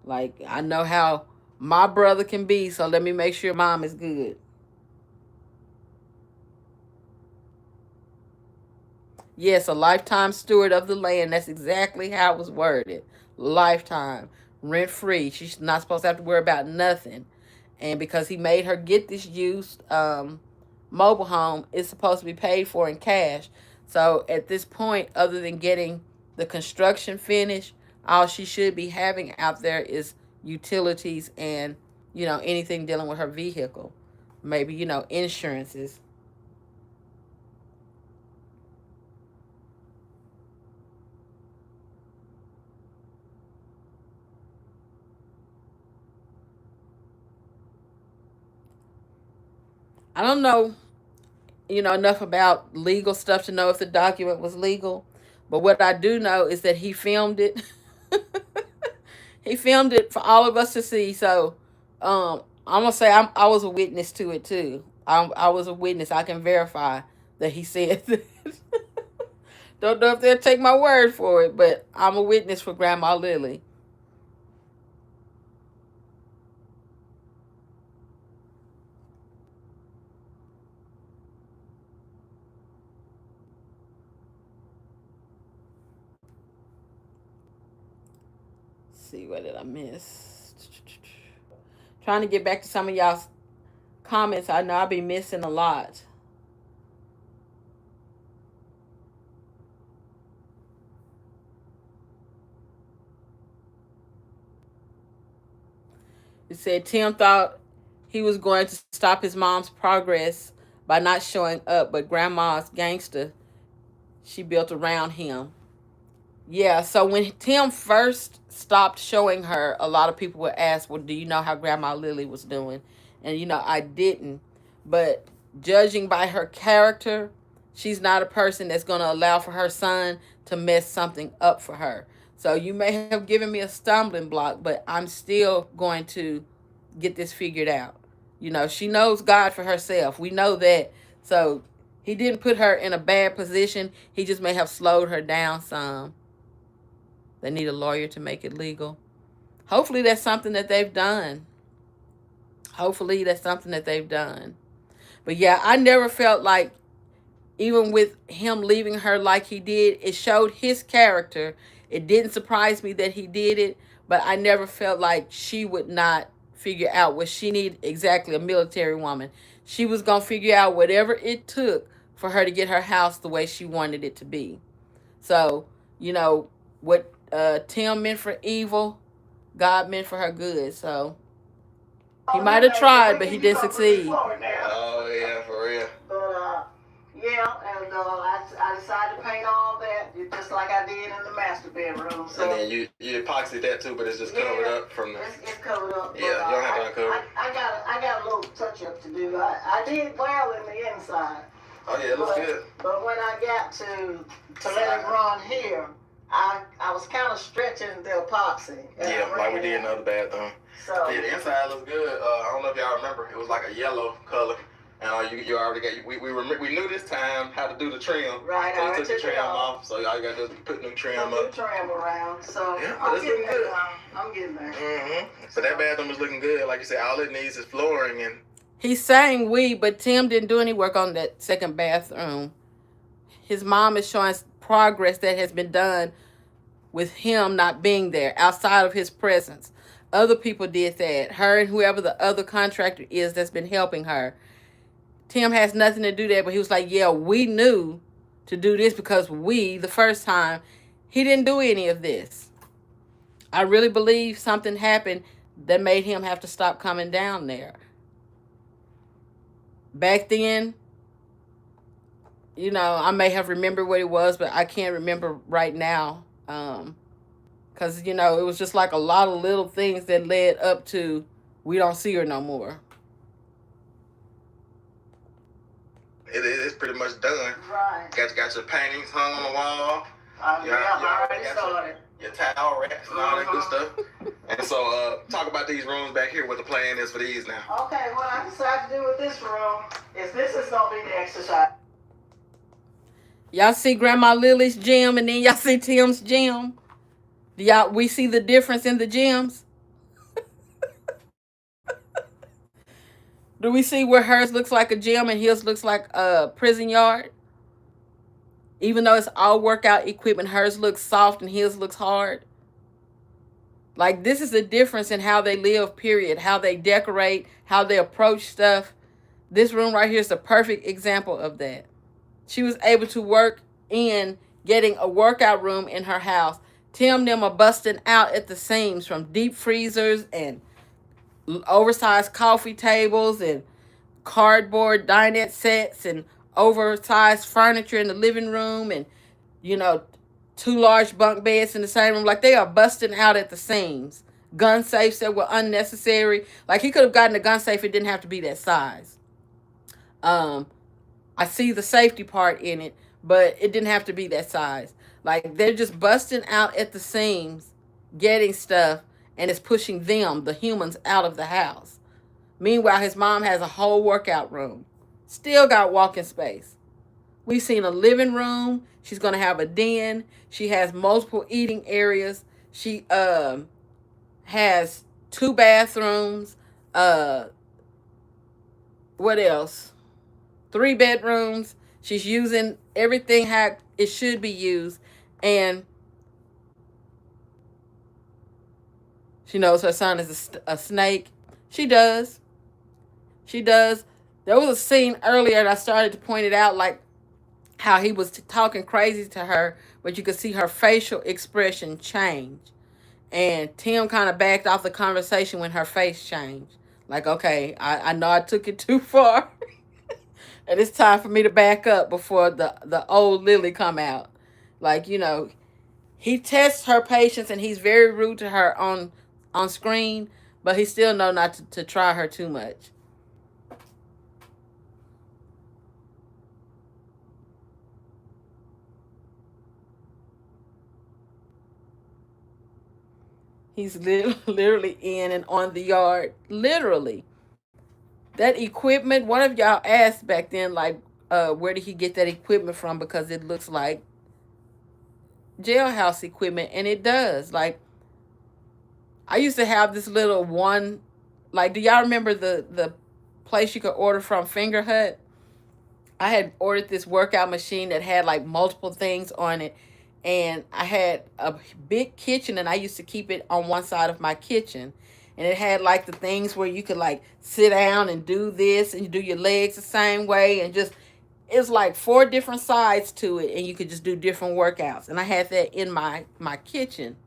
A: Like, I know how my brother can be, so let me make sure mom is good. Yes, a lifetime steward of the land. That's exactly how it was worded. Lifetime. Rent free. She's not supposed to have to worry about nothing. And because he made her get this used mobile home, it's supposed to be paid for in cash. So at this point, other than getting the construction finished, all she should be having out there is utilities and, anything dealing with her vehicle. Maybe, insurances. I don't know, enough about legal stuff to know if the document was legal. But what I do know is that he filmed it. He filmed it for all of us to see. So I'm going to say I was a witness to it too. I was a witness. I can verify that he said that. Don't know if they'll take my word for it, but I'm a witness for Grandma Lily. See, what did I miss? Trying to get back to some of y'all's comments. I know I'll be missing a lot. It said Tim thought he was going to stop his mom's progress by not showing up, but Grandma's gangster she built around him. Yeah, so when Tim first stopped showing her, a lot of people would ask, well, do you know how Grandma Lily was doing? And, I didn't. But judging by her character, she's not a person that's going to allow for her son to mess something up for her. So you may have given me a stumbling block, but I'm still going to get this figured out. She knows God for herself. We know that. So he didn't put her in a bad position. He just may have slowed her down some. They need a lawyer to make it legal. Hopefully that's something that they've done. Hopefully that's something that they've done. But yeah, I never felt like, even with him leaving her like he did, it showed his character. It didn't surprise me that he did it, but I never felt like she would not figure out what she needed. Exactly, a military woman. She was going to figure out whatever it took for her to get her house the way she wanted it to be. So, what Tim meant for evil, God meant for her good. So he might have tried, but he didn't succeed.
B: Oh yeah, for real.
C: But yeah, and I decided to paint all that just like I did in the master bedroom. So,
B: and then you epoxied that too, but it's just covered up from the.
C: It's covered up.
B: Yeah, you don't have to uncover.
C: I got a little touch up to do. I did well in the inside.
B: Oh yeah, it looks good.
C: But when I got to let it run here, I was kind of stretching the epoxy.
B: Yeah, like we did in the other bathroom.
C: So
B: yeah, the inside looks good. I don't know if y'all remember, it was like a yellow color. And you already got, we knew this time how to do the trim.
C: Right,
B: so you took the trim off. So y'all got to put new trim up.
C: New trim around. So
B: yeah,
C: I'm
B: it's looking good.
C: I'm getting there.
B: Mm-hmm. But that bathroom is looking good. Like you said, all it needs is flooring. And
A: he's saying we, but Tim didn't do any work on that second bathroom. His mom is showing progress that has been done with him not being there, outside of his presence. Other people did that. Her and whoever the other contractor is that's been helping her. Tim has nothing to do that, but he was like, yeah, we knew to do this because the first time, he didn't do any of this. I really believe something happened that made him have to stop coming down there. Back then, I may have remembered what it was, but I can't remember right now. Because, it was just like a lot of little things that led up to we don't see her no more.
B: It's pretty much done.
C: Right.
B: Got your paintings hung on the wall.
C: I already started.
B: Your towel racks and all that good stuff. And so, talk about these rooms back here, what the plan is for these now.
C: Okay, what I decided to do with this room is this is going to be the exercise.
A: Y'all see Grandma Lily's gym and then y'all see Tim's gym? We see the difference in the gyms? Do we see where hers looks like a gym and his looks like a prison yard? Even though it's all workout equipment, hers looks soft and his looks hard. Like, this is the difference in how they live, period. How they decorate, how they approach stuff. This room right here is a perfect example of that. She was able to work in getting a workout room in her house. Tim and them are busting out at the seams from deep freezers and oversized coffee tables and cardboard dinette sets and oversized furniture in the living room and, 2 large bunk beds in the same room. Like, they are busting out at the seams. Gun safes that were unnecessary. Like, he could have gotten a gun safe. It didn't have to be that size. I see the safety part in it, but it didn't have to be that size. Like, they're just busting out at the seams, getting stuff, and it's pushing them, the humans, out of the house. Meanwhile, his mom has a whole workout room. Still got walking space. We've seen a living room. She's going to have a den. She has multiple eating areas. She has 2 bathrooms. What else? 3 bedrooms. She's using everything how it should be used. And she knows her son is a snake. She does. She does. There was a scene earlier and I started to point it out, like how he was talking crazy to her, but you could see her facial expression change. And Tim kind of backed off the conversation when her face changed. Like, okay, I know I took it too far. And it's time for me to back up before the old Lily come out. Like, he tests her patience and he's very rude to her on screen, but he still know not to try her too much. He's literally in and on the yard. Literally. That equipment, one of y'all asked back then, like, where did he get that equipment from? Because it looks like jailhouse equipment. And it does. Like, I used to have this little one, like, do y'all remember the place you could order from, Finger Hut? I had ordered this workout machine that had like multiple things on it. And I had a big kitchen and I used to keep it on one side of my kitchen. And it had like the things where you could like sit down and do this and you do your legs the same way. And just, it's like 4 different sides to it. And you could just do different workouts. And I had that in my kitchen.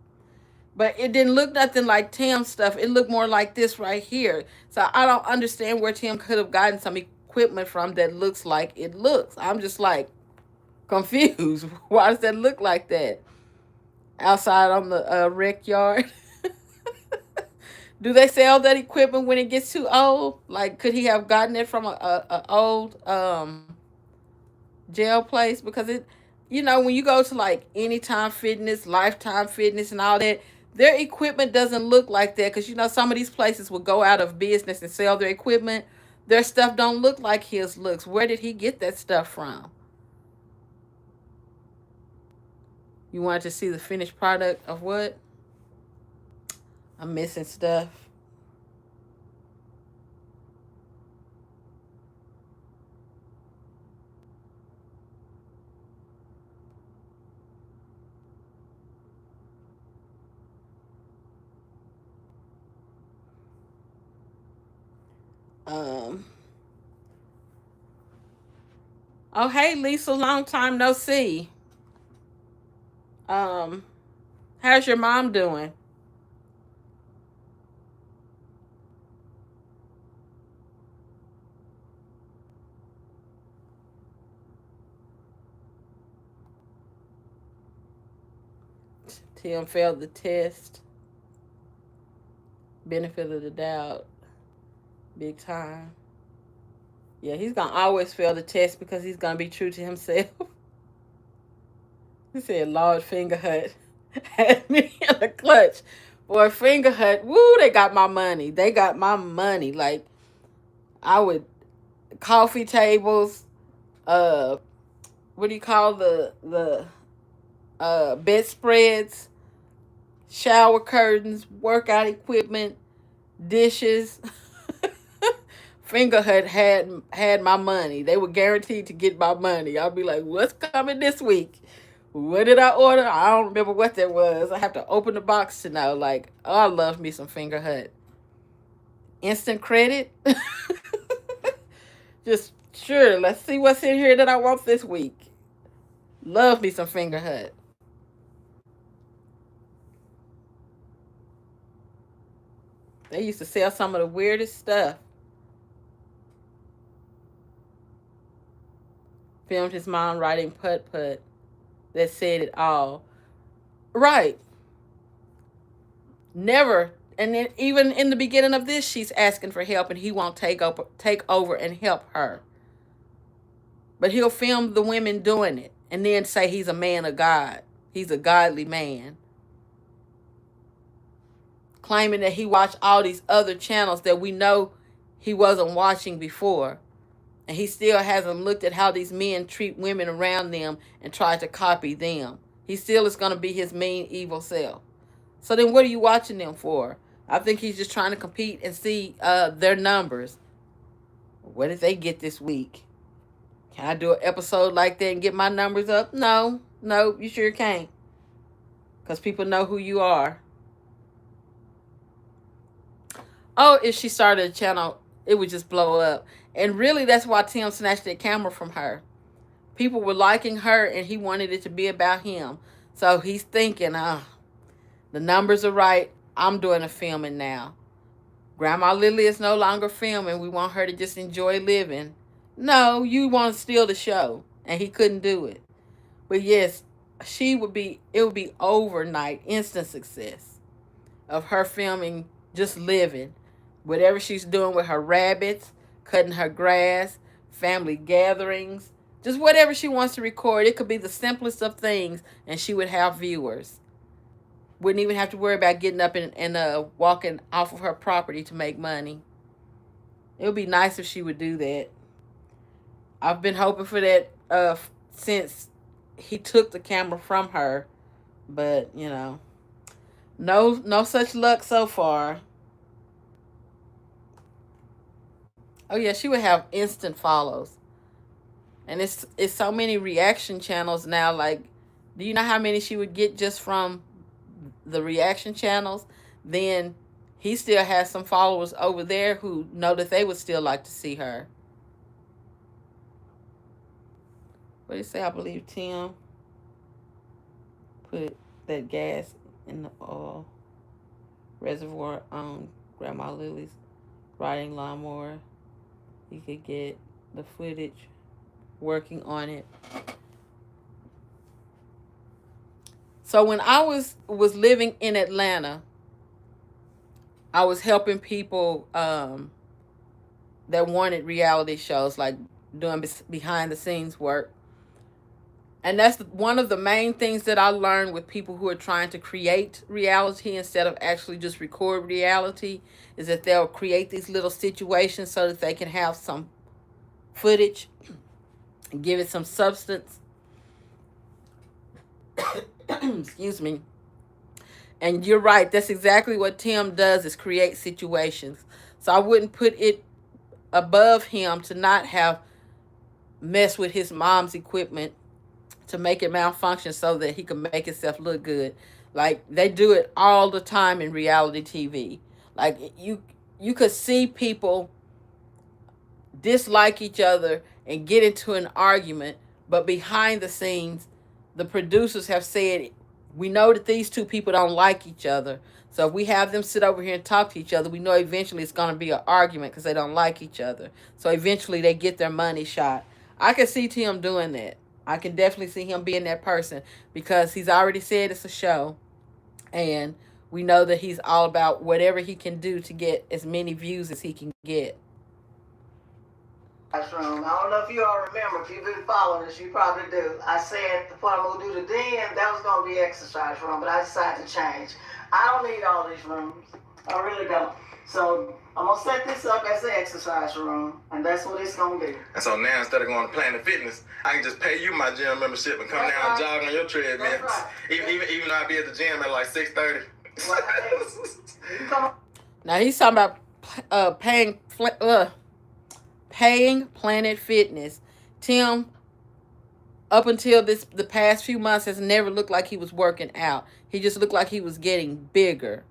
A: But it didn't look nothing like Tim's stuff. It looked more like this right here. So I don't understand where Tim could have gotten some equipment from that looks like it looks. I'm just like confused. Why does that look like that? Outside on the rec yard. Do they sell that equipment when it gets too old? Like, could he have gotten it from a old jail place? Because it, when you go to like Anytime Fitness, Lifetime Fitness and all that, their equipment doesn't look like that. Because, some of these places will go out of business and sell their equipment. Their stuff don't look like his looks. Where did he get that stuff from? You wanted to see the finished product of what? I'm missing stuff. Oh, hey, Lisa, long time no see. How's your mom doing? Tim failed the test. Benefit of the doubt. Big time. Yeah, he's gonna always fail the test because he's gonna be true to himself. He said, Lord Finger Hut had me in the clutch. Boy, Finger Hut, woo, they got my money. They got my money. Like, I would, coffee tables, uh, what do you call the bedspreads, shower curtains, workout equipment, dishes. Finger Hut had my money. They were guaranteed to get my money. I'll be like, what's coming this week? What did I order? I don't remember what that was. I have to open the box to know. Like, oh, I love me some Finger Hut. Instant credit. Just sure. Let's see what's in here that I want this week. Love me some Finger Hut. They used to sell some of the weirdest stuff. Filmed his mom writing putt-putt that said it all. Right. Never. And then even in the beginning of this, she's asking for help and he won't take over and help her. But he'll film the women doing it and then say he's a man of God. He's a godly man. Claiming that he watched all these other channels that we know he wasn't watching before. And he still hasn't looked at how these men treat women around them and tried to copy them. He still is going to be his mean, evil self. So then what are you watching them for? I think he's just trying to compete and see their numbers. What did they get this week? Can I do an episode like that and get my numbers up? No, you sure can't. Because people know who you are. Oh, if she started a channel, it would just blow up. And really, that's why Tim snatched that camera from her. People were liking her, and he wanted it to be about him. So he's thinking, the numbers are right. I'm doing the filming now. Grandma Lily is no longer filming. We want her to just enjoy living. No, you want to steal the show. And he couldn't do it. But yes, it would be overnight, instant success of her filming, just living. Whatever she's doing with her rabbits, cutting her grass, family gatherings, just whatever she wants to record. It could be the simplest of things, and she would have viewers. Wouldn't even have to worry about getting up and walking off of her property to make money. It would be nice if she would do that. I've been hoping for that since he took the camera from her. But, no such luck so far. Oh, yeah, she would have instant follows. And it's so many reaction channels now. Like, do you know how many she would get just from the reaction channels? Then he still has some followers over there who know that they would still like to see her. What did he say? I believe Tim put that gas in the oil reservoir on Grandma Lily's riding lawnmower. He could get the footage working on it. So when I was living in Atlanta, I was helping people that wanted reality shows, like doing behind the scenes work. And that's one of the main things that I learned with people who are trying to create reality instead of actually just record reality, is that they'll create these little situations so that they can have some footage and give it some substance. Excuse me. And you're right. That's exactly what Tim does, is create situations. So I wouldn't put it above him to not have messed with his mom's equipment to make it malfunction so that he can make himself look good. Like, they do it all the time in reality TV. Like, you could see people dislike each other and get into an argument, but behind the scenes, the producers have said, we know that these two people don't like each other. So if we have them sit over here and talk to each other, we know eventually it's going to be an argument because they don't like each other. So eventually they get their money shot. I can see Tim doing that. I can definitely see him being that person because he's already said it's a show. And we know that he's all about whatever he can do to get as many views as he can get.
C: room. I don't know if you all remember. If you've been following us, you probably do. I said before I'm going to do the den, that was going to be exercise room, but I decided to change. I don't need all these rooms. I really don't. So I'm going to set this up as an exercise room, and that's what it's going to be.
B: And so now, instead of going to Planet Fitness, I can just pay you my gym membership and come
C: That's
B: down and
C: right.
B: jog on your treadmill.
C: That's right.
B: Even though I be at the gym at like 6:30.
C: Well, hey, you can come
A: Now he's talking about paying Planet Fitness. Tim, up until the past few months, has never looked like he was working out. He just looked like he was getting bigger.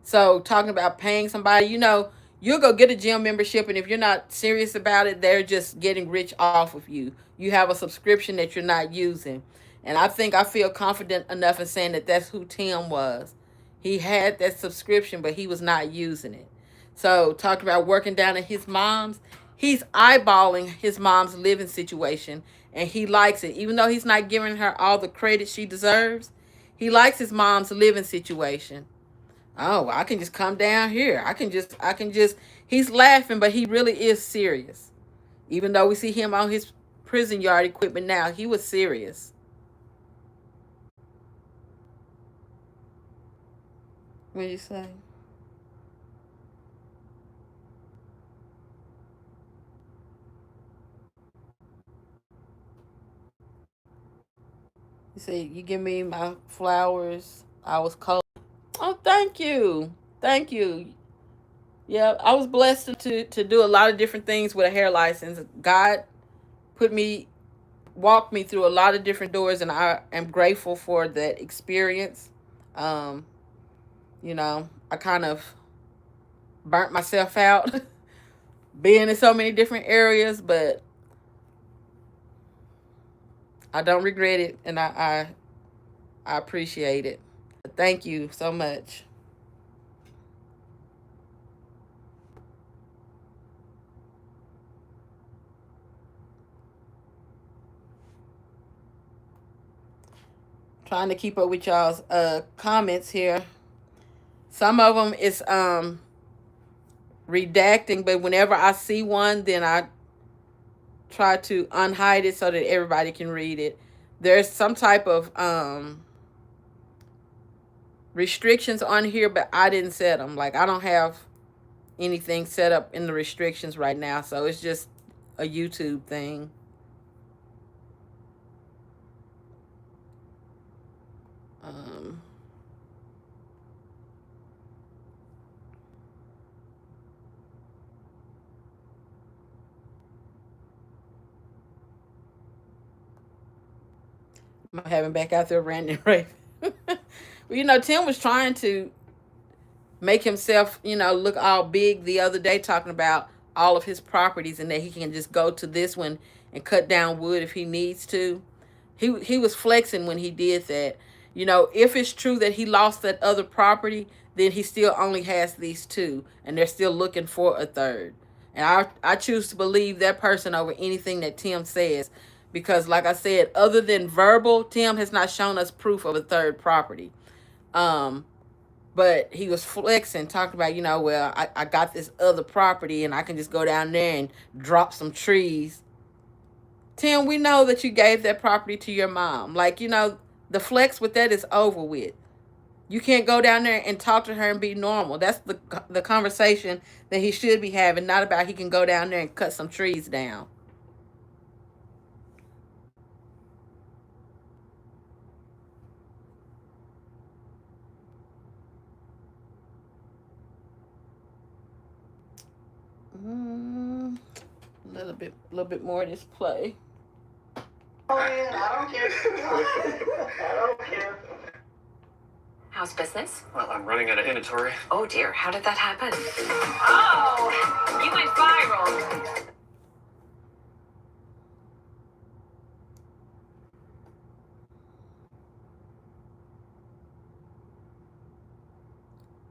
A: So talking about paying somebody, you know, you'll go get a gym membership, and if you're not serious about it, they're just getting rich off of you. You have a subscription that you're not using. And I feel confident enough in saying that that's who Tim was. He had that subscription, but he was not using it. So talking about working down at his mom's, he's eyeballing his mom's living situation, and he likes it. Even though he's not giving her all the credit she deserves, he likes his mom's living situation. Oh, I can just come down here. I can just, he's laughing, but he really is serious. Even though we see him on his prison yard equipment now, he was serious. What do you say? You say, you give me my flowers. I was cold. Oh, thank you. Thank you. Yeah, I was blessed to do a lot of different things with a hair license. God walked me through a lot of different doors, and I am grateful for that experience. You know, I kind of burnt myself out being in so many different areas, but I don't regret it, and I appreciate it. Thank you so much. Trying to keep up with y'all's comments here. Some of them is redacting, but whenever I see one, then I try to unhide it so that everybody can read it. There's some type of restrictions on here, but I didn't set them. Like, I don't have anything set up in the restrictions right now, so it's just a YouTube thing. I'm having back out there ranting right. Well, you know, Tim was trying to make himself, you know, look all big the other day, talking about all of his properties and that he can just go to this one and cut down wood if he needs to. He was flexing when he did that. You know, if it's true that he lost that other property, then he still only has these two, and they're still looking for a third. And I choose to believe that person over anything that Tim says, because like I said, other than verbal, Tim has not shown us proof of a third property. But he was flexing, talking about, you know, well, I got this other property and I can just go down there and drop some trees. Tim, we know that you gave that property to your mom. Like, you know, the flex with that is over with. You can't go down there and talk to her and be normal. That's the conversation that he should be having, not about he can go down there and cut some trees down. A little bit more of this play.
C: Oh, yeah, I don't care. I don't care.
D: How's business?
F: Well, I'm running out of inventory.
D: Oh dear, how did that happen? Oh, you went viral.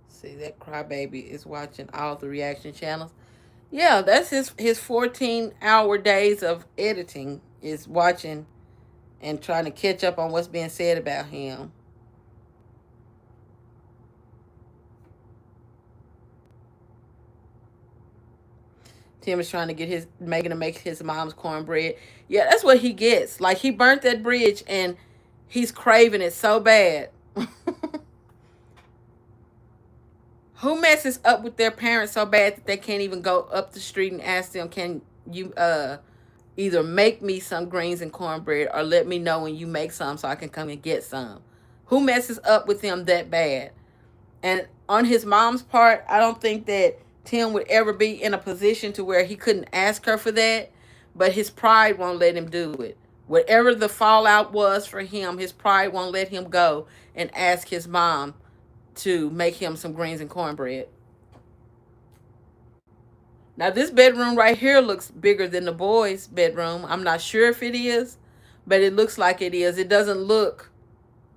A: See, that crybaby is watching all the reaction channels. Yeah, that's his 14-hour days of editing, is watching and trying to catch up on what's being said about him. Tim is trying to get Megan to make his mom's cornbread. Yeah, that's what he gets. Like, he burnt that bridge and he's craving it so bad. Who messes up with their parents so bad that they can't even go up the street and ask them, can you either make me some greens and cornbread or let me know when you make some so I can come and get some? Who messes up with them that bad? And on his mom's part, I don't think that Tim would ever be in a position to where he couldn't ask her for that, but his pride won't let him do it. Whatever the fallout was for him, his pride won't let him go and ask his mom to make him some greens and cornbread. Now, this bedroom right here looks bigger than the boys' bedroom. I'm not sure if it is, but it looks like it is. It doesn't look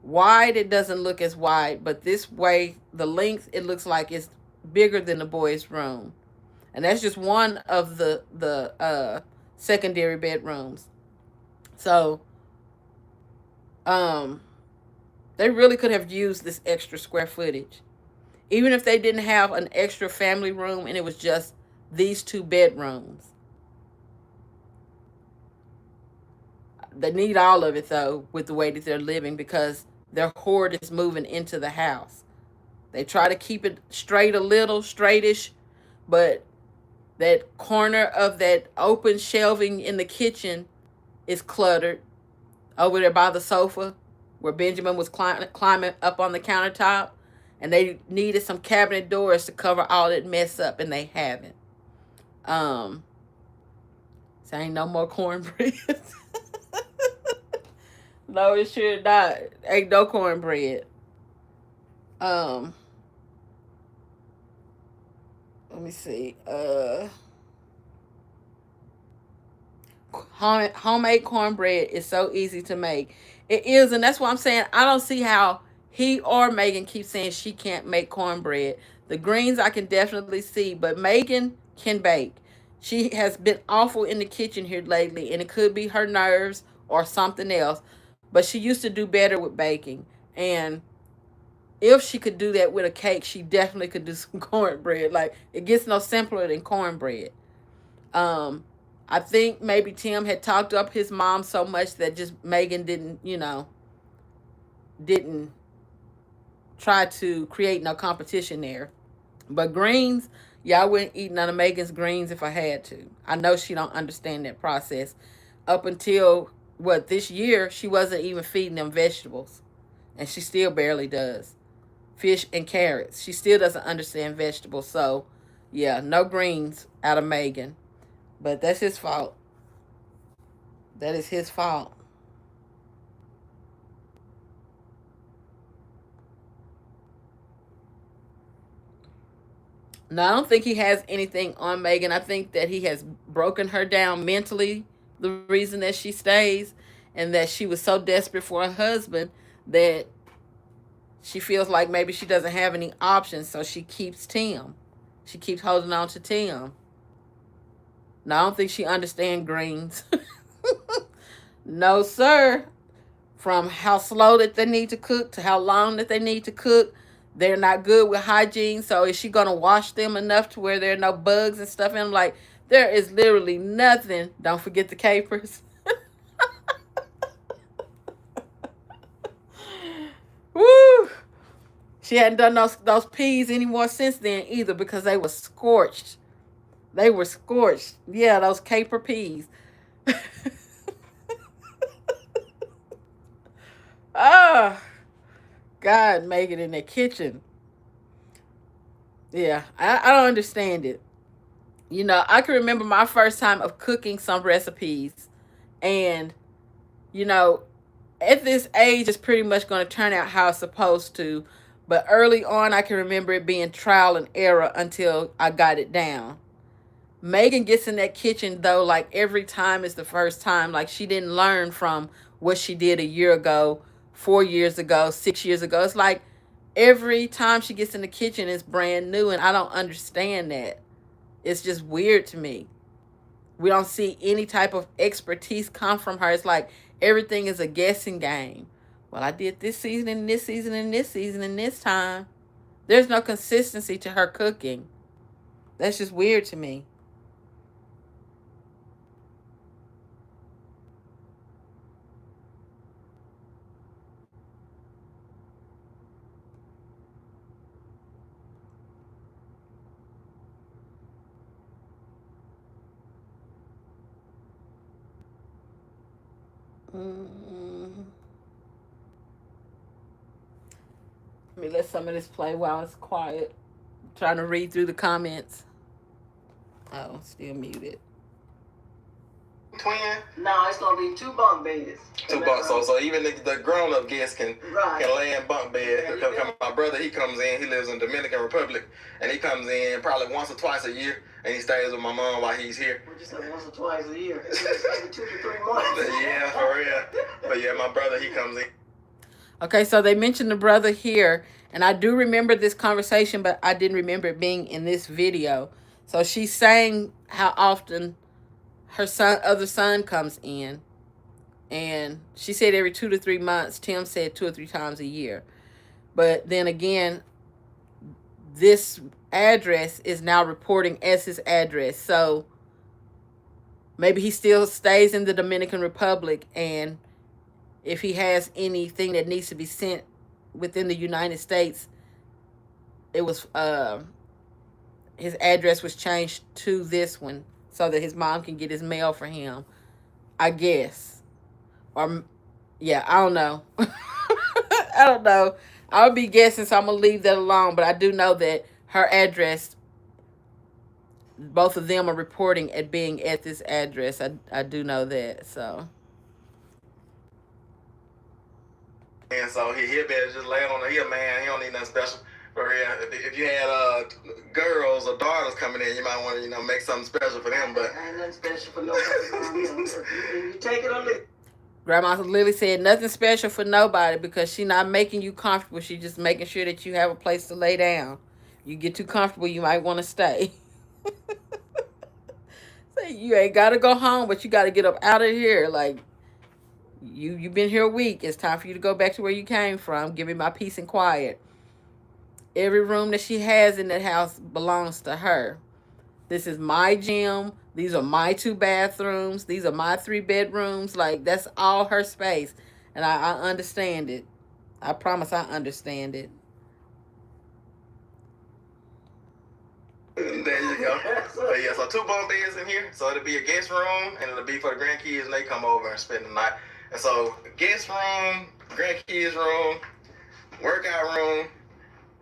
A: wide. It doesn't look as wide, but this way, the length, it looks like it's bigger than the boys' room. And that's just one of the secondary bedrooms. So, they really could have used this extra square footage. Even if they didn't have an extra family room and it was just these 2 bedrooms. They need all of it, though, with the way that they're living, because their hoard is moving into the house. They try to keep it straight a little, straightish, but that corner of that open shelving in the kitchen is cluttered. Over there by the sofa, where Benjamin was climbing up on the countertop, and they needed some cabinet doors to cover all that mess up, and they haven't. So ain't no more cornbread. No, it should not. Ain't no cornbread. Let me see. Homemade cornbread is so easy to make. It is, and that's why I'm saying I don't see how he or Megan keep saying she can't make cornbread. The greens I can definitely see, but Megan can bake. She has been awful in the kitchen here lately, and it could be her nerves or something else, but she used to do better with baking. And if she could do that with a cake, she definitely could do some cornbread. Like, it gets no simpler than cornbread. I think maybe Tim had talked up his mom so much that just Megan didn't try to create no competition there. But greens, yeah, I wouldn't eat none of Megan's greens if I had to. I know she don't understand that process. Up until, this year, she wasn't even feeding them vegetables. And she still barely does. Fish and carrots. She still doesn't understand vegetables. So, yeah, no greens out of Megan. But that's his fault. That is his fault. Now, I don't think he has anything on Megan. I think that he has broken her down mentally, the reason that she stays, and that she was so desperate for a husband that she feels like maybe she doesn't have any options, so she keeps Tim. She keeps holding on to Tim. Now, I don't think she understands greens. No, sir. From how slow that they need to cook to how long that they need to cook, they're not good with hygiene. So is she going to wash them enough to where there are no bugs and stuff in them? Like, there is literally nothing. Don't forget the capers. Woo! She hadn't done those peas anymore since then either, because they were scorched. They were scorched. Yeah, those caper peas. Oh, God, Megan in the kitchen. Yeah, I don't understand it. You know, I can remember my first time of cooking some recipes. And, you know, at this age, it's pretty much going to turn out how it's supposed to. But early on, I can remember it being trial and error until I got it down. Megan gets in that kitchen, though, like every time is the first time. Like, she didn't learn from what she did a year ago, 4 years ago, 6 years ago. It's like every time she gets in the kitchen, it's brand new, and I don't understand that. It's just weird to me. We don't see any type of expertise come from her. It's like everything is a guessing game. Well, I did this season and this season and this season and this time. There's no consistency to her cooking. That's just weird to me. Let me let some of this play while it's quiet. I'm trying to read through the comments. Oh, still muted.
B: Twin?
C: No, it's gonna be 2 bunk beds.
B: 2 bunk. So even the grown up guests can lay in bunk bed. My brother, he comes in. He lives in Dominican Republic, and he comes in probably once or twice a year, and he stays with my mom while he's here.
C: What you say, once or twice a year? Every 2 to 3 months.
B: Yeah, for real. But yeah, my brother, he comes in.
A: Okay, so they mentioned the brother here, and I do remember this conversation, but I didn't remember it being in this video. So she's saying how often her other son comes in, and she said every 2 to 3 months. Tim said 2 or 3 times a year. But then again, this address is now reporting as his address. So maybe he still stays in the Dominican Republic, and if he has anything that needs to be sent within the United States, it was his address was changed to this one so that his mom can get his mail for him, I guess. Or yeah, I don't know. I don't know. I'll be guessing, so I'm gonna leave that alone. But I do know that her address, both of them are reporting at being at this address. I do know that. So.
B: And so he'll be able to just lay on the hill, man. He don't need nothing special. For real. If you had girls or daughters coming in, you might want to, make something special for them. But
C: ain't nothing special for nobody. You take it or leave it.
A: Grandma Lily said nothing special for nobody because she's not making you comfortable. She's just making sure that you have a place to lay down. You get too comfortable, you might want to stay. So you ain't got to go home, but you got to get up out of here. Like, you've been here a week. It's time for you to go back to where you came from. Give me my peace and quiet. Every room that she has in that house belongs to her. This is my gym. These are my 2 bathrooms. These are my 3 bedrooms. Like, that's all her space. And I understand it. I promise I understand it.
B: There you go. But yeah, so 2 bunk beds in here. So it'll be a guest room, and it'll be for the grandkids, and they come over and spend the night. And so guest room, grandkids room, workout room,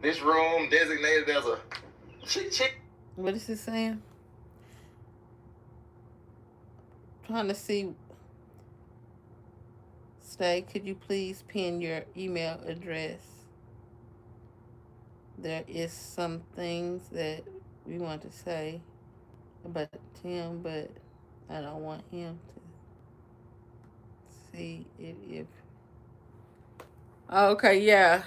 B: this room designated as a chick.
A: What is it saying? Trying to see. Stay, could you please pin your email address? There is some things that we want to say about Tim, but I don't want him to see it if... Okay, yeah.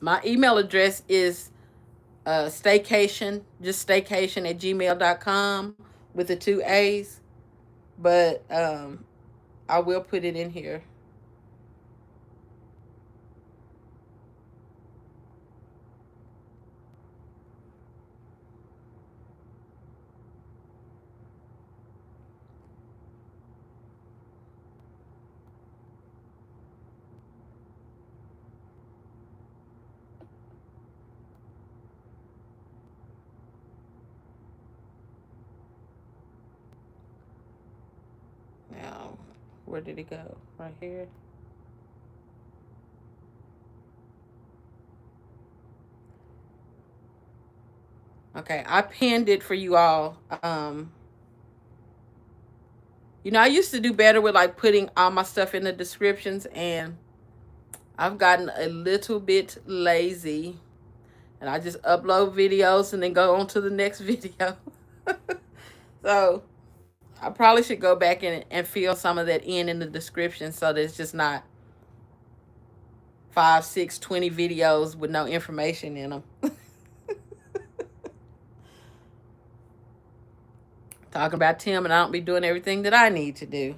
A: My email address is staycation, just staycation at gmail.com with the 2 A's. But I will put it in here. Now, where did it go? Right here. Okay, I pinned it for you all. I used to do better with like putting all my stuff in the descriptions, and I've gotten a little bit lazy, and I just upload videos and then go on to the next video. So I probably should go back and fill some of that in the description so that it's just not 5, 6, 20 videos with no information in them. Talking about Tim, and I don't be doing everything that I need to do.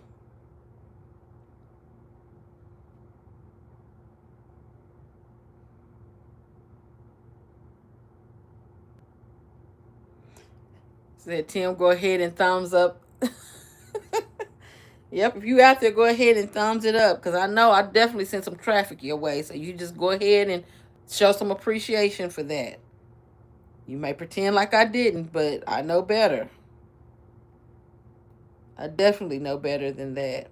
A: Said Tim, go ahead and thumbs up. Yep, if you out there, go ahead and thumbs it up, because I know I definitely sent some traffic your way. So you just go ahead and show some appreciation for that. You may pretend like I didn't, but I know better. I definitely know better than that.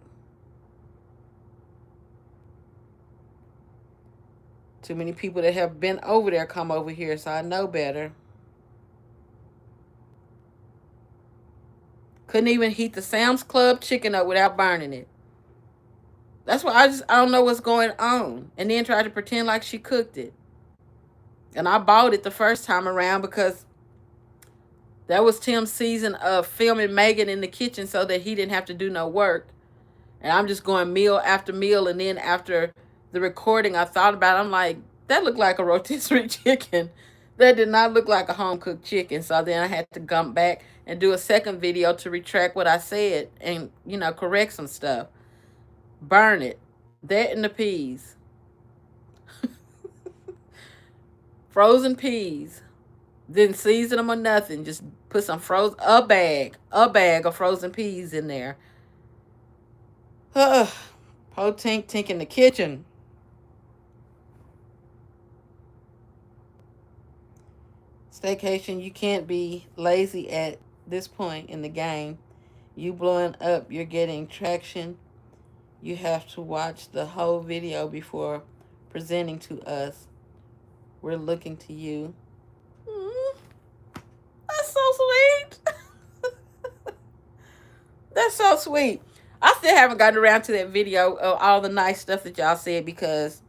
A: Too many people that have been over there come over here, so I know better. Couldn't even heat the Sam's Club chicken up without burning it. That's why I don't know what's going on. And then tried to pretend like she cooked it. And I bought it the first time around because that was Tim's season of filming Megan in the kitchen so that he didn't have to do no work. And I'm just going meal after meal. And then after the recording, I thought about it. I'm like, that looked like a rotisserie chicken. That did not look like a home-cooked chicken. So then I had to come back and do a second video to retract what I said and, you know, correct some stuff. Burn it. That and the peas. Frozen peas. Didn't season them or nothing. Just put some a bag of frozen peas in there. Po Tink in the kitchen. Staycation, you can't be lazy at this point in the game. You blowing up, you're getting traction. You have to watch the whole video before presenting to us. We're looking to you. That's so sweet. That's so sweet. I still haven't gotten around to that video of all the nice stuff that y'all said because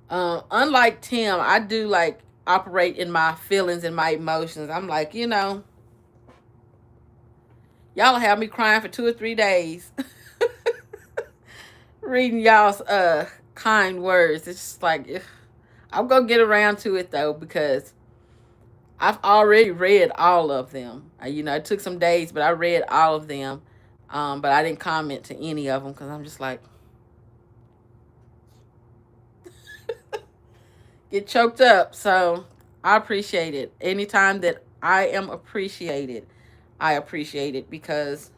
A: unlike Tim, I do like operate in my feelings and my emotions. I'm like, you know, y'all have me crying for 2 or 3 days. Reading y'all's kind words. It's just like, I'm going to get around to it though because I've already read all of them. You know, it took some days, but I read all of them. But I didn't comment to any of them because I'm just like, get choked up. So I appreciate it. Anytime that I am appreciated, I appreciate it because,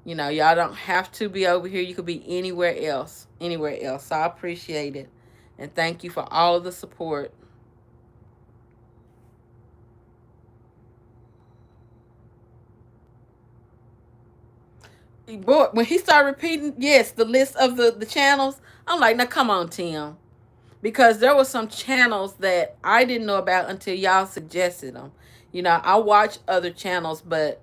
A: you know, y'all don't have to be over here. You could be anywhere else. Anywhere else. So I appreciate it. And thank you for all of the support. Boy, when he started repeating, yes, the list of the channels, I'm like, now come on, Tim. Because there were some channels that I didn't know about until y'all suggested them. You know, I watch other channels, but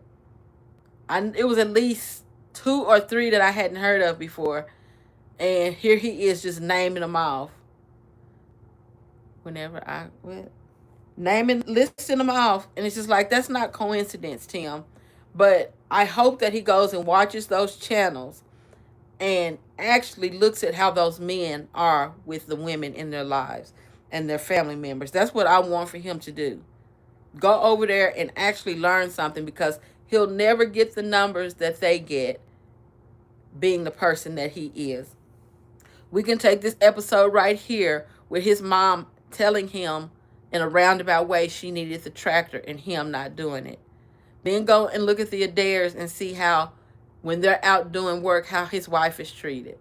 A: it was at least 2 or 3 that I hadn't heard of before. And here he is just naming them off. Whenever I went. Listing them off. And it's just like, that's not coincidence, Tim. But I hope that he goes and watches those channels and actually looks at how those men are with the women in their lives and their family members. That's what I want for him to do. Go over there and actually learn something because he'll never get the numbers that they get being the person that he is. We can take this episode right here with his mom telling him in a roundabout way she needed the tractor and him not doing it. Then go and look at the Adaires and see how, when they're out doing work, how his wife is treated.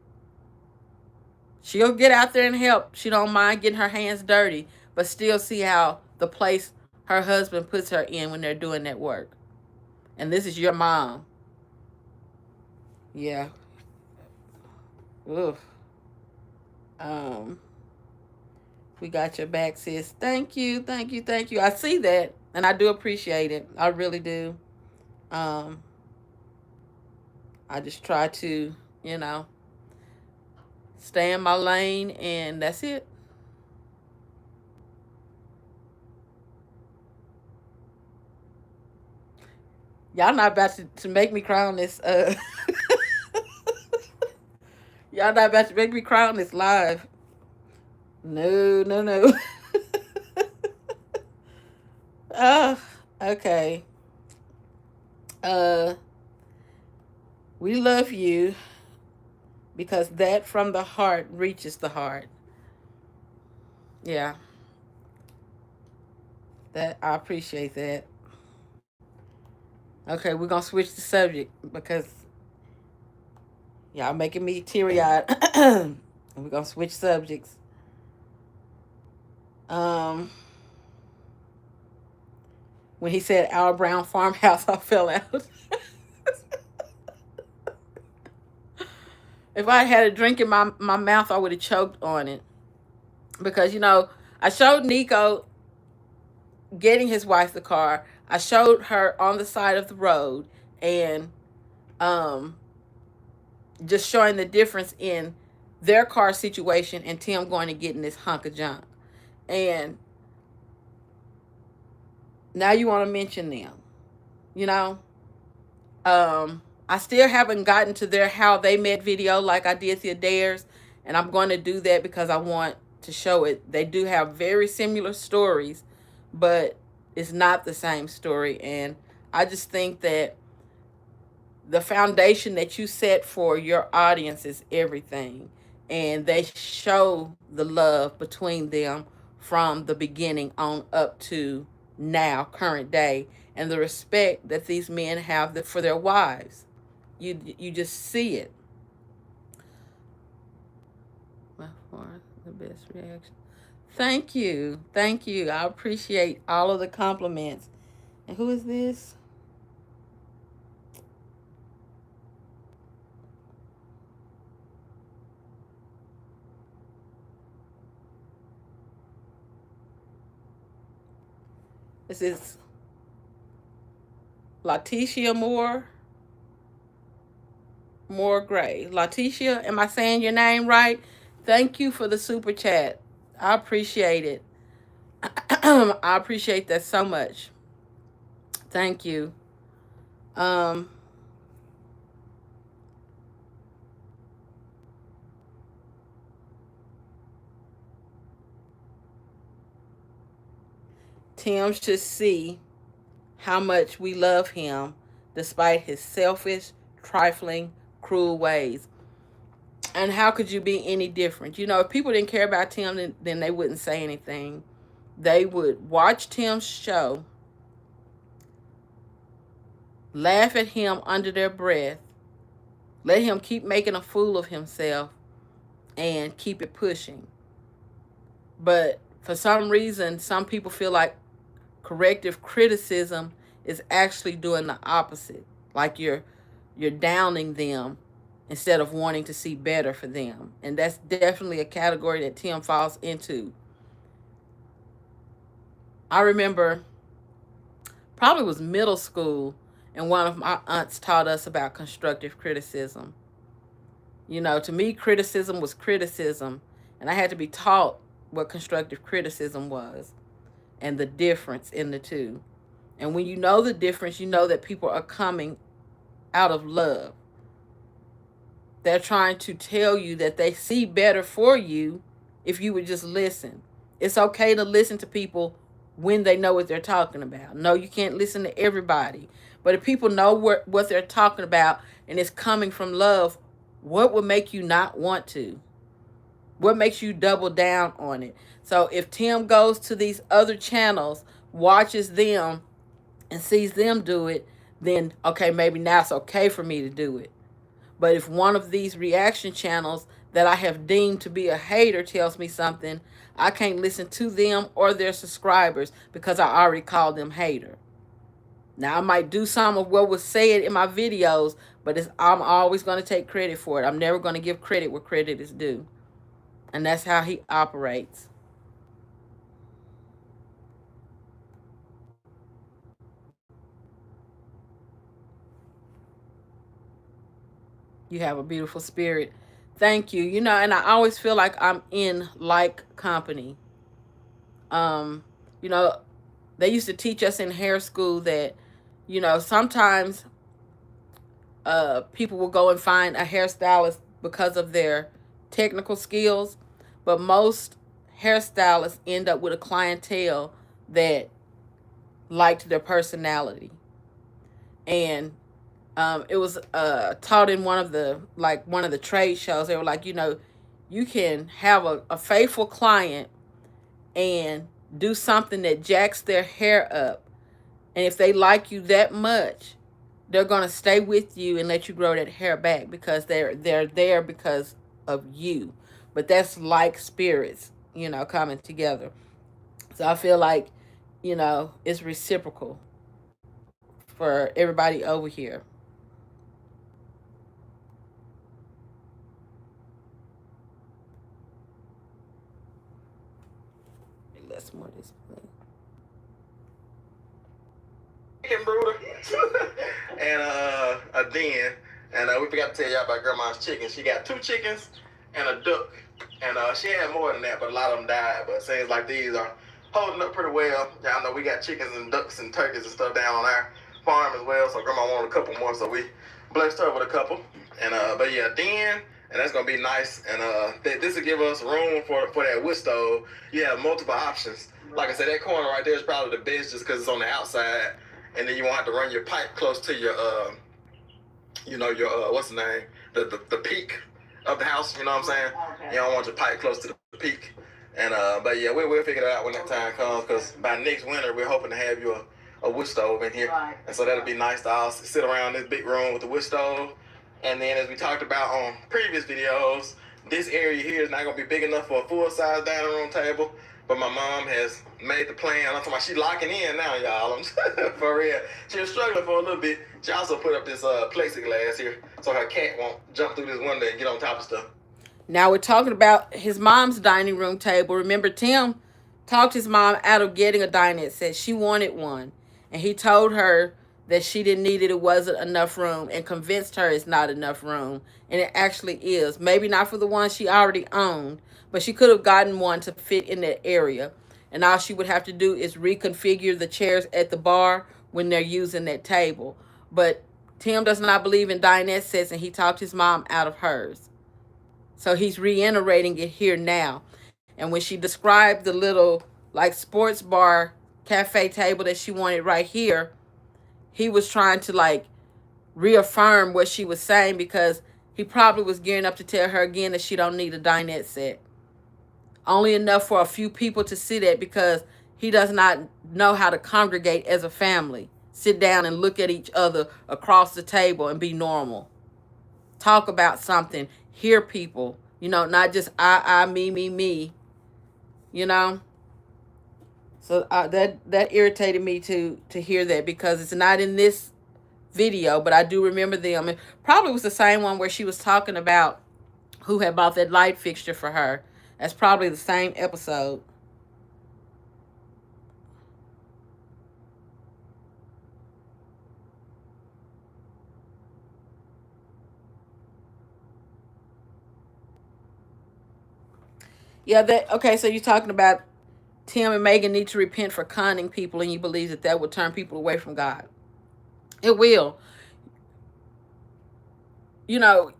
A: She'll get out there and help. She don't mind getting her hands dirty, but still see how the place her husband puts her in when they're doing that work. And this is your mom. Yeah. Oof. We got your back, sis. Thank you, thank you, thank you. I see that. And I do appreciate it. I really do. I just try to, you know, stay in my lane, and that's it. Y'all not about to make me cry on this. Y'all not about to make me cry on this live. No, no, no. Okay. We love you because that from the heart reaches the heart. Yeah. That I appreciate that. Okay, we're gonna switch the subject because y'all making me teary-eyed. We're gonna switch subjects. When he said our brown farmhouse, I fell out. If I had a drink in my mouth, I would have choked on it. Because, you know, I showed Nico getting his wife the car. I showed her on the side of the road, and just showing the difference in their car situation and Tim going to get in this hunk of junk. And now you want to mention them, you know? I still haven't gotten to their how they met video like I did the Adair's, and I'm going to do that because I want to show it. They do have very similar stories, but it's not the same story. And I just think that the foundation that you set for your audience is everything. And they show the love between them from the beginning on up to now, current day, and the respect that these men have for their wives. You just see it. The best reaction. Thank you. Thank you. I appreciate all of the compliments. And who is this? This is Letitia Moore Gray. Letitia, am I saying your name right? Thank you for the super chat. I appreciate it. I appreciate that so much. Thank you. Tim should see how much we love him despite his selfish, trifling, cruel ways. And how could you be any different? You know, if people didn't care about Tim, then they wouldn't say anything. They would watch Tim's show, laugh at him under their breath, let him keep making a fool of himself, and keep it pushing. But for some reason, some people feel like corrective criticism is actually doing the opposite. Like you're downing them instead of wanting to see better for them. And that's definitely a category that Tim falls into. I remember probably was middle school, and one of my aunts taught us about constructive criticism. You know, to me, criticism was criticism, and I had to be taught what constructive criticism was and the difference in the two. And when you know the difference, you know that people are coming out of love. They're trying to tell you that they see better for you if you would just listen. It's okay to listen to people when they know what they're talking about. No, you can't listen to everybody. But if people know what they're talking about and it's coming from love, what would make you not want to? What makes you double down on it? So if Tim goes to these other channels, watches them, and sees them do it, then, okay, maybe now it's okay for me to do it. But if one of these reaction channels that I have deemed to be a hater tells me something, I can't listen to them or their subscribers because I already called them hater. Now, I might do some of what was said in my videos, but I'm always going to take credit for it. I'm never going to give credit where credit is due. And that's how he operates. You have a beautiful spirit. Thank you. You know, and I always feel like I'm in like company. You know, they used to teach us in hair school that, you know, sometimes people will go and find a hairstylist because of their technical skills, but most hairstylists end up with a clientele that liked their personality. And it was taught in one of the trade shows. They were like, you know, you can have a faithful client and do something that jacks their hair up, and if they like you that much, they're going to stay with you and let you grow that hair back because they're there because of you. But that's like spirits, you know, coming together. So I feel like, you know, it's reciprocal for everybody over here. got some more of this.
B: Chicken brooder and a den. And we forgot to tell y'all about Grandma's chicken. She got 2 chickens and a duck. And she had more than that, but a lot of them died. But seems like these are holding up pretty well. Y'all know we got chickens and ducks and turkeys and stuff down on our farm as well. So Grandma wanted a couple more, so we blessed her with a couple. And but yeah, den, and that's gonna be nice. And this will give us room for that wood stove. You have multiple options. Like I said, that corner right there is probably the best just because it's on the outside, and then you won't have to run your pipe close to your you know, your what's the name, the peak of the house. You know what I'm saying? Okay. You don't want your pipe close to the peak. And but yeah, we'll figure it out when that time comes. Because by next winter, we're hoping to have you a wood stove in here. Right. And so that'll be nice to all sit around this big room with the wood stove. And then as we talked about on previous videos, this area here is not gonna be big enough for a full-size dining room table. But my mom has made the plan. I'm talking about she's locking in now, y'all. For real. She was struggling for a little bit. She also put up this plexiglass here so her cat won't jump through this window and get on top of stuff.
A: Now we're talking about his mom's dining room table. Remember, Tim talked his mom out of getting a dinette set. She wanted one. And he told her that she didn't need it. It wasn't enough room, and convinced her it's not enough room. And it actually is. Maybe not for the one she already owned, but she could have gotten one to fit in that area. And all she would have to do is reconfigure the chairs at the bar when they're using that table. But Tim does not believe in dinette sets, and he talked his mom out of hers. So he's reiterating it here now. And when she described the little like sports bar cafe table that she wanted right here, he was trying to like reaffirm what she was saying, because he probably was gearing up to tell her again that she don't need a dinette set. Only enough for a few people to sit at, because he does not know how to congregate as a family. Sit down and look at each other across the table and be normal. Talk about something. Hear people. You know, not just I, me. You know? So that irritated me to hear that, because it's not in this video, but I do remember them. It probably was the same one where she was talking about who had bought that light fixture for her. That's probably the same episode. Yeah, okay, so you're talking about Tim and Megan need to repent for conning people, and you believe that will turn people away from God. It will. You know,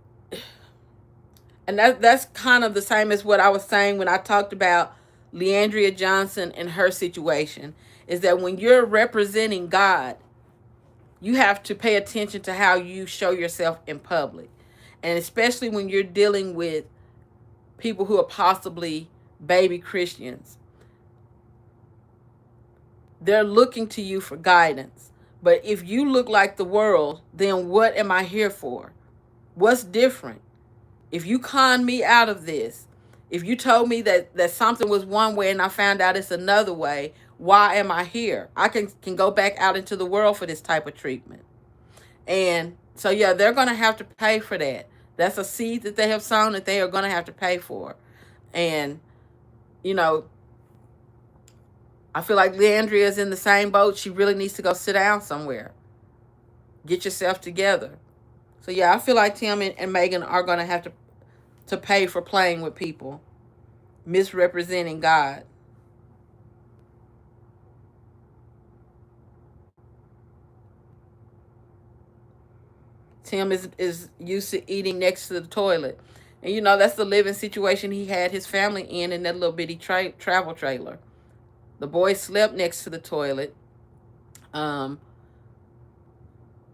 A: and that's kind of the same as what I was saying when I talked about Leandria Johnson and her situation, is that when you're representing God, you have to pay attention to how you show yourself in public. And especially when you're dealing with people who are possibly baby Christians. They're looking to you for guidance. But if you look like the world, then what am I here for? What's different? If you con me out of this, if you told me that something was one way and I found out it's another way, why am I here? I can go back out into the world for this type of treatment. And so, yeah, they're going to have to pay for that. That's a seed that they have sown that they are going to have to pay for. And, you know, I feel like Leandria is in the same boat. She really needs to go sit down somewhere. Get yourself together. So, yeah, I feel like Tim and Megan are going to have to pay for playing with people, misrepresenting God. Tim is used to eating next to the toilet. And, you know, that's the living situation he had his family in that little bitty travel trailer. The boy slept next to the toilet.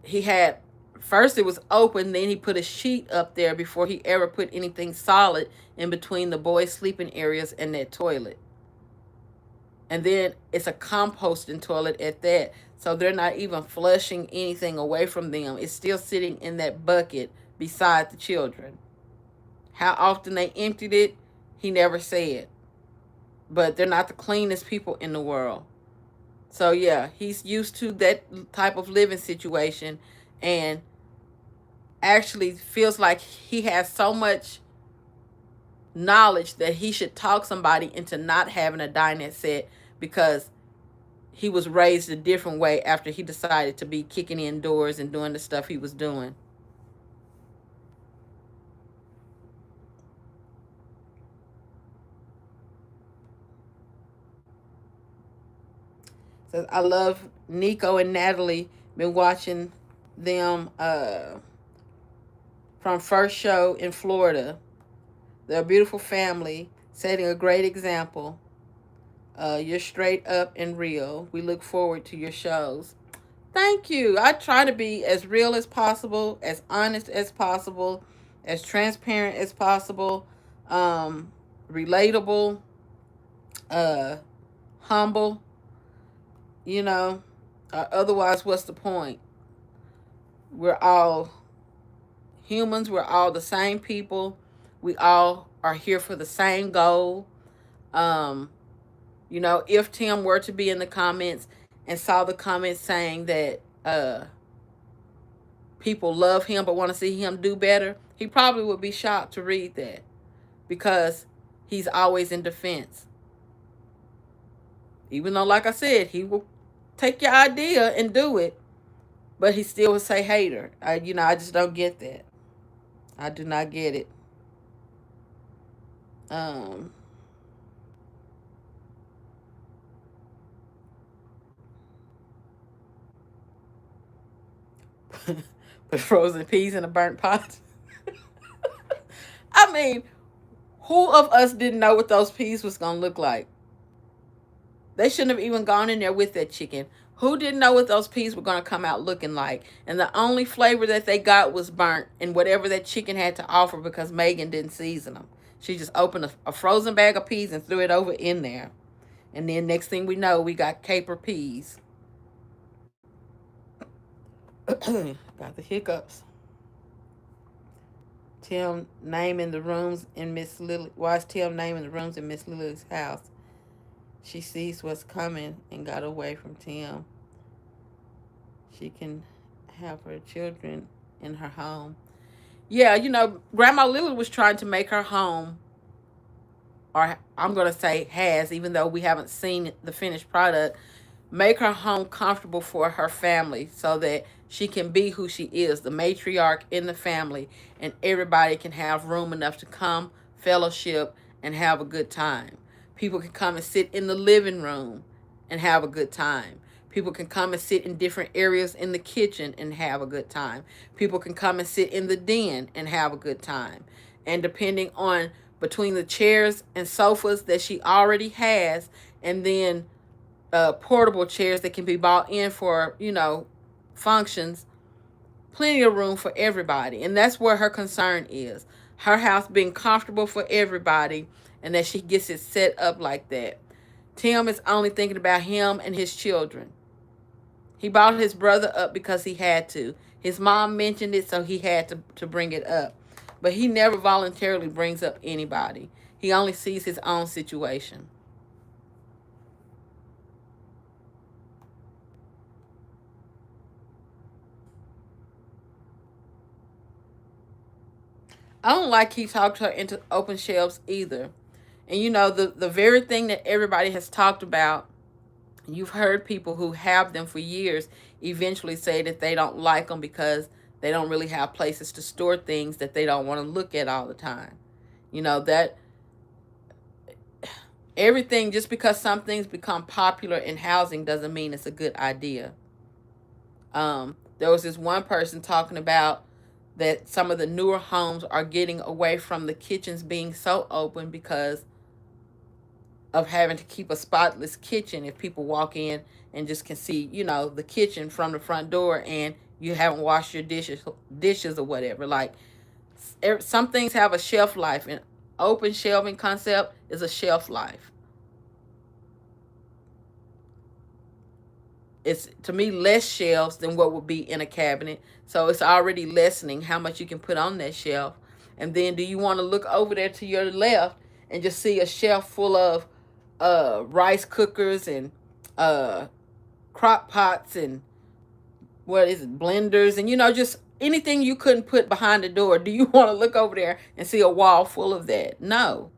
A: He had, first it was open, then he put a sheet up there before he ever put anything solid in between the boys' sleeping areas and that toilet. And then it's a composting toilet at that. So they're not even flushing anything away from them. It's still sitting in that bucket beside the children. How often they emptied it, he never said. But they're not the cleanest people in the world. So, yeah, he's used to that type of living situation, and actually feels like he has so much knowledge that he should talk somebody into not having a dinette set because he was raised a different way after he decided to be kicking in doors and doing the stuff he was doing. So I love Nico and Natalie. Been watching them from first show in Florida. They're a beautiful family, setting a great example. You're straight up and real. We look forward to your shows. Thank you. I try to be as real as possible, as honest as possible, as transparent as possible, relatable, humble, you know. Otherwise, what's the point? We're all humans. We're all the same people. We all are here for the same goal. You know, if Tim were to be in the comments and saw the comments saying that people love him but want to see him do better, he probably would be shocked to read that because he's always in defense. Even though, like I said, he will take your idea and do it, but he still would say hater. I just don't get that. I do not get it. Put frozen peas in a burnt pot. I mean, who of us didn't know what those peas was going to look like? They shouldn't have even gone in there with that chicken. Who didn't know what those peas were going to come out looking like? And the only flavor that they got was burnt and whatever that chicken had to offer because Megan didn't season them. She just opened a frozen bag of peas and threw it over in there. And then next thing we know, we got caper peas. Got the hiccups. Tim naming the rooms in Miss Lily. Why is Tim naming the rooms in Miss Lily's house? She sees what's coming and got away from Tim. She can have her children in her home. Yeah, you know, Grandma Lily was trying to make her home, or I'm going to say has, even though we haven't seen the finished product, make her home comfortable for her family so that she can be who she is, the matriarch in the family, and everybody can have room enough to come, fellowship, and have a good time. People can come and sit in the living room and have a good time. People can come and sit in different areas in the kitchen and have a good time. People can come and sit in the den and have a good time. And depending on between the chairs and sofas that she already has, and then portable chairs that can be bought in for, you know, functions, plenty of room for everybody. And that's where her concern is. Her house being comfortable for everybody, and that she gets it set up like that. Tim is only thinking about him and his children. He brought his brother up because he had to. His mom mentioned it, so he had to bring it up. But he never voluntarily brings up anybody. He only sees his own situation. I don't like he talked her into open shelves either. And you know, the very thing that everybody has talked about, you've heard people who have them for years eventually say that they don't like them because they don't really have places to store things that they don't want to look at all the time. You know, that everything, just because some things become popular in housing doesn't mean it's a good idea. There was this one person talking about that some of the newer homes are getting away from the kitchens being so open because of having to keep a spotless kitchen. If people walk in and just can see, you know, the kitchen from the front door and you haven't washed your dishes or whatever. Like, some things have a shelf life, and open shelving concept is a shelf life. It's, to me, less shelves than what would be in a cabinet. So it's already lessening how much you can put on that shelf. And then do you want to look over there to your left and just see a shelf full of rice cookers and crock pots and what is it, blenders, and, you know, just anything you couldn't put behind the door, do you want to look over there and see a wall full of that? No.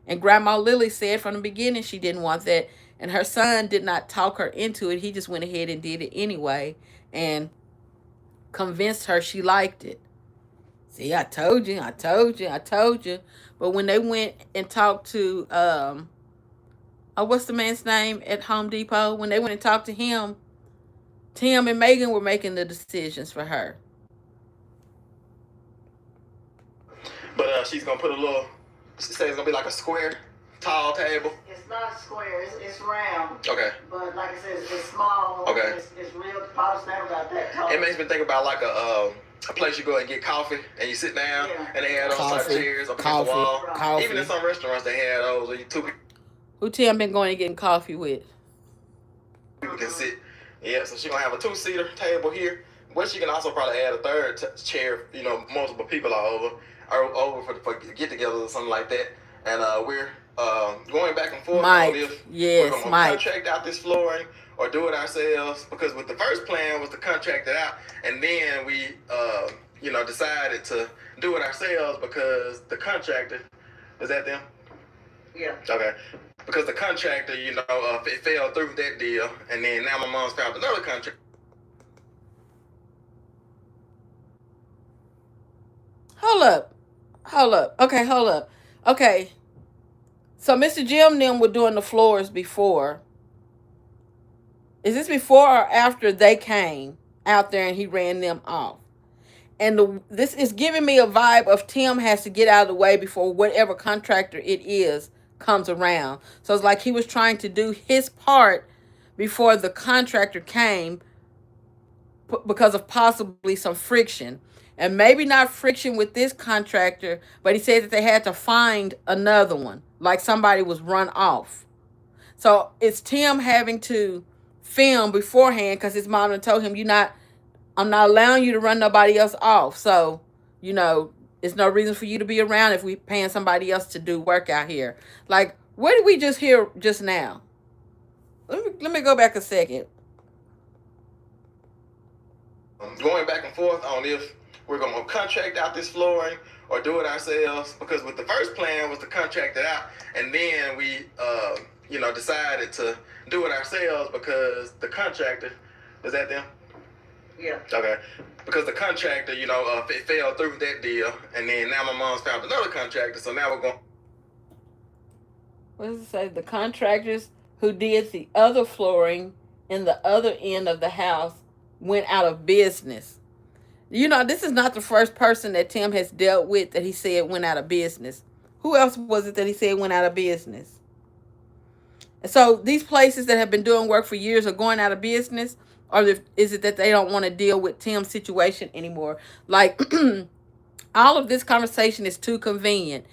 A: And Grandma Lily said from the beginning she didn't want that. And her son did not talk her into it. He just went ahead and did it anyway and convinced her she liked it. See, I told you. But when they went and talked to, what's the man's name at Home Depot? When they went and talked to him, Tim and Megan were making the decisions for her.
B: But she's going to put a little, she says it's going to be like a square, tall table.
C: It's not square, it's round.
B: Okay.
C: But like I said, it's small.
B: Okay.
C: It's real, probably not about that tall.
B: It makes me think about like a place you go and get coffee and you sit down and they had those type of chairs up against the wall.
A: Coffee.
B: Even in some restaurants they had those where you two
A: Who Tim been going and getting coffee with?
B: people can sit. Yeah, so she's going to have a two-seater table here. But she can also probably add a third chair, you know, multiple people are over for get-togethers or something like that. And we're going back and forth
A: Mike,
B: on this.
A: yes,
B: we're going to
A: Mike.
B: contract out this flooring or do it ourselves, because with the first plan was to contract it out, and then we, you know, decided to do it ourselves because the contractor, is that them?
C: Yeah.
B: Okay. Because the contractor, you know, it fell through that deal, and then now my mom's found another contract.
A: Hold up. Okay, hold up. Okay. So Mr. Jim and them were doing the floors before. Is this before or after they came out there and he ran them off? And this is giving me a vibe of Tim has to get out of the way before whatever contractor it is comes around. So it's like he was trying to do his part before the contractor came because of possibly some friction. And maybe not friction with this contractor, but he said that they had to find another one, like somebody was run off. So it's Tim having to film beforehand because his mom told him, I'm not allowing you to run nobody else off. So, you know, there's no reason for you to be around if we're paying somebody else to do work out here. Like, what did we just hear just now? Let me go back a second.
B: Going back and forth on if we're going to contract out this flooring or do it ourselves, because with the first plan was to contract it out, and then we, you know, decided to do it ourselves because the contractor, is that them?
C: Yeah.
B: Okay. Because the contractor, you know, it fell through that deal, and then now my mom's found another contractor, so now we're going.
A: What does it say? The contractors who did the other flooring in the other end of the house went out of business. You know, this is not the first person that Tim has dealt with that he said went out of business. Who else was it that he said went out of business? And so these places that have been doing work for years are going out of business, or is it that they don't want to deal with Tim's situation anymore? Like, all of this conversation is too convenient.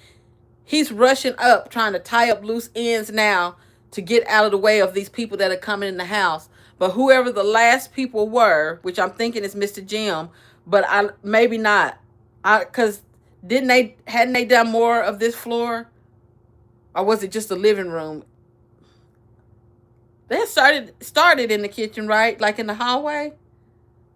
A: He's rushing up, trying to tie up loose ends now to get out of the way of these people that are coming in the house. But whoever the last people were, which I'm thinking is Mr. Jim, but maybe not. Because hadn't they done more of this floor? Or was it just the living room? They started in the kitchen, right? Like in the hallway?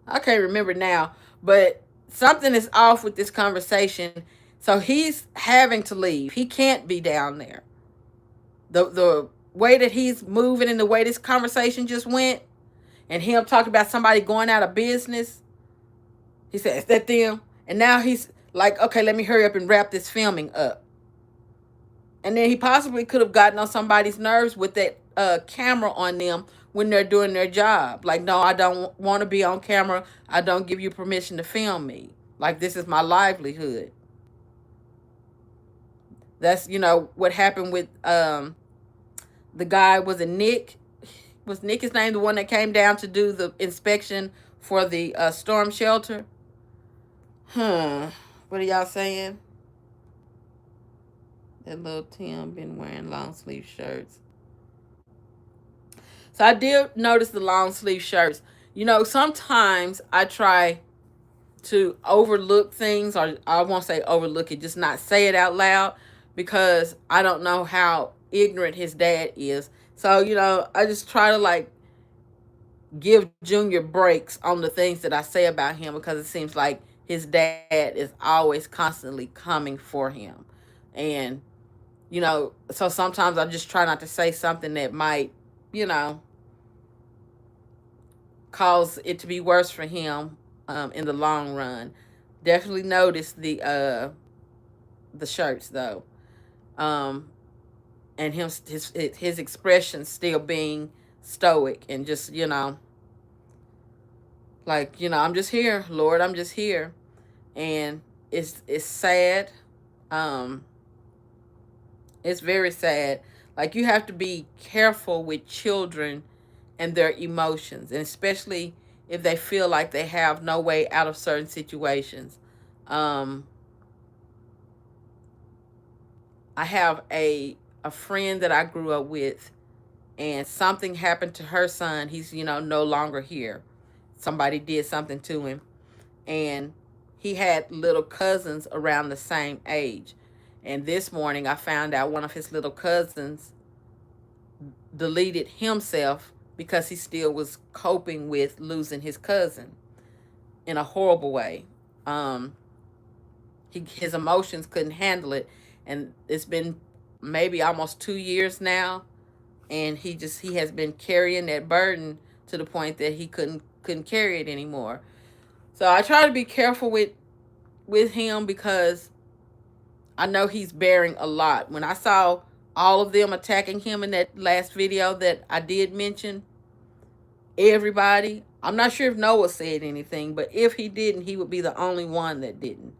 A: I can't remember now. But something is off with this conversation. So he's having to leave. He can't be down there. The way that he's moving and the way this conversation just went, and him talking about somebody going out of business, he said, is that them? And now he's like, okay, let me hurry up and wrap this filming up. And then he possibly could have gotten on somebody's nerves with that camera on them when they're doing their job. Like, no, I don't want to be on camera. I don't give you permission to film me. Like, this is my livelihood. That's, you know, what happened with the guy, was it Nick? Was Nick his name, the one that came down to do the inspection for the storm shelter? What are y'all saying? That little Tim been wearing long sleeve shirts. So I did notice the long sleeve shirts. You know, sometimes I try to overlook things, or I won't say overlook it, just not say it out loud, because I don't know how ignorant his dad is. So, you know, I just try to like give Junior breaks on the things that I say about him, because it seems like his dad is always constantly coming for him. And, you know, so sometimes I just try not to say something that might, you know, cause it to be worse for him in the long run. Definitely notice the shirts though, and his expression still being stoic and just, you know, like, you know, I'm just here, Lord, I'm just here. And it's sad. um it's very sad. Like, you have to be careful with children and their emotions, and especially if they feel like they have no way out of certain situations. um I have a friend that I grew up with, and something happened to her son. He's, you know, no longer here. Somebody did something to him, and he had little cousins around the same age. And this morning I found out one of his little cousins deleted himself because he still was coping with losing his cousin in a horrible way. um his emotions couldn't handle it, and it's been maybe almost 2 years now, and he has been carrying that burden to the point that he couldn't carry it anymore. So I try to be careful with him, because I know he's bearing a lot. When I saw all of them attacking him in that last video that I did mention, everybody, I'm not sure if Noah said anything, but if he didn't, he would be the only one that didn't.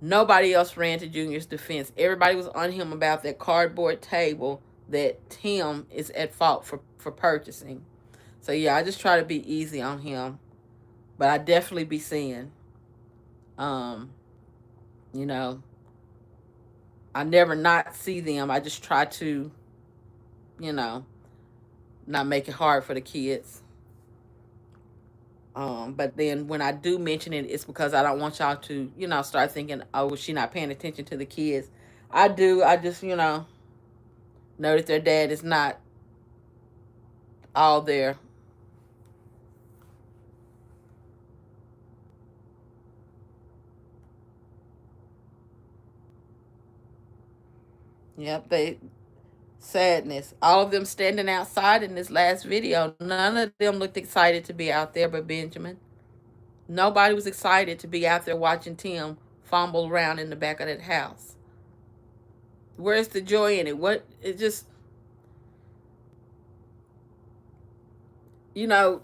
A: Nobody else ran to Junior's defense. Everybody was on him about that cardboard table that Tim is at fault for purchasing. So yeah, I just try to be easy on him. But I definitely be seeing, you know, I never not see them. I just try to, you know, not make it hard for the kids. But then when I do mention it, it's because I don't want y'all to, you know, start thinking, oh, was she not paying attention to the kids? I do. I just, you know that their dad is not all there. Yep, sadness. All of them standing outside in this last video, none of them looked excited to be out there but Benjamin. Nobody was excited to be out there watching Tim fumble around in the back of that house. Where's the joy in it? It just, you know,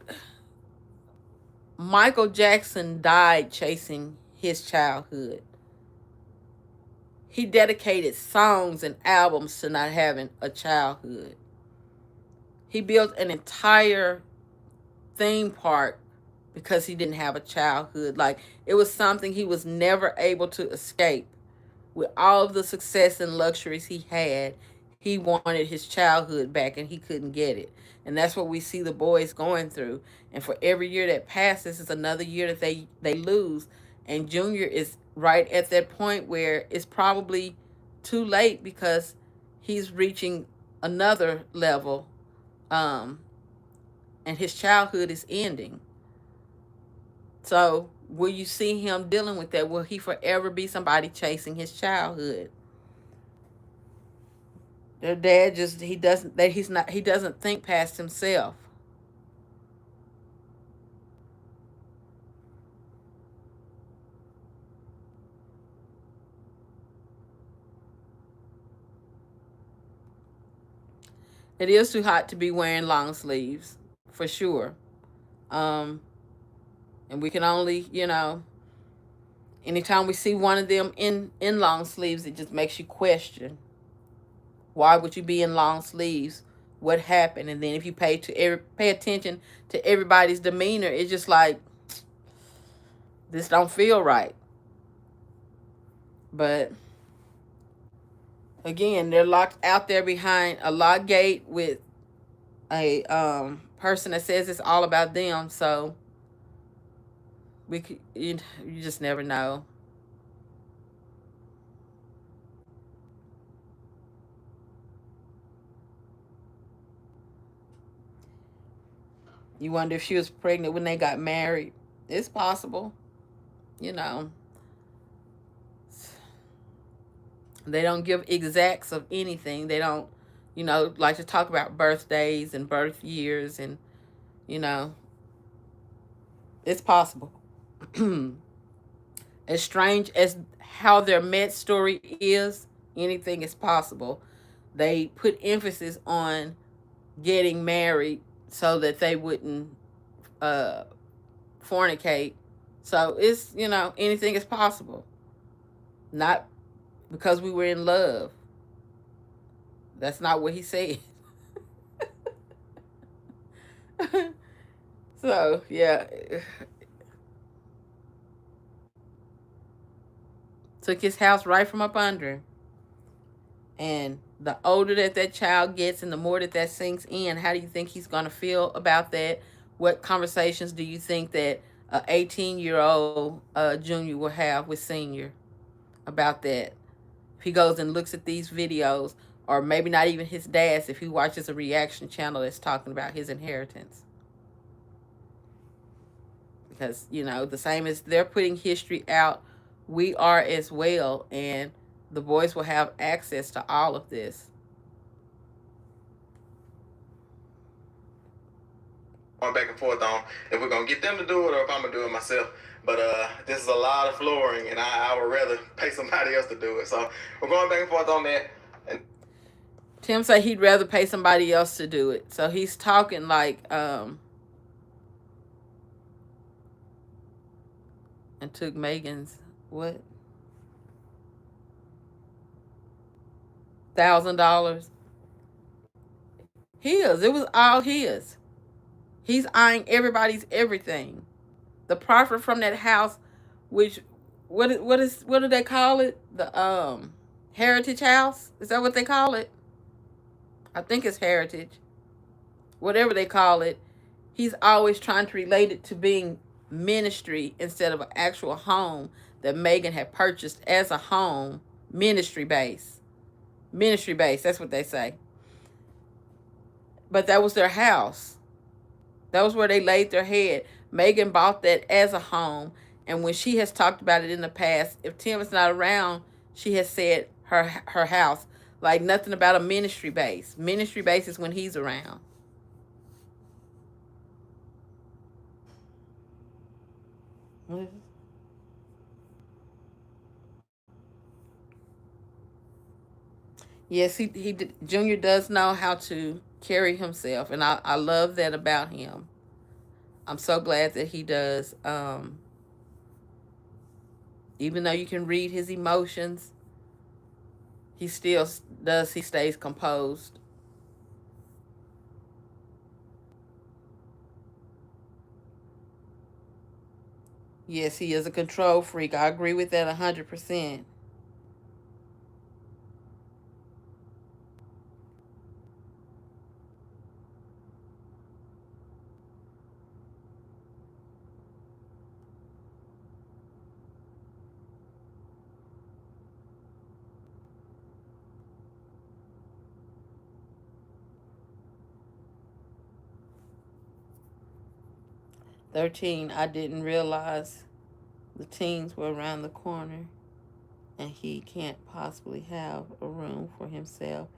A: Michael Jackson died chasing his childhood. He dedicated songs and albums to not having a childhood. He built an entire theme park because he didn't have a childhood. Like, it was something he was never able to escape. With all of the success and luxuries he had, he wanted his childhood back, and he couldn't get it. And that's what we see the boys going through. And for every year that passes is another year that they lose. And Junior is right at that point where it's probably too late, because he's reaching another level, and his childhood is ending. So will you see him dealing with that? Will he forever be somebody chasing his childhood? Their dad just, he doesn't think past himself. It is too hot to be wearing long sleeves, for sure. And we can only, you know, anytime we see one of them in long sleeves, it just makes you question, why would you be in long sleeves? What happened? And then if you pay attention to everybody's demeanor, it's just like, this don't feel right. But again, they're locked out there behind a locked gate with a person that says it's all about them. So you just never know. You wonder if she was pregnant when they got married. It's possible. you know, they don't give exacts of anything. They don't, you know, like to talk about birthdays and birth years, and, you know, it's possible. As strange as how their Met story is, anything is possible. They put emphasis on getting married so that they wouldn't fornicate. So it's, you know, anything is possible. Not because we were in love. That's not what he said. So, yeah. Took his house right from up under him. And the older that child gets and the more that sinks in, how do you think he's going to feel about that? What conversations do you think that an 18-year-old Junior will have with Senior about that? If he goes and looks at these videos, or maybe not even his dad's, if he watches a reaction channel that's talking about his inheritance. Because, you know, the same as they're putting history out, we are as well, and the boys will have access to all of this.
B: Going back and forth on if we're going to get them to do it or if I'm going to do it myself. But this is a lot of flooring, and I would rather pay somebody else to do it. So we're going back and forth on that. And
A: Tim said he'd rather pay somebody else to do it. So he's talking like, and took Megan's, what? $1,000. His. It was all his. He's eyeing everybody's everything. The profit from that house, which what do they call it? The Heritage House? Is that what they call it? I think it's Heritage. Whatever they call it. He's always trying to relate it to being ministry instead of an actual home that Megan had purchased as a home, ministry base. Ministry base, that's what they say. But that was their house. That was where they laid their head. Megan bought that as a home, and when she has talked about it in the past, if Tim is not around, she has said her house. Like nothing about a ministry base. Ministry base is when he's around. What is it? Yes, Junior does know how to carry himself, and I love that about him. I'm so glad that he does. Even though you can read his emotions, he still does. He stays composed. Yes, he is a control freak. I agree with that 100%. "13, I didn't realize the teens were around the corner, and he can't possibly have a room for himself.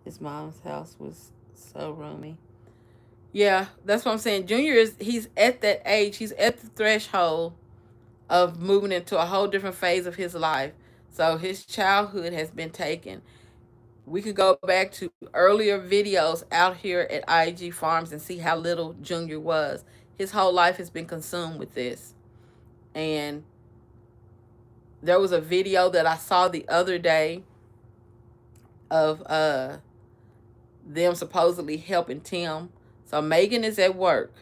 A: His mom's house was so roomy." Yeah, that's what I'm saying. Junior he's at that age. He's at the threshold of moving into a whole different phase of his life. So his childhood has been taken. We could go back to earlier videos out here at IG Farms and see how little Junior was. His whole life has been consumed with this. And there was a video that I saw the other day of them supposedly helping Tim. So Megan is at work,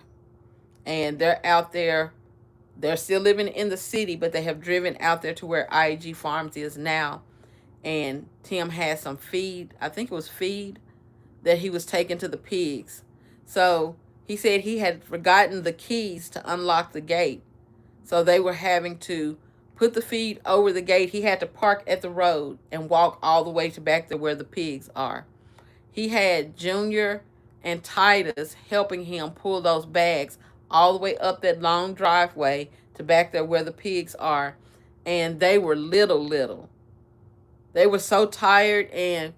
A: and they're out there. They're still living in the city, but they have driven out there to where IG Farms is now. And Tim had some feed, I think it was feed, that he was taking to the pigs. So he said he had forgotten the keys to unlock the gate. So they were having to put the feed over the gate. He had to park at the road and walk all the way to back to where the pigs are. He had Junior and Titus helping him pull those bags all the way up that long driveway to to back there where the pigs are, and they were little. They were so tired, and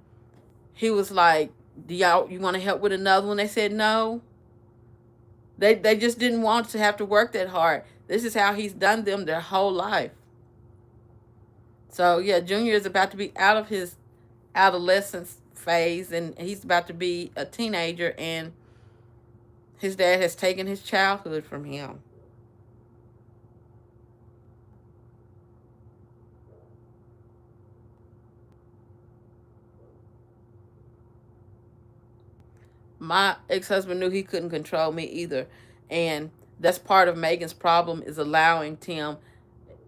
A: he was like, "Do y'all, you want to help with another one?" They said no. They just didn't want to have to work that hard. This is how he's done them their whole life. So yeah, Junior is about to be out of his adolescence phase, and he's about to be a teenager, and his dad has taken his childhood from him. My ex-husband knew he couldn't control me either, and that's part of Megan's problem, is allowing Tim.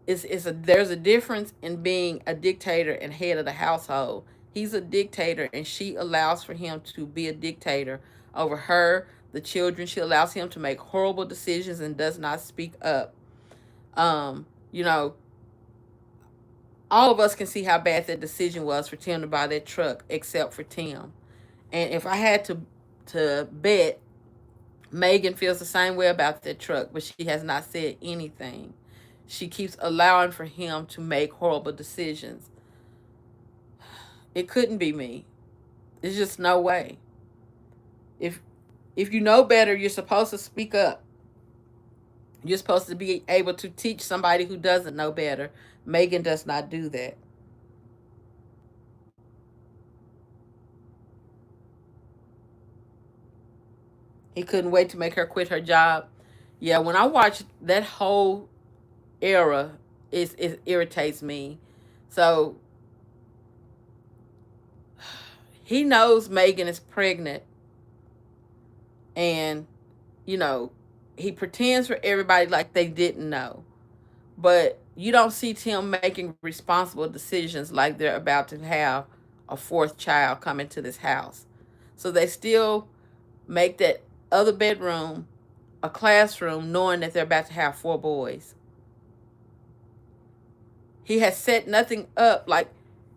A: There's a difference in being a dictator and head of the household. He's a dictator, and she allows for him to be a dictator over her, the children. She allows him to make horrible decisions and does not speak up. You know, all of us can see how bad that decision was for Tim to buy that truck, except for Tim. And if I had to bet, Megan feels the same way about that truck, but she has not said anything. She keeps allowing for him to make horrible decisions. It couldn't be me. There's just no way. If you know better, you're supposed to speak up. You're supposed to be able to teach somebody who doesn't know better. Megan does not do that. He couldn't wait to make her quit her job. Yeah, when I watch that whole era, it irritates me. So he knows Megan is pregnant, and you know, he pretends for everybody like they didn't know. But you don't see Tim making responsible decisions like they're about to have a fourth child come into this house. So they still make that other bedroom a classroom, knowing that they're about to have 4 boys. He has set nothing up. Like,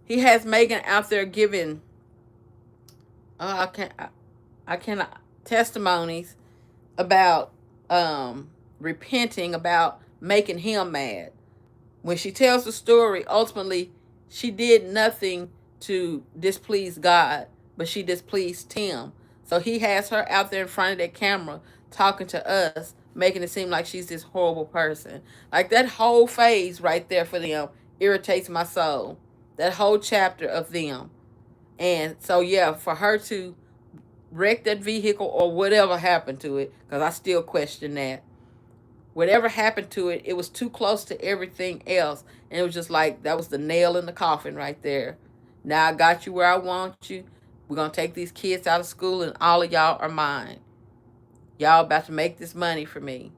A: he has Megan out there giving testimonies about repenting, about making him mad. When she tells the story, ultimately she did nothing to displease God, but she displeased Tim. So he has her out there in front of that camera talking to us, making it seem like she's this horrible person. Like, that whole phase right there for them irritates my soul. That whole chapter of them. And so yeah, for her to wreck that vehicle or whatever happened to it, because I still question that. Whatever happened to it, it was too close to everything else. And it was just like, that was the nail in the coffin right there. Now I got you where I want you. We're going to take these kids out of school, and all of y'all are mine. Y'all about to make this money for me.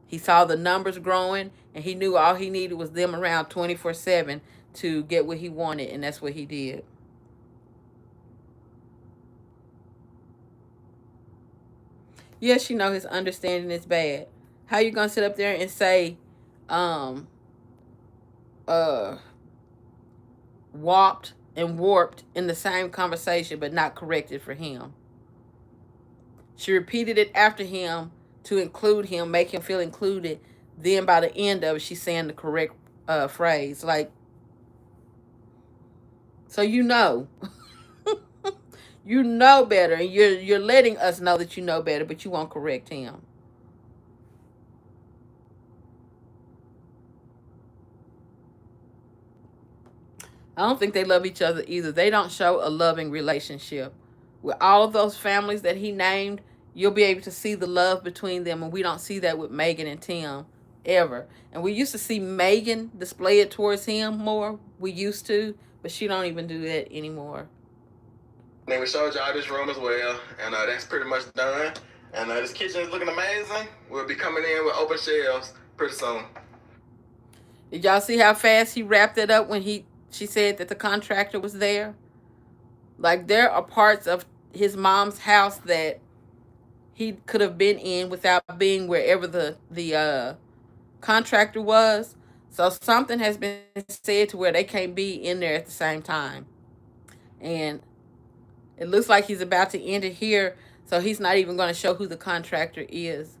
A: He saw the numbers growing, and he knew all he needed was them around 24/7 to get what he wanted, and that's what he did. Yes, you know, his understanding is bad. How you going to sit up there and say, warped and warped in the same conversation, but not corrected for him? She repeated it after him to include him, make him feel included. Then by the end of it, she's saying the correct phrase. Like, so you know. You know better, and you're letting us know that you know better, but you won't correct him. I don't think they love each other either. They don't show a loving relationship. With all of those families that he named, you'll be able to see the love between them, and we don't see that with Megan and Tim ever. And we used to see Megan display it towards him more. We used to, but she don't even do that anymore.
B: Then we showed y'all this room as well, and that's pretty much done. And this kitchen is looking amazing. We'll be coming in with open shelves pretty soon.
A: Did y'all see how fast he wrapped it up when she said that the contractor was there? Like, there are parts of his mom's house that he could have been in without being wherever the contractor was. So something has been said to where they can't be in there at the same time. And it looks like he's about to end it here, so he's not even going to show who the contractor is.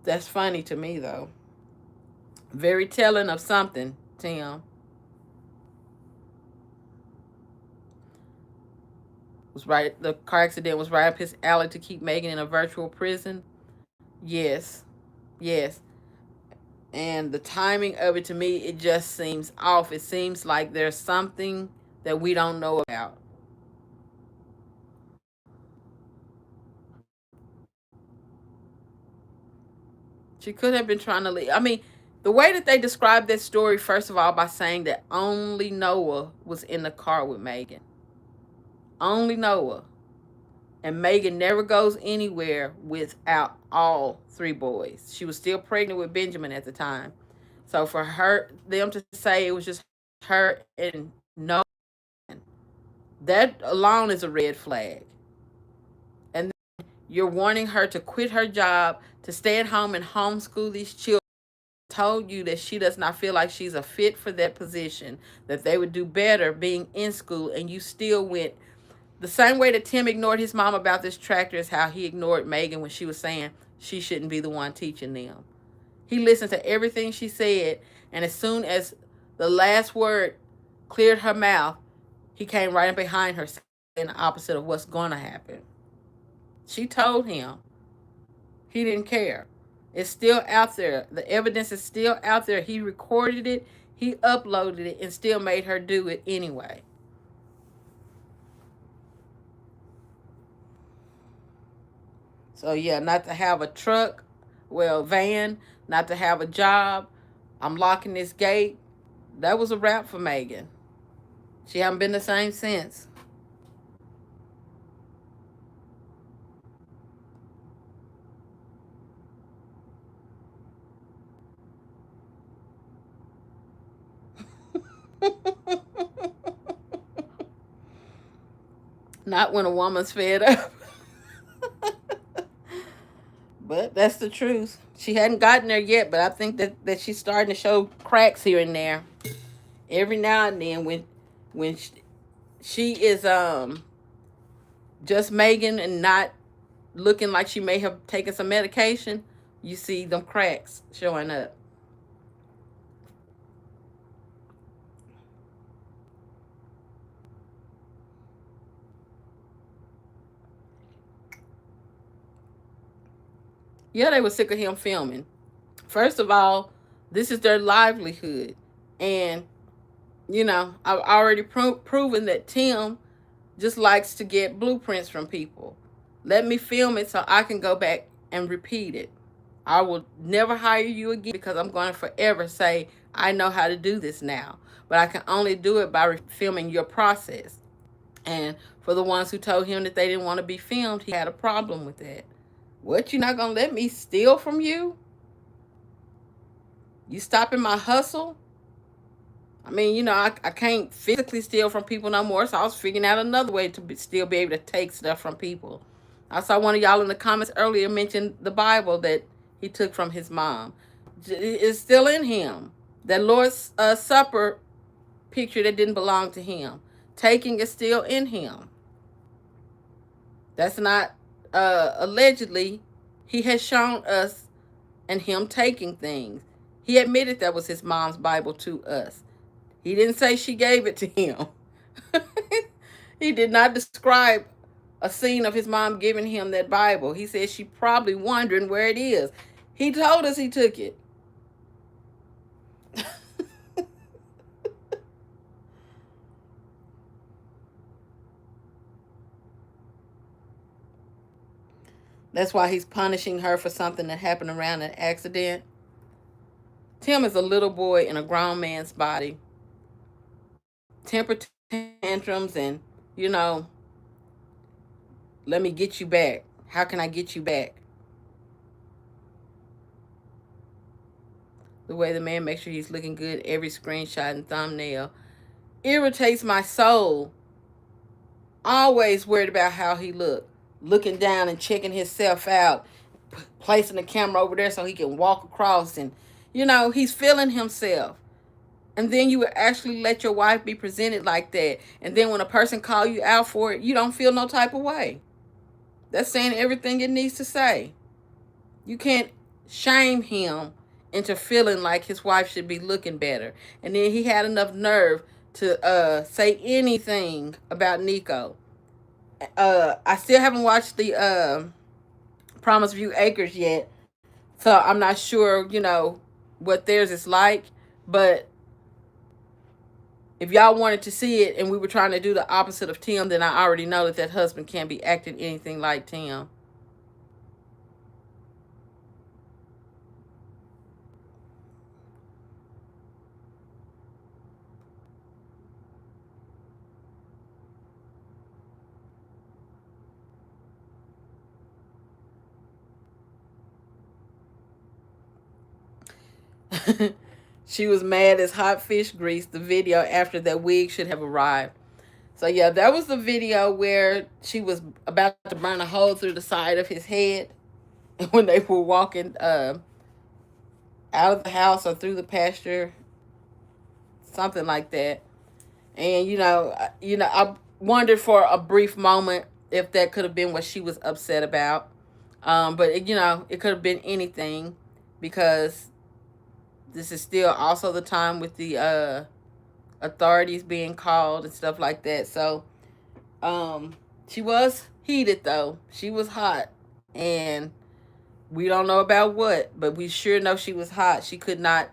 A: That's funny to me, though. Very telling of something, Tim. Was right. The car accident was right up his alley to keep Megan in a virtual prison. Yes, yes. And the timing of it, to me, it just seems off. It seems like there's something that we don't know about. She could have been trying to leave. I mean, the way that they described that story, first of all, by saying that only Noah was in the car with Megan. Only Noah. And Megan never goes anywhere without all three boys. She was still pregnant with Benjamin at the time. So for them to say it was just her and Noah, that alone is a red flag. And then you're wanting her to quit her job, to stay at home and homeschool these children. Told you that she does not feel like she's a fit for that position, that they would do better being in school, and you still went the same way that Tim ignored his mom about this tractor is how he ignored Megan when she was saying she shouldn't be the one teaching them. He listened to everything she said, and as soon as the last word cleared her mouth, he came right in behind her saying the opposite of what's going to happen. She told him. He didn't care. It's still out there. The evidence is still out there. He recorded it, he uploaded it, and still made her do it anyway. So yeah, not to have a truck, van, not to have a job. I'm locking this gate. That was a wrap for Megan. She hasn't been the same since. Not when a woman's fed up. But that's the truth. She hadn't gotten there yet, but I think that she's starting to show cracks here and there. Every now and then when she is just Megan and not looking like she may have taken some medication, you see them cracks showing up. Yeah, they were sick of him filming. First of all, this is their livelihood. And, I've already proven that Tim just likes to get blueprints from people. Let me film it so I can go back and repeat it. I will never hire you again because I'm going to forever say, I know how to do this now. But I can only do it by filming your process. And for the ones who told him that they didn't want to be filmed, he had a problem with that. What, you not going to let me steal from you? You stopping my hustle? I mean, I can't physically steal from people no more, so I was figuring out another way to still be able to take stuff from people. I saw one of y'all in the comments earlier mention the Bible that he took from his mom. It's still in him. That Lord's Supper picture that didn't belong to him. Taking is still in him. That's not allegedly. He has shown us and him taking things. He admitted that was his mom's Bible to us. He didn't say she gave it to him. He did not describe a scene of his mom giving him that Bible. He said she probably wondering where it is. He told us he took it. That's why he's punishing her for something that happened around an accident. Tim is a little boy in a grown man's body. Temper tantrums and, let me get you back. How can I get you back? The way the man makes sure he's looking good, every screenshot and thumbnail, irritates my soul. Always worried about how he looked. Looking down and checking himself out. Placing the camera over there so he can walk across. And, he's feeling himself. And then you would actually let your wife be presented like that. And then when a person call you out for it, you don't feel no type of way. That's saying everything it needs to say. You can't shame him into feeling like his wife should be looking better. And then he had enough nerve to say anything about Nico. I still haven't watched the Promise View Acres yet, so I'm not sure, what theirs is like. But if y'all wanted to see it and we were trying to do the opposite of Tim, then I already know that husband can't be acting anything like Tim. She was mad as hot fish grease. The video after that wig should have arrived. So yeah, that was the video where she was about to burn a hole through the side of his head when they were walking out of the house or through the pasture, something like that. And I wondered for a brief moment if that could have been what she was upset about. But it could have been anything, because this is still also the time with the authorities being called and stuff like that. So she was heated, though. She was hot, and we don't know about what, but we sure know she was hot. She could not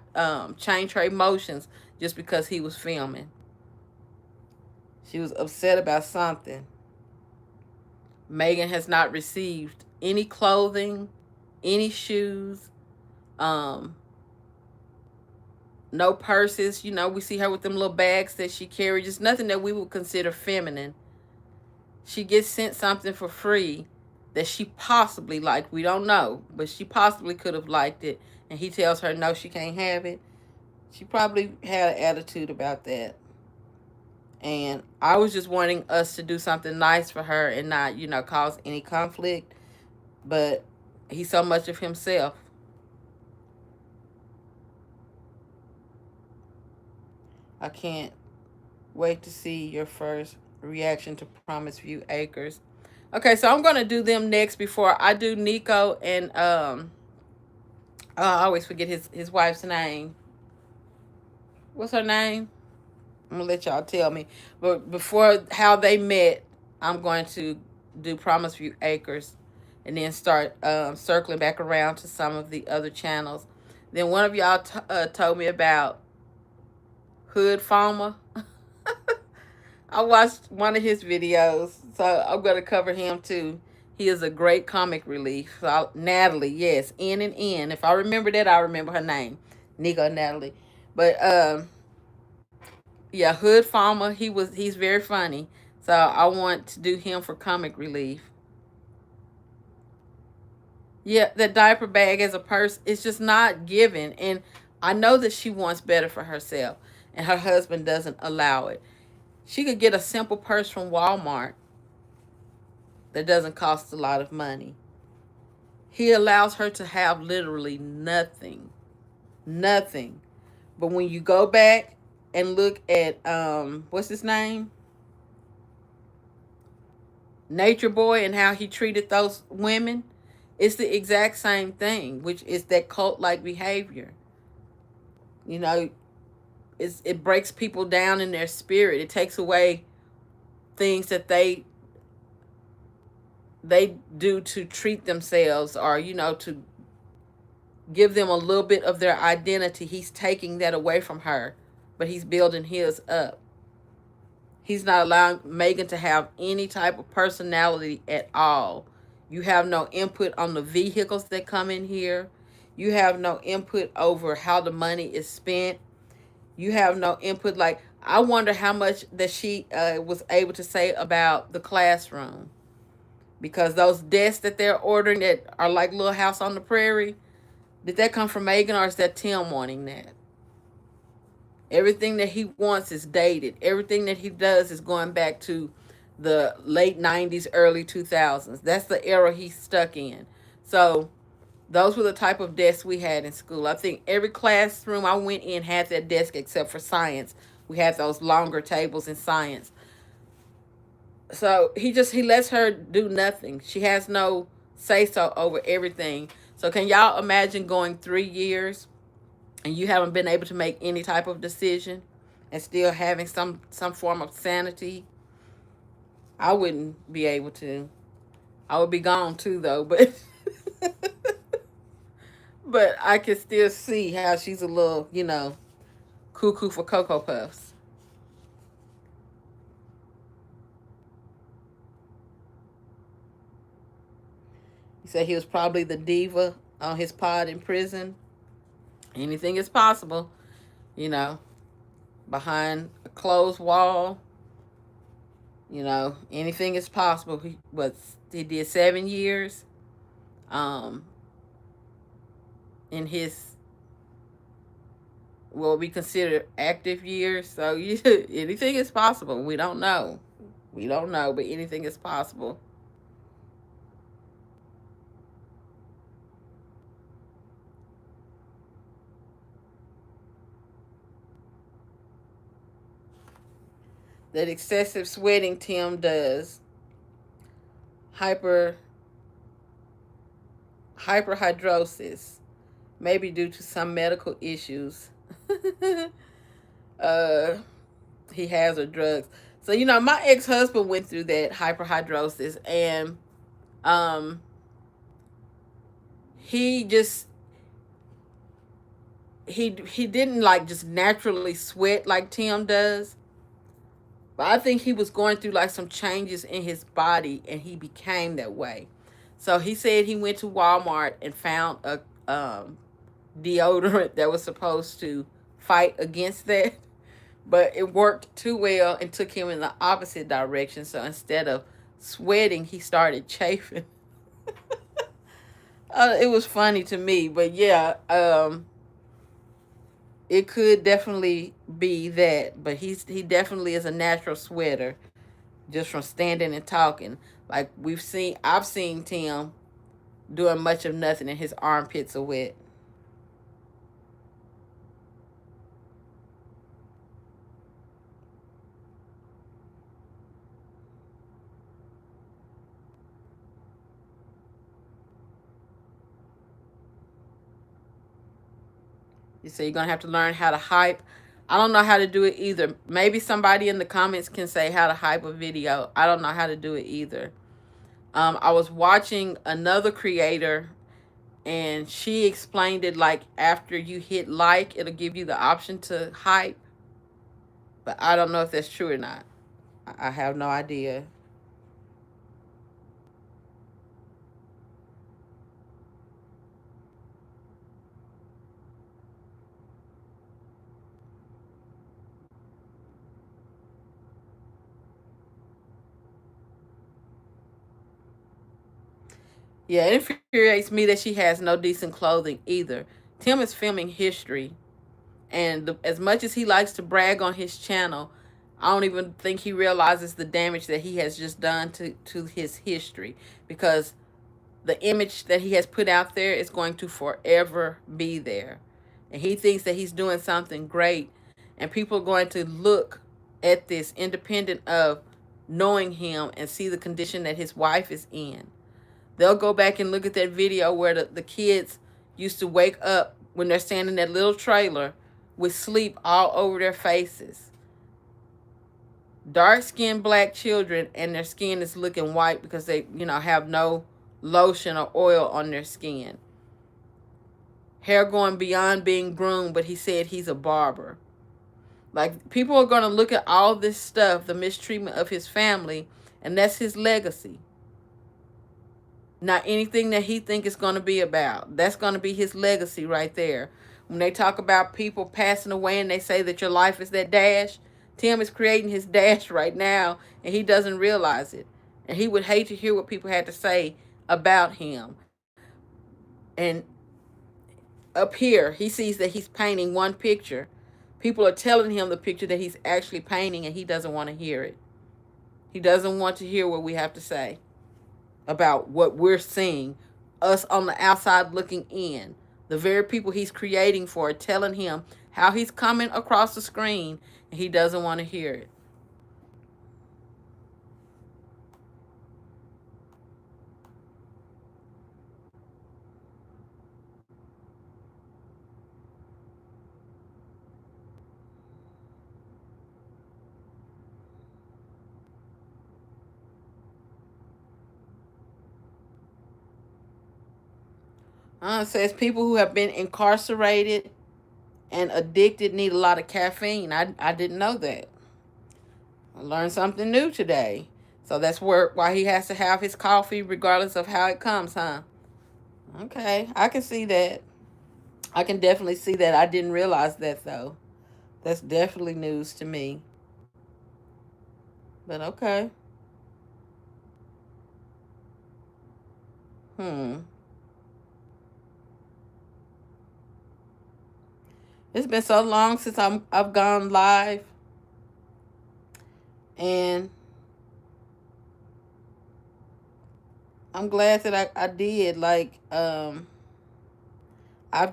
A: change her emotions just because he was filming. She was upset about something. Megan has not received any clothing, any shoes, no purses. We see her with them little bags that she carries. Just nothing that we would consider feminine. She gets sent something for free that she possibly liked. We don't know, but she possibly could have liked it. And he tells her, no, she can't have it. She probably had an attitude about that. And I was just wanting us to do something nice for her and not, cause any conflict. But he's so much of himself. I can't wait to see your first reaction to Promise View Acres. Okay, so I'm going to do them next before I do Nico and, I always forget his wife's name. What's her name? I'm going to let y'all tell me. But before how they met, I'm going to do Promise View Acres and then start circling back around to some of the other channels. Then one of y'all told me about Hood Farmer. I watched one of his videos, so I'm going to cover him too. He is a great comic relief. So Natalie, yes, N and N. If I remember that, I remember her name. Nico Natalie. But yeah, Hood Farmer, he's very funny. So I want to do him for comic relief. Yeah, the diaper bag as a purse, it's just not given. And I know that she wants better for herself, and her husband doesn't allow it. She could get a simple purse from Walmart that doesn't cost a lot of money. He allows her to have literally nothing. Nothing. But when you go back and look at, what's his name? Nature Boy, and how he treated those women, it's the exact same thing, which is that cult-like behavior. It breaks people down in their spirit. It takes away things that they do to treat themselves, or to give them a little bit of their identity. He's taking that away from her, but he's building his up. He's not allowing Megan to have any type of personality at all. You have no input on the vehicles that come in here. You have no input over how the money is spent. You have no input. Like, I wonder how much that she was able to say about the classroom. Because those desks that they're ordering that are like Little House on the Prairie, did that come from Megan, or is that Tim wanting that? Everything that he wants is dated. Everything that he does is going back to the late 90s, early 2000s. That's the era he's stuck in. So those were the type of desks we had in school. I think every classroom I went in had that desk except for science. We had those longer tables in science. So he lets her do nothing. She has no say-so over everything. So can y'all imagine going 3 years and you haven't been able to make any type of decision and still having some form of sanity, I wouldn't be able to. I would be gone too, though, but but I can still see how she's a little, cuckoo for Cocoa Puffs. He said he was probably the diva on his pod in prison. Anything is possible, you know, behind a closed wall. Anything is possible. He did 7 years, in his what we consider active years. So anything is possible. We don't know. But anything is possible. That excessive sweating Tim does, hyperhidrosis, maybe due to some medical issues he has, or drugs. So my ex-husband went through that hyperhidrosis, and he just he didn't like just naturally sweat like Tim does. But I think he was going through like some changes in his body, and he became that way. So he said he went to Walmart and found a deodorant that was supposed to fight against that, but it worked too well and took him in the opposite direction. So instead of sweating, he started chafing. It was funny to me, but yeah, it could definitely be that. But he definitely is a natural sweater, just from standing and talking. Like I've seen Tim doing much of nothing, and his armpits are wet. You say you're going to have to learn how to hype. I don't know how to do it either. Maybe somebody in the comments can say how to hype a video. I don't know how to do it either. I was watching another creator, and she explained it like after you hit like, it'll give you the option to hype. But I don't know if that's true or not. I have no idea. Yeah, it infuriates me that she has no decent clothing either. Tim is filming history, and as much as he likes to brag on his channel, I don't even think he realizes the damage that he has just done to his history, because the image that he has put out there is going to forever be there. And he thinks that he's doing something great, and people are going to look at this independent of knowing him and see the condition that his wife is in. They'll go back and look at that video where the kids used to wake up when they're standing in that little trailer with sleep all over their faces. Dark-skinned black children, and their skin is looking white because they, have no lotion or oil on their skin. Hair going beyond being groomed, but he said he's a barber. Like, people are going to look at all this stuff, the mistreatment of his family, and that's his legacy. Not anything that he think is going to be about. That's going to be his legacy right there. When they talk about people passing away and they say that your life is that dash, Tim is creating his dash right now, and he doesn't realize it. And he would hate to hear what people had to say about him. And up here, he sees that he's painting one picture. People are telling him the picture that he's actually painting, and he doesn't want to hear it. He doesn't want to hear what we have to say about what we're seeing, us on the outside looking in. The very people he's creating for are telling him how he's coming across the screen, and he doesn't want to hear it. It says people who have been incarcerated and addicted need a lot of caffeine. I didn't know that. I learned something new today. So that's why he has to have his coffee regardless of how it comes, huh? Okay, I can see that. I can definitely see that. I didn't realize that, though. That's definitely news to me. But okay. It's been so long since I've gone live, and I'm glad that I did. Like, I've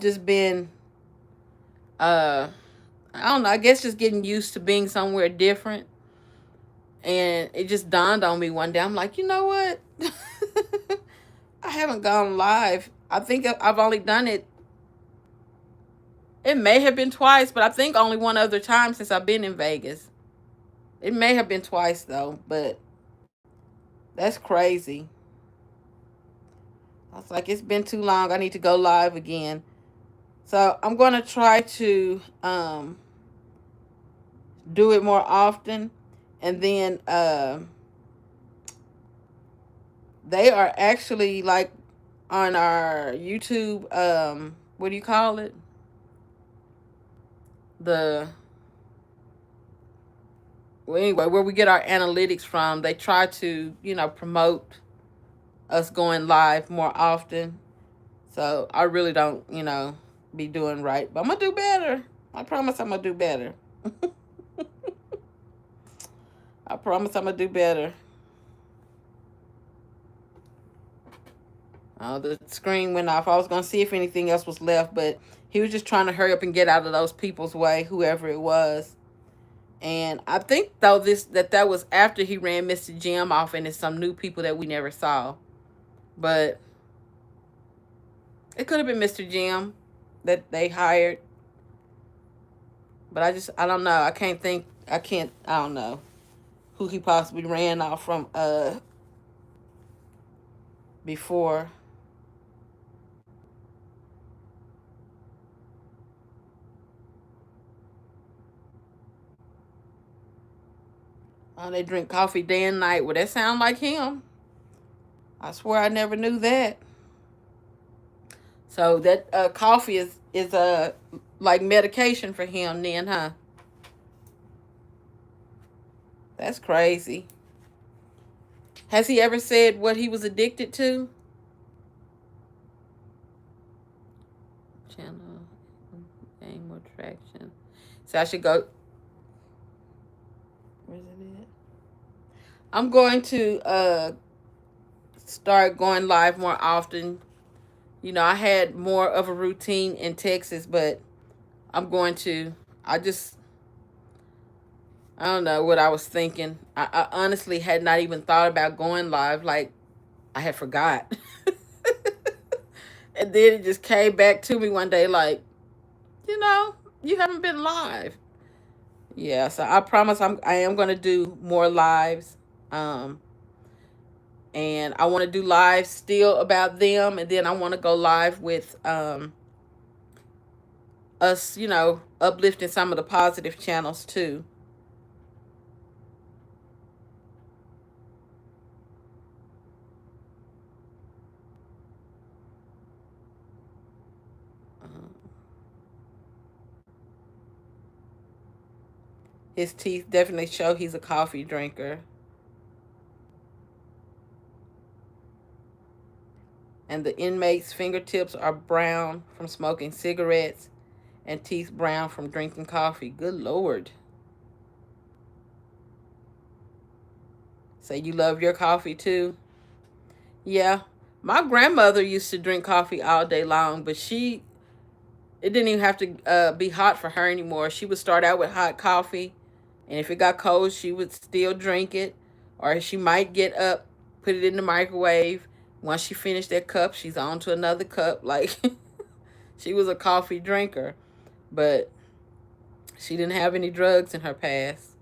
A: just been I don't know, I guess just getting used to being somewhere different. And it just dawned on me one day. I'm like, you know what? I haven't gone live. I think I've only done it. It may have been twice, but I think only one other time since I've been in Vegas. It may have been twice, though, but that's crazy. I was like, it's been too long. I need to go live again. So I'm going to try to do it more often. And then they are actually like on our YouTube, what do you call it? Well, anyway, where we get our analytics from, they try to, promote us going live more often. So I really don't, be doing right. But I'm going to do better. I promise I'm going to do better. I promise I'm going to do better. Oh, the screen went off. I was going to see if anything else was left, but he was just trying to hurry up and get out of those people's way, whoever it was. And I think, though, that was after he ran Mr. Jim off, and it's some new people that we never saw. But it could have been Mr. Jim that they hired. But I don't know. I don't know who he possibly ran off from before. Oh, they drink coffee day and night. Well, that sound like him. I swear I never knew that. So that coffee is like medication for him then, huh? That's crazy. Has he ever said what he was addicted to? Channel, gain more traction. So I should go. Where's it at? I'm going to start going live more often. I had more of a routine in Texas, but I'm going to. I don't know what I was thinking. I honestly had not even thought about going live. Like, I had forgot. And then it just came back to me one day like, you haven't been live. Yeah, so I promise I am going to do more lives. And I want to do lives still about them. And then I want to go live with us, uplifting some of the positive channels too. His teeth definitely show he's a coffee drinker. And the inmates' fingertips are brown from smoking cigarettes and teeth brown from drinking coffee. Good Lord. Say you love your coffee too? Yeah. My grandmother used to drink coffee all day long, but it didn't even have to be hot for her anymore. She would start out with hot coffee, and if it got cold, she would still drink it. Or she might get up, put it in the microwave. Once she finished that cup, she's on to another cup. Like, she was a coffee drinker, but she didn't have any drugs in her past.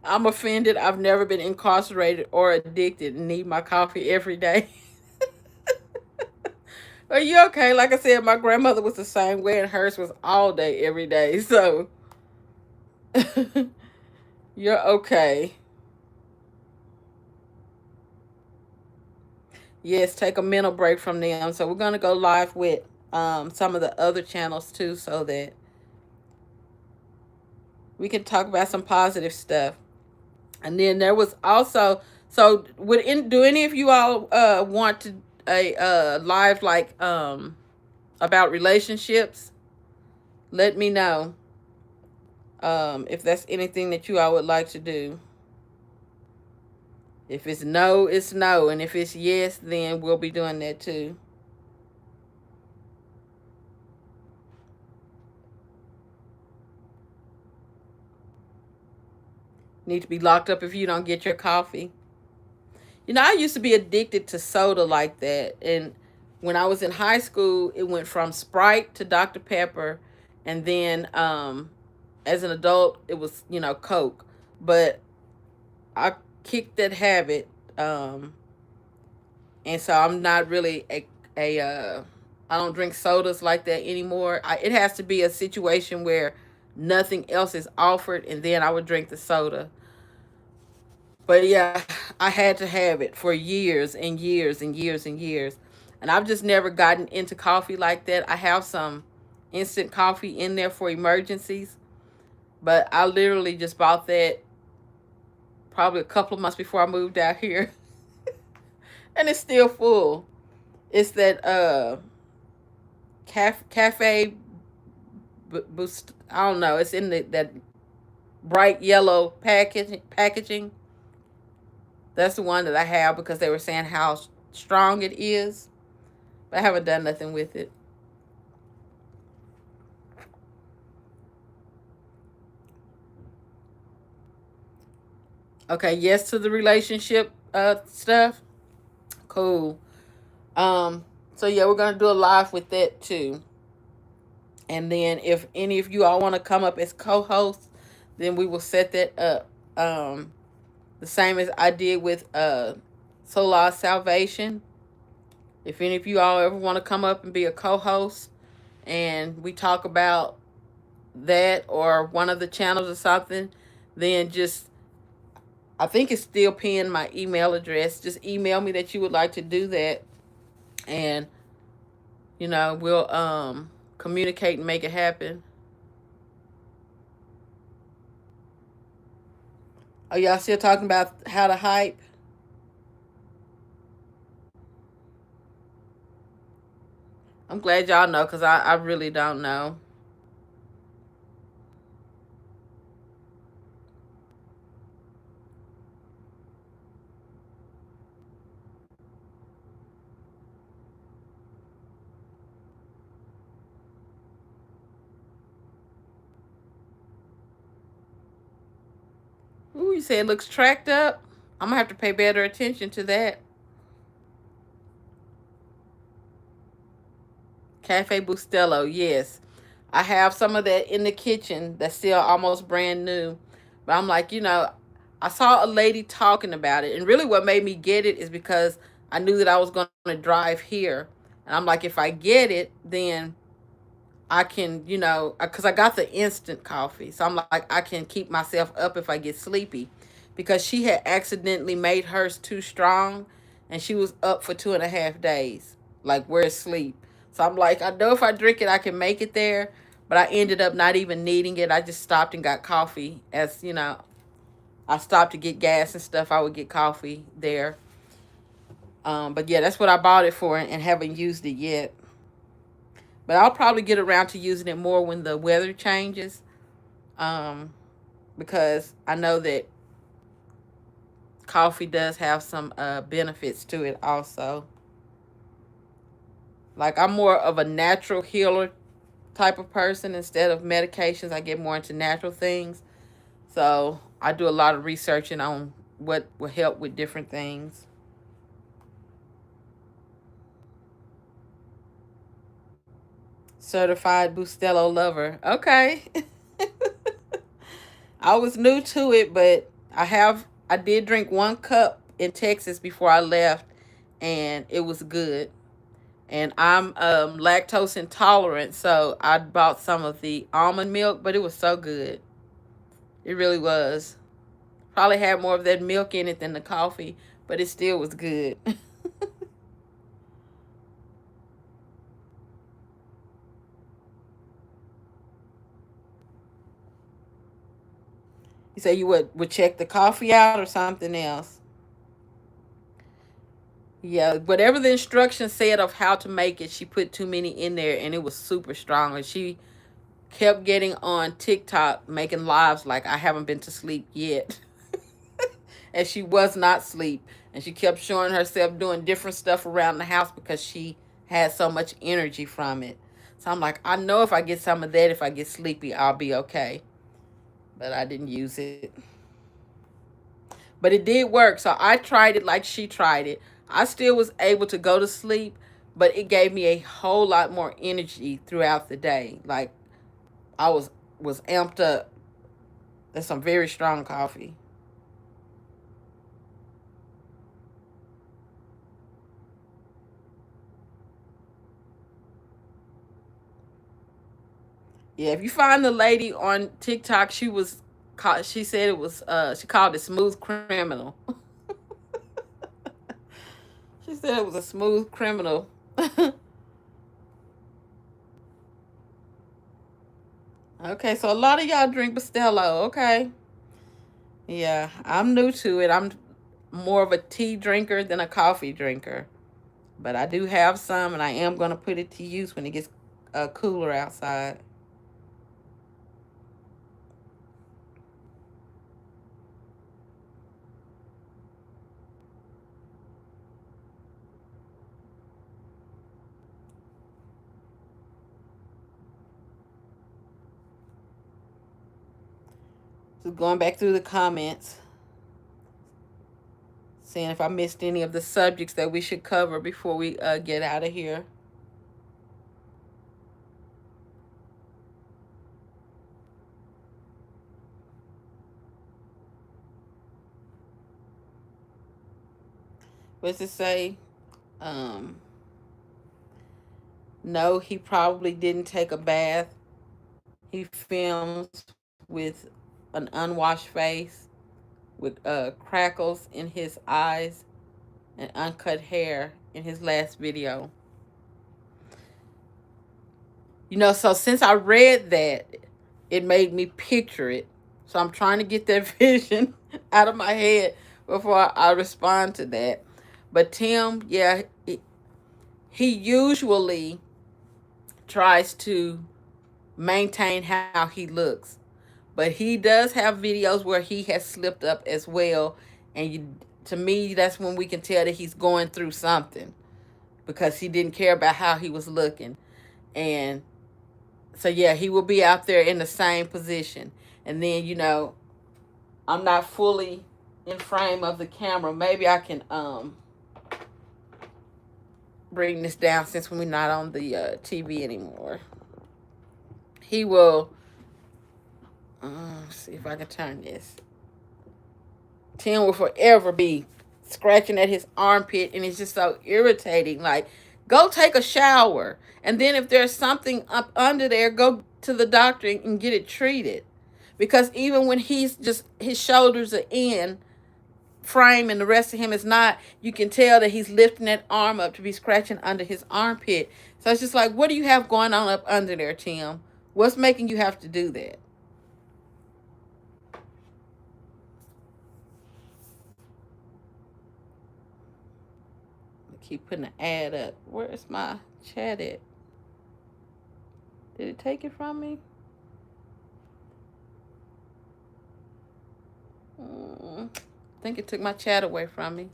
A: I'm offended. I've never been incarcerated or addicted and need my coffee every day. Are you okay? Like I said, my grandmother was the same way, and hers was all day, every day. So you're okay. Yes, take a mental break from them. So we're gonna go live with some of the other channels too, so that we can talk about some positive stuff. And then there was also, so do any of you all want to a live like about relationships? Let me know if that's anything that you all would like to do. If it's no, it's no, and if it's yes, then we'll be doing that too. Need to be locked up if you don't get your coffee. You know, I used to be addicted to soda like that. And when I was in high school, it went from Sprite to Dr. Pepper. And then as an adult, it was, Coke. But I kicked that habit. And so I'm not really I don't drink sodas like that anymore. It has to be a situation where nothing else is offered, and then I would drink the soda. But yeah, I had to have it for years and years and years and years. And I've just never gotten into coffee like that. I have some instant coffee in there for emergencies. But I literally just bought that probably a couple of months before I moved out here. And it's still full. It's that cafe boost. I don't know. It's in that bright yellow packaging. That's the one that I have because they were saying how strong it is. But I haven't done nothing with it. Okay, yes to the relationship stuff. Cool. So yeah, we're gonna do a live with that too. And then if any of you all want to come up as co-hosts, then we will set that up. The same as I did with Solar Salvation. If any of you all ever want to come up and be a co-host and we talk about that or one of the channels or something, then just, I think it's still pinned my email address. Just email me that you would like to do that. And, we'll communicate and make it happen. Are y'all still talking about how to hype? I'm glad y'all know, because I really don't know. Ooh, you say it looks tracked up? I'm going to have to pay better attention to that. Cafe Bustelo, yes. I have some of that in the kitchen that's still almost brand new. But I'm like, I saw a lady talking about it. And really what made me get it is because I knew that I was going to drive here. And I'm like, if I get it, then I can, because I got the instant coffee. So I'm like, I can keep myself up if I get sleepy. Because she had accidentally made hers too strong. And she was up for 2.5 days. Like, where's sleep? So I'm like, I know if I drink it, I can make it there. But I ended up not even needing it. I just stopped and got coffee. As, I stopped to get gas and stuff. I would get coffee there. But yeah, that's what I bought it for and haven't used it yet. But I'll probably get around to using it more when the weather changes. Because I know that coffee does have some benefits to it also. Like, I'm more of a natural healer type of person. Instead of medications, I get more into natural things. So I do a lot of researching on what will help with different things. Certified Bustelo lover. Okay. I was new to it, but I did drink 1 cup in Texas before I left, and it was good. And I'm lactose intolerant, so I bought some of the almond milk, but it was so good. It really was. Probably had more of that milk in it than the coffee, but it still was good. You say you would check the coffee out or something else? Yeah, whatever the instructions said of how to make it, she put too many in there, and it was super strong. And she kept getting on TikTok making lives like I haven't been to sleep yet. And she was not asleep. And she kept showing herself doing different stuff around the house because she had so much energy from it. So I'm like, I know if I get some of that, if I get sleepy, I'll be okay. But I didn't use it. But it did work. So I tried it like she tried it. I still was able to go to sleep, but it gave me a whole lot more energy throughout the day. Like I was amped up. That's some very strong coffee. Yeah, if you find the lady on TikTok, she said it was she called it smooth criminal. She said it was a smooth criminal. Okay, so a lot of y'all drink Bustelo. Okay. Yeah, I'm new to it. I'm more of a tea drinker than a coffee drinker. But I do have some, and I am going to put it to use when it gets cooler outside. So going back through the comments, seeing if I missed any of the subjects that we should cover before we get out of here. What does it say? No, he probably didn't take a bath. He films with an unwashed face, with crackles in his eyes and uncut hair in his last video. You know, so since I read that, it made me picture it. So I'm trying to get that vision out of my head before I respond to that. But Tim, yeah, he usually tries to maintain how he looks. But he does have videos where he has slipped up as well. And to me, that's when we can tell that he's going through something. Because he didn't care about how he was looking. And so, yeah, he will be out there in the same position. And then, you know, I'm not fully in frame of the camera. Maybe I can bring this down since we're not on the TV anymore. He will... see if I can turn this. Tim will forever be scratching at his armpit, and it's just so irritating. Like, go take a shower. And then if there's something up under there, go to the doctor and get it treated. Because even when he's just, his shoulders are in frame and the rest of him is not, you can tell that he's lifting that arm up to be scratching under his armpit. So it's just like, what do you have going on up under there, Tim? What's making you have to do that? Keep putting an ad up. Where's my chat at? Did it take it from me? I think it took my chat away from me.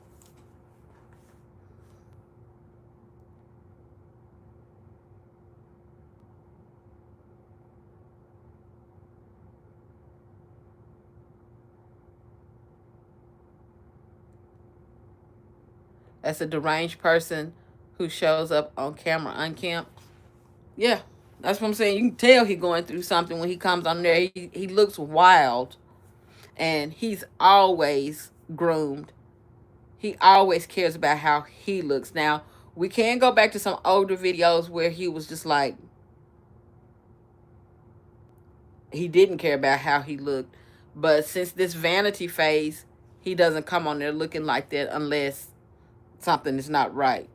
A: That's a deranged person who shows up on camera unkempt. Yeah, that's what I'm saying. You can tell he's going through something when he comes on there. He looks wild. And he's always groomed. He always cares about how he looks. Now, we can go back to some older videos where he was just like, he didn't care about how he looked. But since this vanity phase, he doesn't come on there looking like that unless something is not right.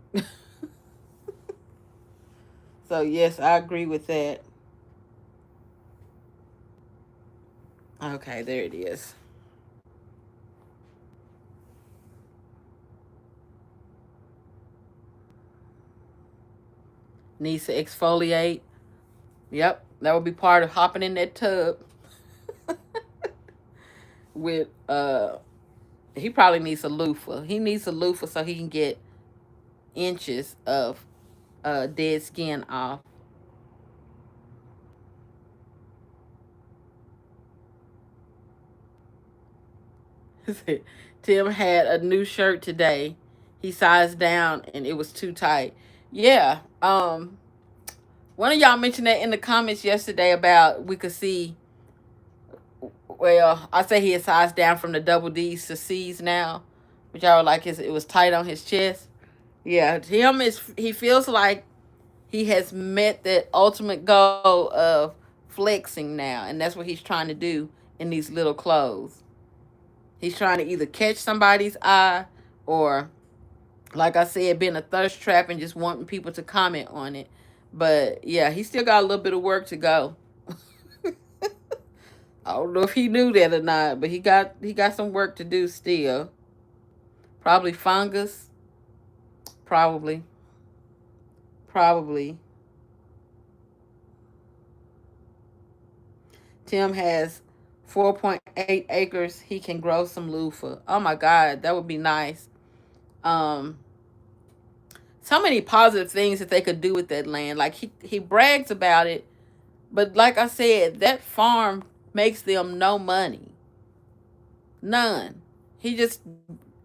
A: So, yes, I agree with that. Okay, there it is. Needs to exfoliate. Yep, that would be part of hopping in that tub. With he probably needs a loofah. He needs a loofah so he can get inches of dead skin off. Tim had a new shirt today. He sized down and it was too tight. Yeah. One of y'all mentioned that in the comments yesterday about we could see. Well, I say he had sized down from the double D's to C's now, which I would like it was tight on his chest. Yeah, Tim he feels like he has met that ultimate goal of flexing now, and that's what he's trying to do in these little clothes. He's trying to either catch somebody's eye or, like I said, being a thirst trap and just wanting people to comment on it. But yeah, he still got a little bit of work to go. I don't know if he knew that or not, but he got some work to do still. Probably fungus. Probably. Tim has 4.8 acres. He can grow some loofah. Oh my God, that would be nice. So many positive things that they could do with that land. Like he brags about it, but like I said, that farm makes them no money. None. He just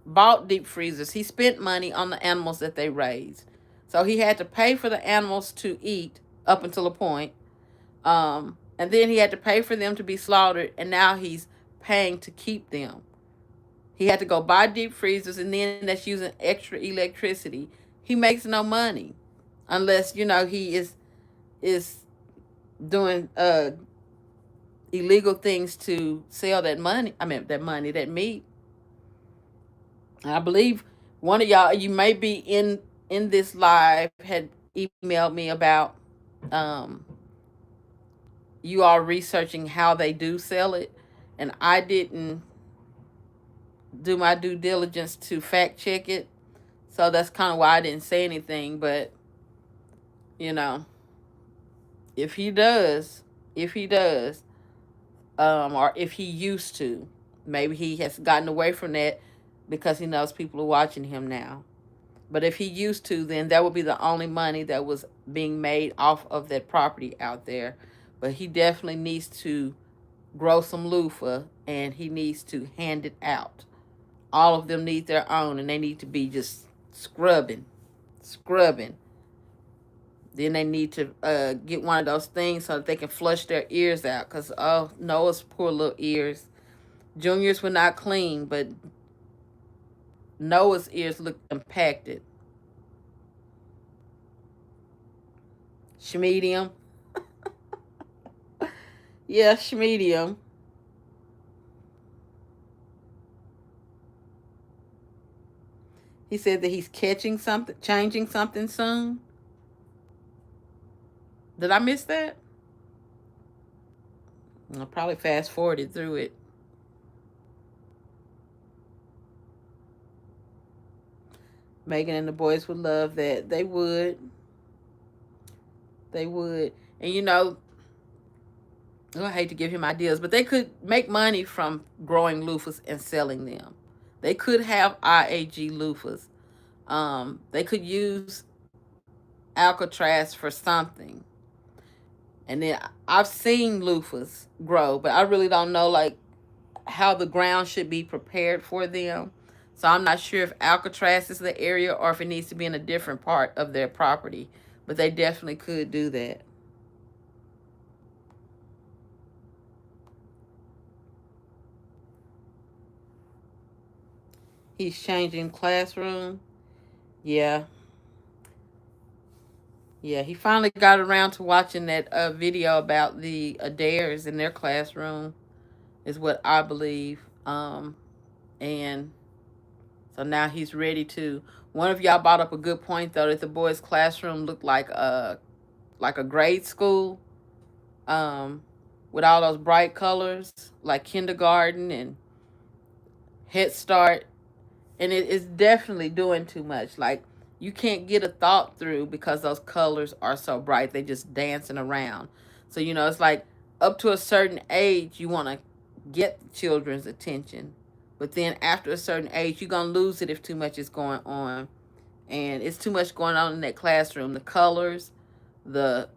A: bought deep freezers. He spent money on the animals that they raised. So he had to pay for the animals to eat up until a point. And then he had to pay for them to be slaughtered, and now he's paying to keep them. He had to go buy deep freezers, and then that's using extra electricity. He makes no money unless, he is doing illegal things to sell that meat. I believe one of y'all, you may be in this live, had emailed me about you all researching how they do sell it, and I didn't do my due diligence to fact check it, so that's kind of why I didn't say anything. But if he does, or if he used to, maybe he has gotten away from that because he knows people are watching him now. But if he used to, then that would be the only money that was being made off of that property out there. But he definitely needs to grow some loofah, and he needs to hand it out. All of them need their own, and they need to be just scrubbing. Then they need to get one of those things so that they can flush their ears out. Because, Noah's poor little ears. Junior's were not clean, but Noah's ears look impacted. Schmedium. Yeah, schmedium. He said that he's changing something soon. Did I miss that? I'll probably fast forwarded through it. Megan and the boys would love that. They would. And I hate to give him ideas, but they could make money from growing loofahs and selling them. They could have IAG loofahs. They could use Alcatraz for something. And then I've seen loofahs grow, but I really don't know how the ground should be prepared for them. So I'm not sure if Alcatraz is the area or if it needs to be in a different part of their property. But they definitely could do that. He's changing classroom. Yeah. Yeah, he finally got around to watching that video about the Adaires in their classroom, is what I believe. And so now he's ready to. One of y'all brought up a good point though, that the boys' classroom looked like a grade school, with all those bright colors, like kindergarten and Head Start, and it is definitely doing too much. Like, you can't get a thought through because those colors are so bright. They just dancing around. So, it's like up to a certain age, you want to get the children's attention. But then after a certain age, you're going to lose it if too much is going on. And it's too much going on in that classroom. The colors, the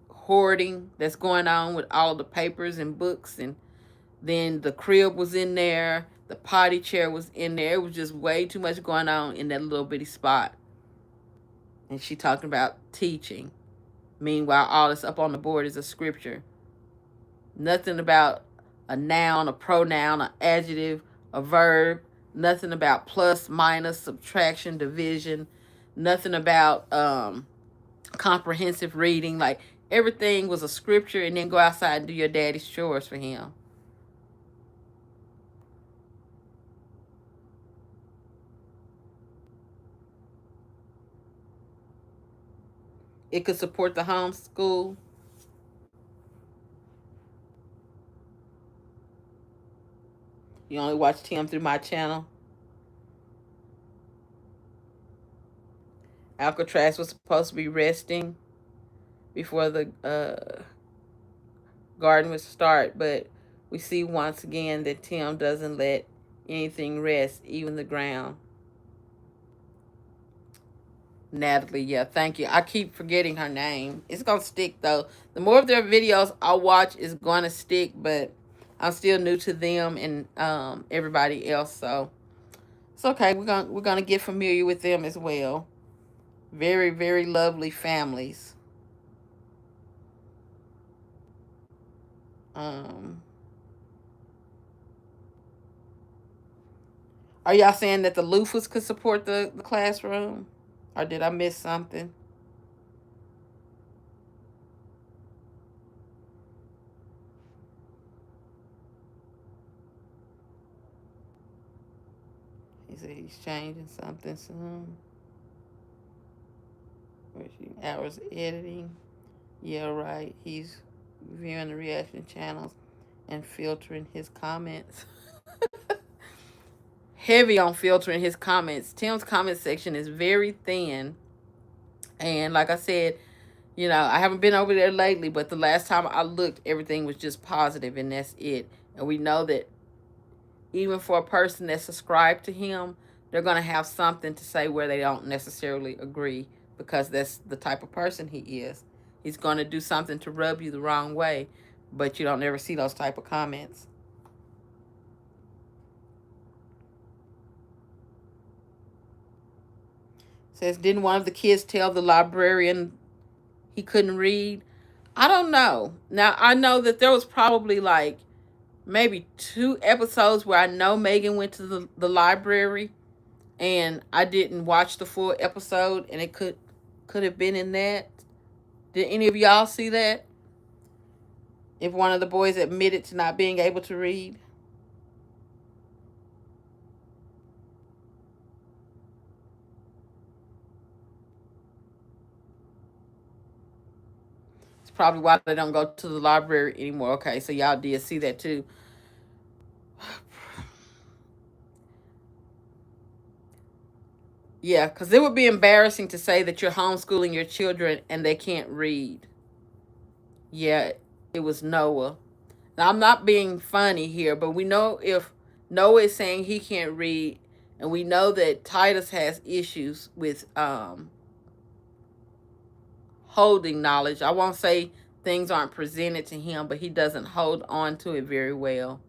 A: hoarding that's going on with all the papers and books, and then the crib was in there, the potty chair was in there. It was just way too much going on in that little bitty spot. And she talking about teaching. Meanwhile, all that's up on the board is a scripture. Nothing about a noun, a pronoun, an adjective, a verb. Nothing about plus, minus, subtraction, division. Nothing about comprehensive reading. Like, everything was a scripture, and then go outside and do your daddy's chores for him. It could support the homeschool. You only watch Tim through my channel. Alcatraz was supposed to be resting before the garden would start, but we see once again that Tim doesn't let anything rest, even the ground. Natalie, yeah, thank you. I keep forgetting her name. It's going to stick, though. The more of their videos I watch is going to stick, but I'm still new to them and everybody else, so it's okay. We're gonna get familiar with them as well. Very, very lovely families. Are y'all saying that the loofahs could support the classroom? Or did I miss something? He said he's changing something soon. Hours editing. Yeah, right. He's viewing the reaction channels and filtering his comments. Heavy on filtering his comments. Tim's comment section is very thin. And like I said, I haven't been over there lately, but the last time I looked, everything was just positive, and that's it. And we know that even for a person that's subscribed to him, they're going to have something to say where they don't necessarily agree, because that's the type of person he is. He's going to do something to rub you the wrong way, but you don't ever see those type of comments. Says, didn't one of the kids tell the librarian he couldn't read? I don't know. Now, I know that there was probably like maybe 2 episodes where I know Megan went to the library, and I didn't watch the full episode, and it could have been in that. Did any of y'all see that? If one of the boys admitted to not being able to read? It's probably why they don't go to the library anymore. Okay, so y'all did see that too. Yeah, because it would be embarrassing to say that you're homeschooling your children and they can't read. Yeah, it was Noah. Now, I'm not being funny here, but we know if Noah is saying he can't read, and we know that Titus has issues with holding knowledge. I won't say things aren't presented to him, but he doesn't hold on to it very well.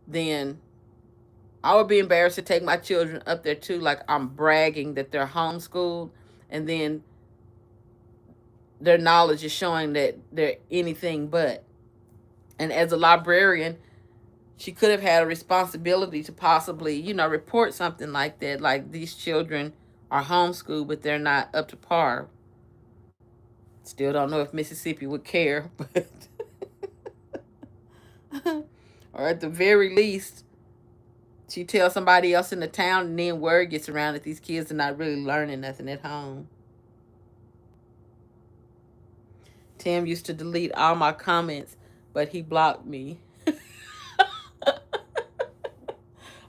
A: Then I would be embarrassed to take my children up there too, like I'm bragging that they're homeschooled, and then their knowledge is showing that they're anything but. And as a librarian, she could have had a responsibility to possibly, you know, report something like that. Like, these children are homeschooled, but they're not up to par. Still don't know if Mississippi would care, but or at the very least, she tells somebody else in the town, and then word gets around that these kids are not really learning nothing at home. Tim used to delete all my comments, but he blocked me.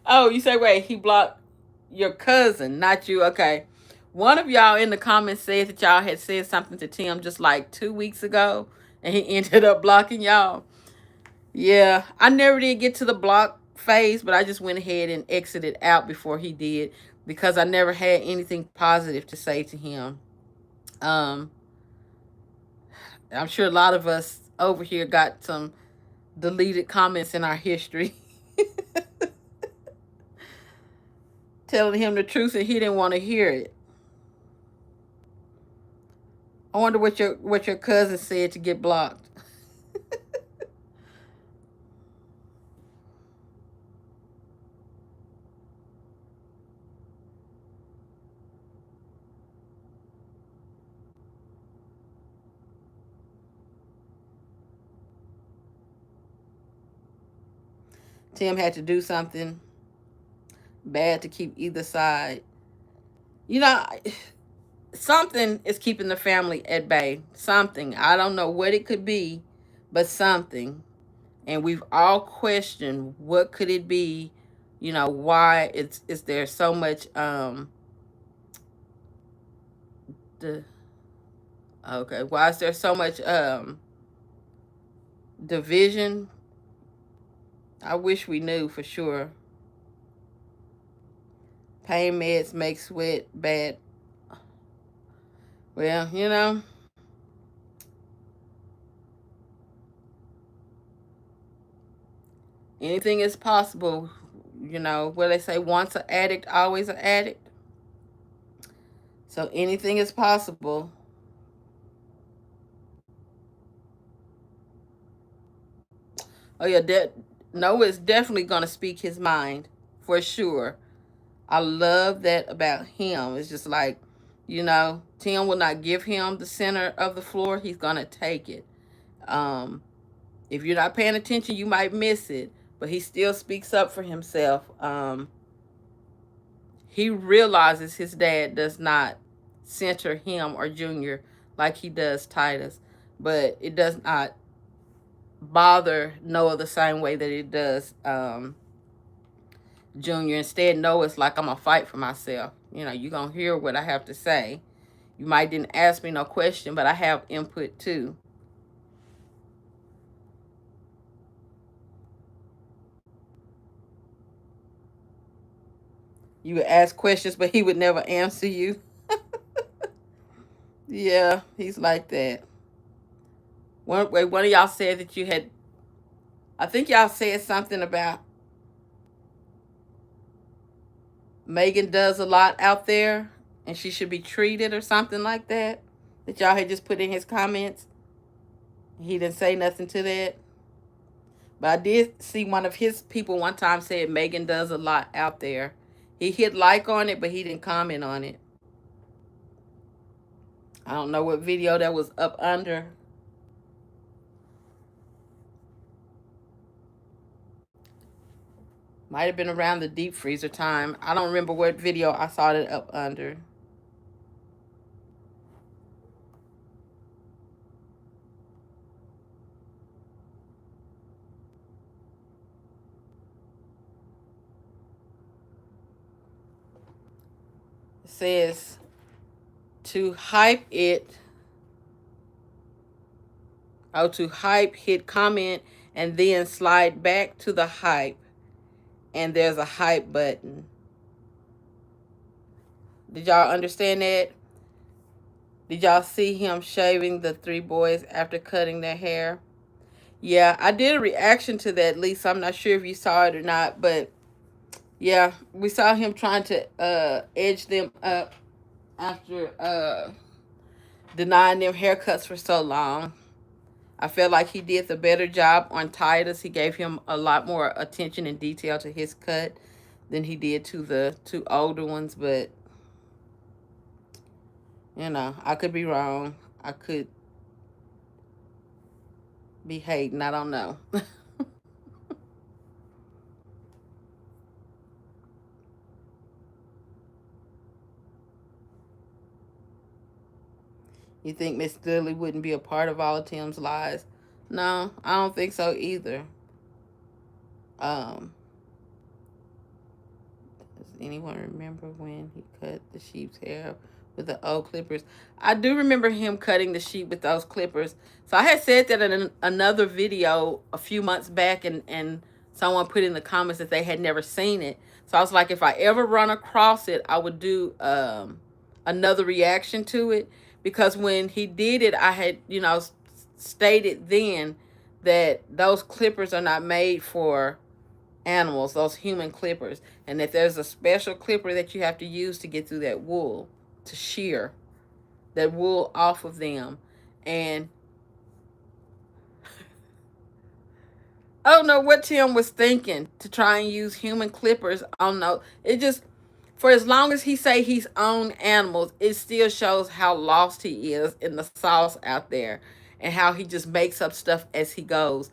A: Oh, you say, wait, he blocked your cousin, not you. Okay. One of y'all in the comments said that y'all had said something to Tim just like 2 weeks ago, and he ended up blocking y'all. Yeah, I never did get to the block phase, but I just went ahead and exited out before he did, because I never had anything positive to say to him. I'm sure a lot of us over here got some deleted comments in our history. Telling him the truth and he didn't want to hear it. I wonder what your cousin said to get blocked. Tim had to do something bad to keep either side. You know, something is keeping the family at bay. Something. I don't know what it could be, but something. And we've all questioned, what could it be? You know, why is there so much why is there so much division? I wish we knew for sure. Pain meds make sweat bad. Well, you know, anything is possible. You know, what they say, once an addict, always an addict. So anything is possible. Oh yeah, Noah is definitely going to speak his mind, for sure. I love that about him. It's just like, you know, Tim will not give him the center of the floor. He's going to take it. If you're not paying attention, you might miss it. But he still speaks up for himself. He realizes his dad does not center him or Junior like he does Titus. But it does not bother Noah the same way that it does Junior. Instead, Noah's like, I'm going to fight for myself. You know, you're going to hear what I have to say. You might didn't ask me no question, but I have input too. You would ask questions, but he would never answer you. Yeah, he's like that. One of y'all said that you had, I think y'all said something about Megan does a lot out there and she should be treated or something like that. That y'all had just put in his comments. He didn't say nothing to that. But I did see one of his people one time said Megan does a lot out there. He hit like on it, but he didn't comment on it. I don't know what video that was up under. Might have been around the deep freezer time. I don't remember what video I saw it up under. It says to hype it. Oh, to hype, hit comment, and then slide back to the hype. And there's a hype button. Did y'all understand that? Did y'all see him shaving the 3 boys after cutting their hair? Yeah, I did a reaction to that, Lisa. I'm not sure if you saw it or not, but yeah, we saw him trying to edge them up after denying them haircuts for so long. I felt like he did the better job on Titus. He gave him a lot more attention and detail to his cut than he did to the two older ones. But, you know, I could be wrong. I could be hating. I don't know. You think Miss Dudley wouldn't be a part of all of Tim's lies? No, I don't think so either. Does anyone remember when he cut the sheep's hair with the old clippers? I do remember him cutting the sheep with those clippers. So I had said that in another video a few months back, and someone put in the comments that they had never seen it. So I was like, if I ever run across it, I would do another reaction to it. Because when he did it, I had, you know, stated then that those clippers are not made for animals, those human clippers, and that there's a special clipper that you have to use to get through that wool, to shear that wool off of them. And I don't know what Tim was thinking to try and use human clippers. I don't know. It just, for as long as he say he's owned animals, it still shows how lost he is in the sauce out there and how he just makes up stuff as he goes.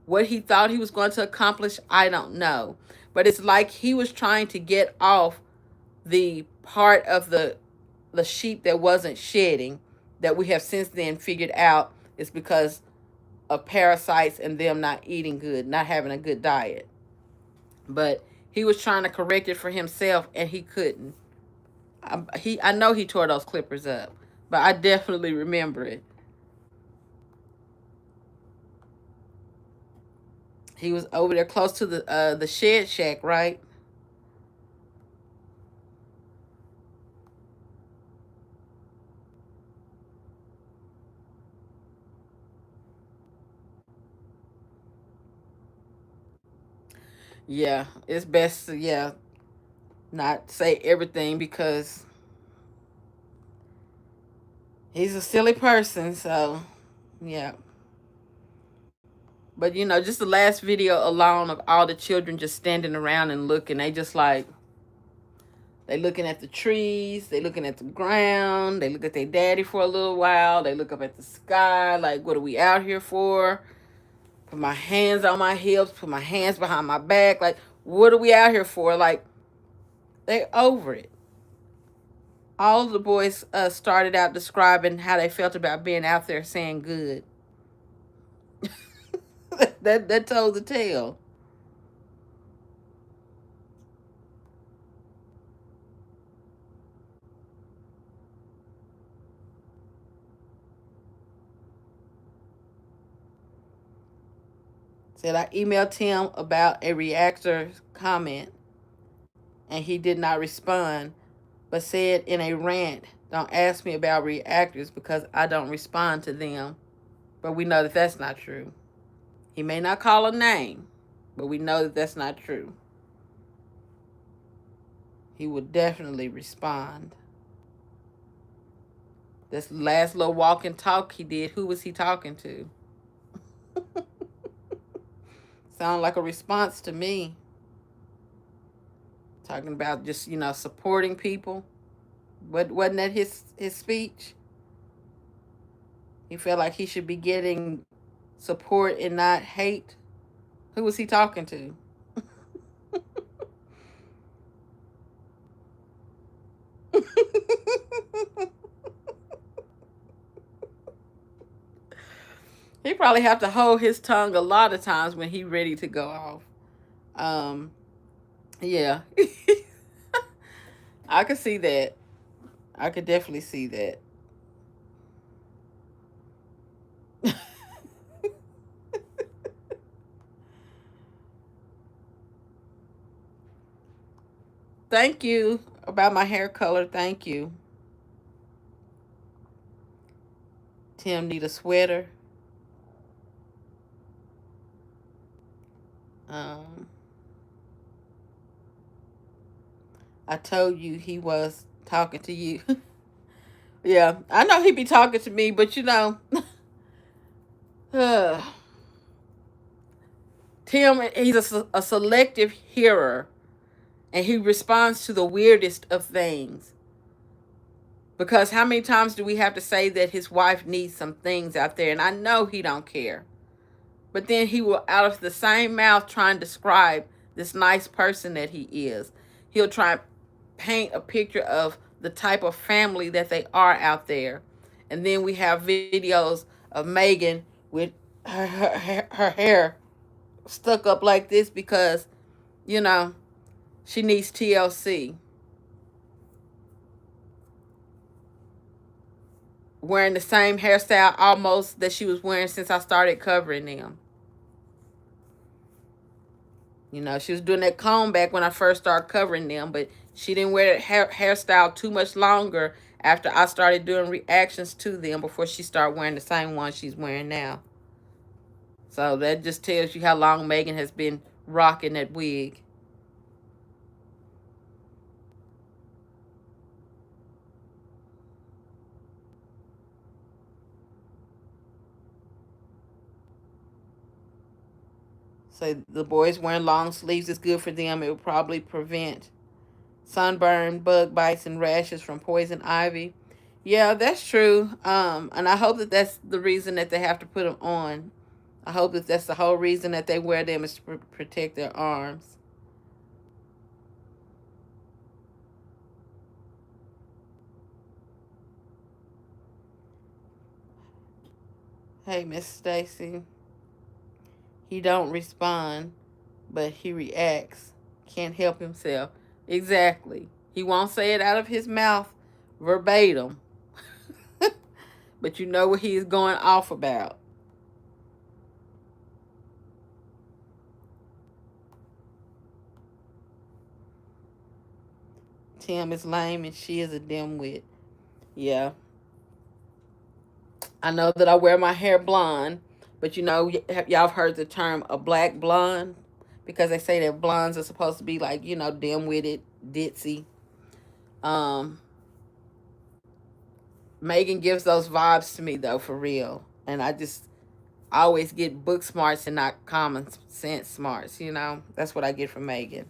A: What he thought he was going to accomplish, I don't know. But it's like he was trying to get off the part of the sheep that wasn't shedding, that we have since then figured out is because of parasites and them not eating good, not having a good diet. But he was trying to correct it for himself, and he couldn't. I know he tore those clippers up, but I definitely remember it. He was over there close to the shed shack, right? Yeah, it's best to, yeah, not say everything because he's a silly person. So, yeah. But, you know, just the last video alone of all the children just standing around and looking, they just like, they looking at the trees, they looking at the ground, they look at their daddy for a little while, they look up at the sky, like, what are we out here for? Put my hands on my hips, put my hands behind my back, like, what are we out here for? Like, they over it. All of the boys started out describing how they felt about being out there saying good. that told the tale. Said I emailed Tim about a reactor's comment, and he did not respond, but said in a rant, don't ask me about reactors because I don't respond to them. But we know that that's not true. He may not call a name, but we know that that's not true. He would definitely respond. This last little walk and talk he did, who was he talking to? Sound like a response to me. Talking about just, you know, supporting people. Wasn't that his speech? He felt like he should be getting support and not hate. Who was he talking to? He probably have to hold his tongue a lot of times when he ready to go off. Yeah. I could see that. I could definitely see that. Thank you about my hair color. Thank you. Tim need a sweater. I told you he was talking to you. Yeah, I know he be talking to me, but you know, Tim, he's a selective hearer, and he responds to the weirdest of things. Because how many times do we have to say that his wife needs some things out there? And I know he don't care. But then he will, out of the same mouth, try and describe this nice person that he is. He'll try and paint a picture of the type of family that they are out there. And then we have videos of Megan with her hair stuck up like this because, you know, she needs TLC. Wearing the same hairstyle almost that she was wearing since I started covering them. You know, she was doing that comb back when I first started covering them, but she didn't wear that hairstyle too much longer after I started doing reactions to them before she started wearing the same one she's wearing now. So that just tells you how long Megan has been rocking that wig. So the boys wearing long sleeves is good for them. It will probably prevent sunburn, bug bites, and rashes from poison ivy. Yeah, that's true. And I hope that that's the reason that they have to put them on. I hope that that's the whole reason that they wear them is to protect their arms. Hey, Miss Stacy. He don't respond, but he reacts. Can't help himself. Exactly. He won't say it out of his mouth verbatim. But you know what he is going off about. Tim is lame and she is a dimwit. Yeah. I know that I wear my hair blonde, but you know, y'all have heard the term a black blonde? Because they say that blondes are supposed to be like, you know, dim-witted, ditzy. Megan gives those vibes to me, though, for real. And I always get book smarts and not common sense smarts, you know? That's what I get from Megan.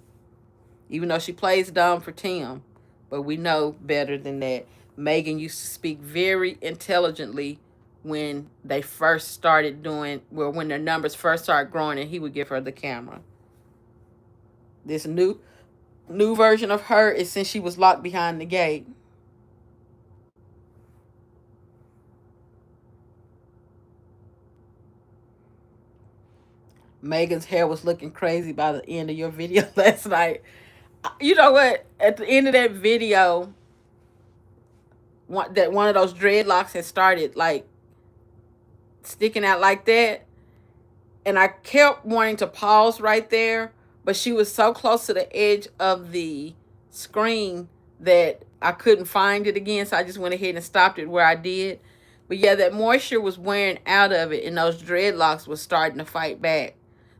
A: Even though she plays dumb for Tim, but we know better than that. Megan used to speak very intelligently when they first started doing, well, when their numbers first started growing, and he would give her the camera. This new version of her is since she was locked behind the gate. Megan's hair was looking crazy by the end of your video last night. You know what? At the end of that video, one of those dreadlocks had started like sticking out like that. And I kept wanting to pause right there, but she was so close to the edge of the screen that I couldn't find it again. So I just went ahead and stopped it where I did. But yeah, that moisture was wearing out of it, and those dreadlocks was starting to fight back.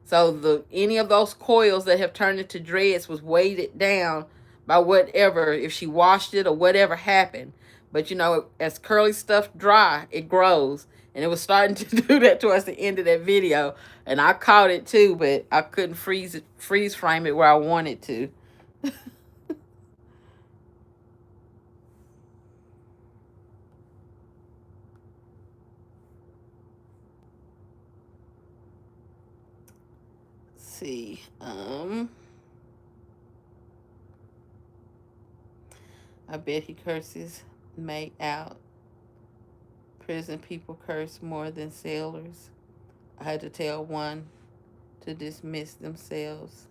A: So any of those coils that have turned into dreads was weighted down by whatever, if she washed it or whatever happened. But you know, as curly stuff dry, it grows. And it was starting to do that towards the end of that video. And I caught it too, but I couldn't freeze frame it where I wanted to. See, I bet he curses May out. Prison people curse more than sailors. I had to tell one to dismiss themselves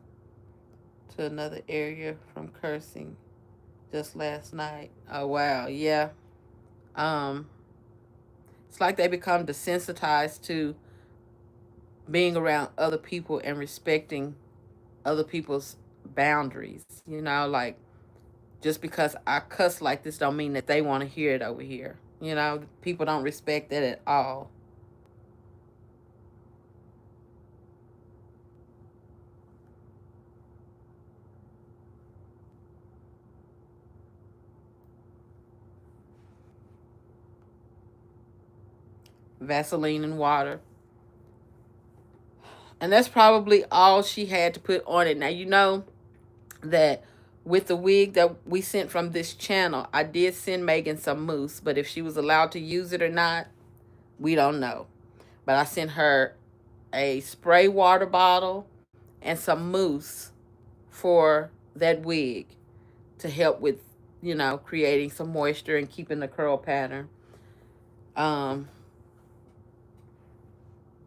A: to another area from cursing just last night. Oh wow, yeah. It's like they become desensitized to being around other people and respecting other people's boundaries. You know, like just because I cuss like this don't mean that they want to hear it over here. You know, people don't respect that at all. Vaseline and water. And that's probably all she had to put on it. Now, you know that with the wig that we sent from this channel, I did send Megan some mousse. But if she was allowed to use it or not, we don't know. But I sent her a spray water bottle and some mousse for that wig to help with, you know, creating some moisture and keeping the curl pattern.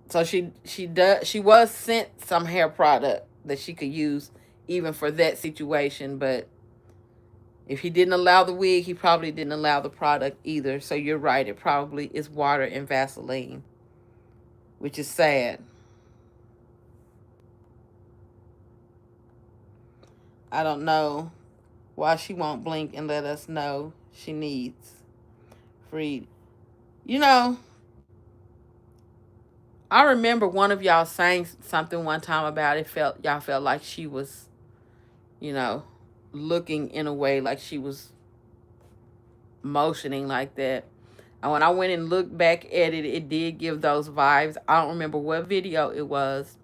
A: So she was sent some hair product that she could use even for that situation, but if he didn't allow the wig, he probably didn't allow the product either. So you're right, it probably is water and Vaseline, which is sad. I don't know why she won't blink and let us know she needs Freed. You know, I remember one of y'all saying something one time about it. Y'all felt like she was, you know, looking in a way like she was motioning like that. And when I went and looked back at it, it did give those vibes. I don't remember what video it was,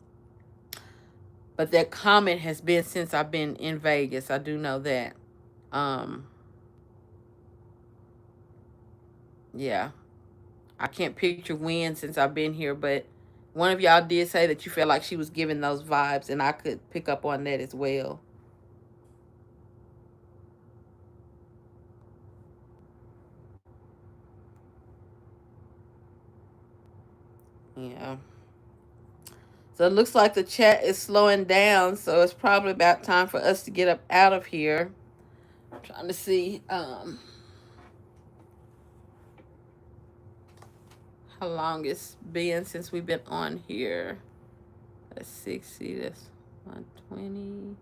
A: but that comment has been since I've been in Vegas. I do know that. Yeah. I can't picture when since I've been here, but one of y'all did say that you felt like she was giving those vibes, and I could pick up on that as well. Yeah. So it looks like the chat is slowing down, so it's probably about time for us to get up out of here. I'm trying to see how long it's been since we've been on here. That's 60, that's 120.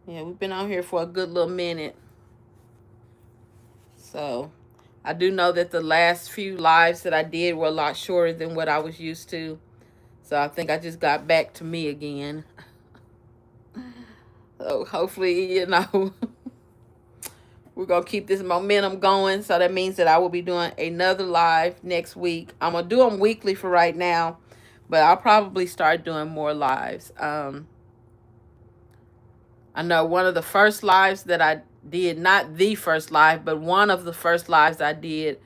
A: Yeah, we've been on here for a good little minute. So I do know that the last few lives that I did were a lot shorter than what I was used to. So I think I just got back to me again. So hopefully, you know, we're going to keep this momentum going. So that means that I will be doing another live next week. I'm going to do them weekly for right now, but I'll probably start doing more lives. I know one of the first lives that I did, not the first live, but one of the first lives I did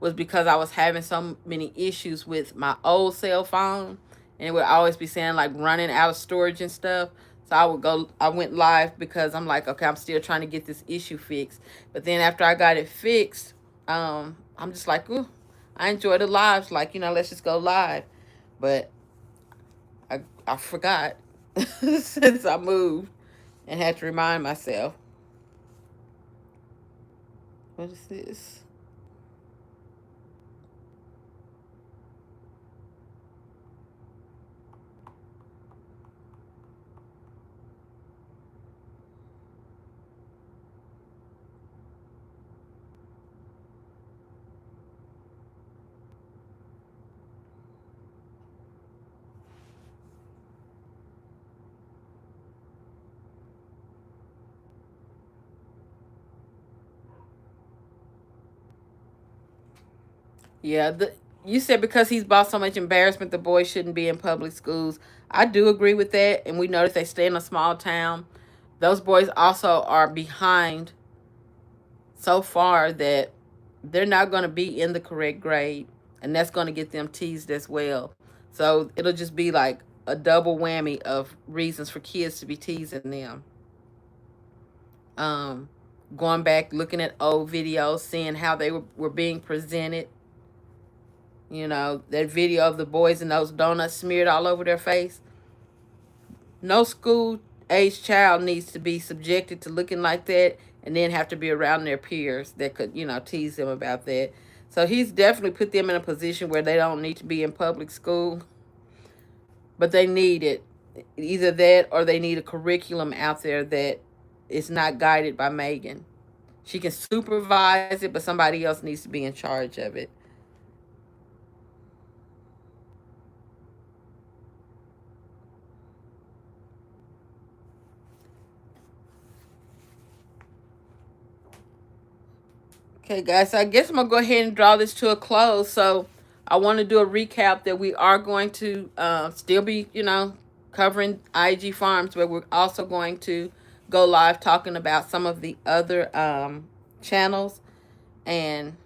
A: was because I was having so many issues with my old cell phone. And it would always be saying like running out of storage and stuff. So I went live because I'm like, okay, I'm still trying to get this issue fixed. But then after I got it fixed, I'm just like, ooh, I enjoy the lives. Like, you know, let's just go live. But I forgot since I moved and had to remind myself. What is this? Yeah, you said because he's brought so much embarrassment, the boys shouldn't be in public schools. I do agree with that, and we notice they stay in a small town. Those boys also are behind so far that they're not going to be in the correct grade, and that's going to get them teased as well. So it'll just be like a double whammy of reasons for kids to be teasing them. Going back, looking at old videos, seeing how they were being presented. You know, that video of the boys and those donuts smeared all over their face. No school-age child needs to be subjected to looking like that and then have to be around their peers that could, you know, tease them about that. So he's definitely put them in a position where they don't need to be in public school. But they need it. Either that or they need a curriculum out there that is not guided by Megan. She can supervise it, but somebody else needs to be in charge of it. Okay, guys, so I guess I'm going to go ahead and draw this to a close. So I want to do a recap that we are going to still be, you know, covering IG Farms, but we're also going to go live talking about some of the other channels. And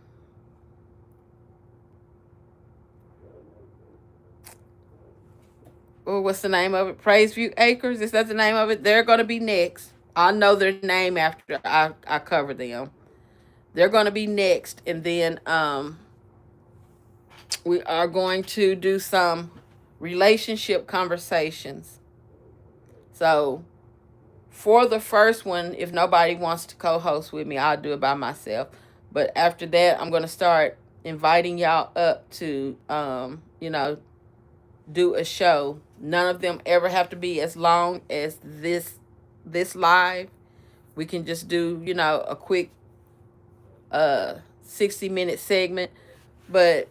A: what's the name of it? Praise View Acres. Is that the name of it? They're going to be next. I'll know their name after I cover them. They're going to be next. And then we are going to do some relationship conversations. So for the first one, if nobody wants to co-host with me, I'll do it by myself. But after that, I'm going to start inviting y'all up to, you know, do a show. None of them ever have to be as long as this live. We can just do, you know, a quick 60-minute segment. But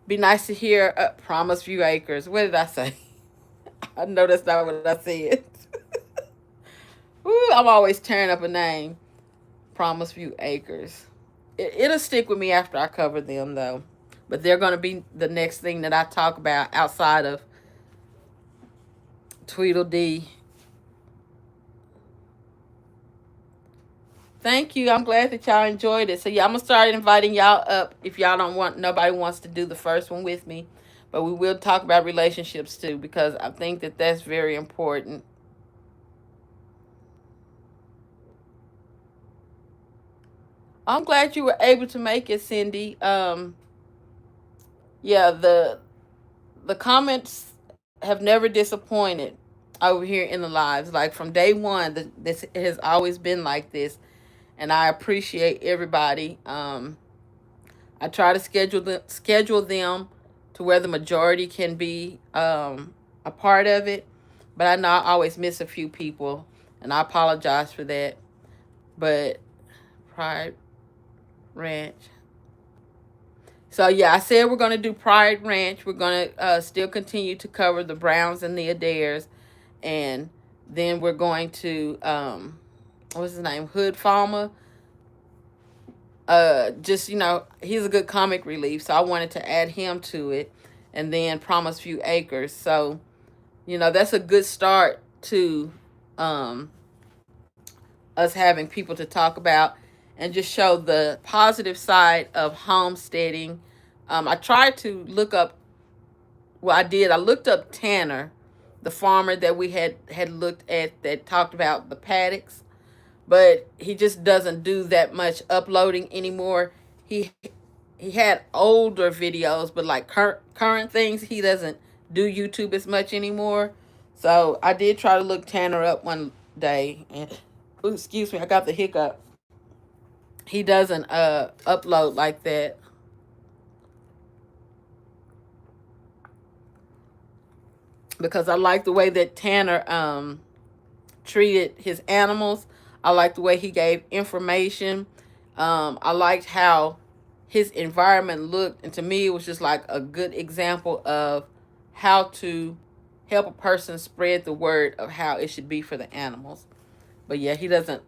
A: be nice to hear Promise View Acres. What did I say? I know that's not what I said. Ooh, I'm always tearing up a name. Promise View Acres. It'll stick with me after I cover them, though. But they're going to be the next thing that I talk about outside of Tweedledee. Thank you. I'm glad that y'all enjoyed it. So, yeah, I'm going to start inviting y'all up if y'all don't want, nobody wants to do the first one with me. But we will talk about relationships, too, because I think that that's very important. I'm glad you were able to make it, Cindy. Yeah, the comments have never disappointed over here in the lives. Like from day one, this has always been like this, and I appreciate everybody. I try to schedule them to where the majority can be a part of it, but I know I always miss a few people, and I apologize for that. But Pride Ranch. So, yeah, I said we're going to do Pride Ranch. We're going to still continue to cover the Browns and the Adaires. And then we're going to, what's his name? Hood Farmer. Just, you know, he's a good comic relief. So I wanted to add him to it. And then Promise View Acres. So, you know, that's a good start to us having people to talk about and just show the positive side of homesteading. I tried to look up, well, I looked up Tanner, the farmer that we had looked at that talked about the paddocks, but he just doesn't do that much uploading anymore. He had older videos, but like current things, he doesn't do YouTube as much anymore. So I did try to look Tanner up one day, and ooh, excuse me, I got the hiccup. He doesn't upload like that. Because I like the way that Tanner treated his animals. I like the way he gave information. I liked how his environment looked. And to me, it was just like a good example of how to help a person spread the word of how it should be for the animals. But yeah, he doesn't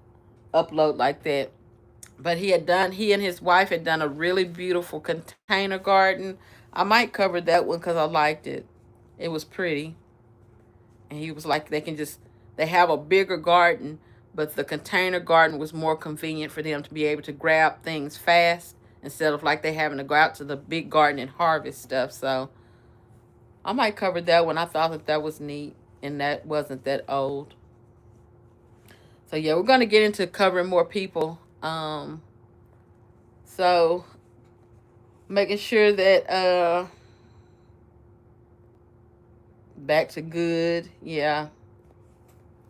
A: upload like that. But he and his wife had done a really beautiful container garden. I might cover that one because I liked it. It was pretty. And he was like, they have a bigger garden, but the container garden was more convenient for them to be able to grab things fast instead of like they having to go out to the big garden and harvest stuff. So I might cover that one. I thought that was neat, and that wasn't that old. So yeah, we're going to get into covering more people. So making sure that back to good. Yeah,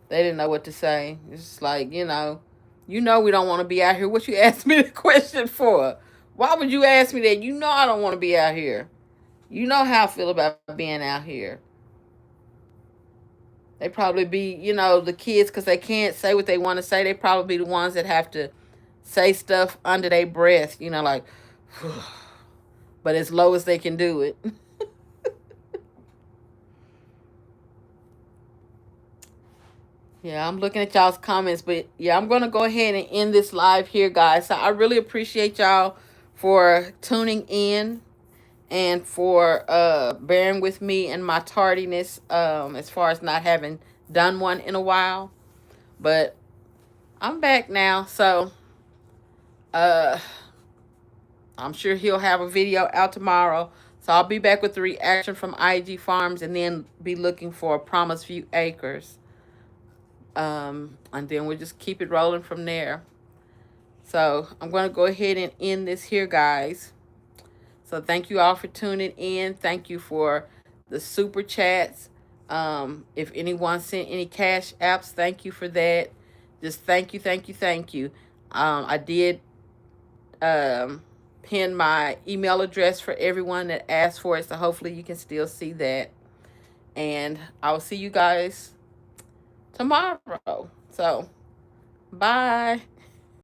A: they didn't know what to say. It's just like, you know we don't want to be out here. What you asked me the question for? Why would you ask me that? You know I don't want to be out here. You know how I feel about being out here. They probably be, the kids, because they can't say what they want to say. They probably be the ones that have to say stuff under their breath, like, but as low as they can do it. Yeah, I'm looking at y'all's comments, but yeah, I'm going to go ahead and end this live here, guys. So I really appreciate y'all for tuning in and for bearing with me and my tardiness as far as not having done one in a while. But I'm back now, so I'm sure he'll have a video out tomorrow. So I'll be back with the reaction from IG Farms and then be looking for Promise View Acres. And then we'll just keep it rolling from there. So I'm going to go ahead and end this here, guys. So thank you all for tuning in. Thank you for the super chats. If anyone sent any cash apps, thank you for that. Just thank you, thank you, thank you. I did pin my email address for everyone that asked for it, so hopefully you can still see that. And I will see you guys tomorrow. So, bye.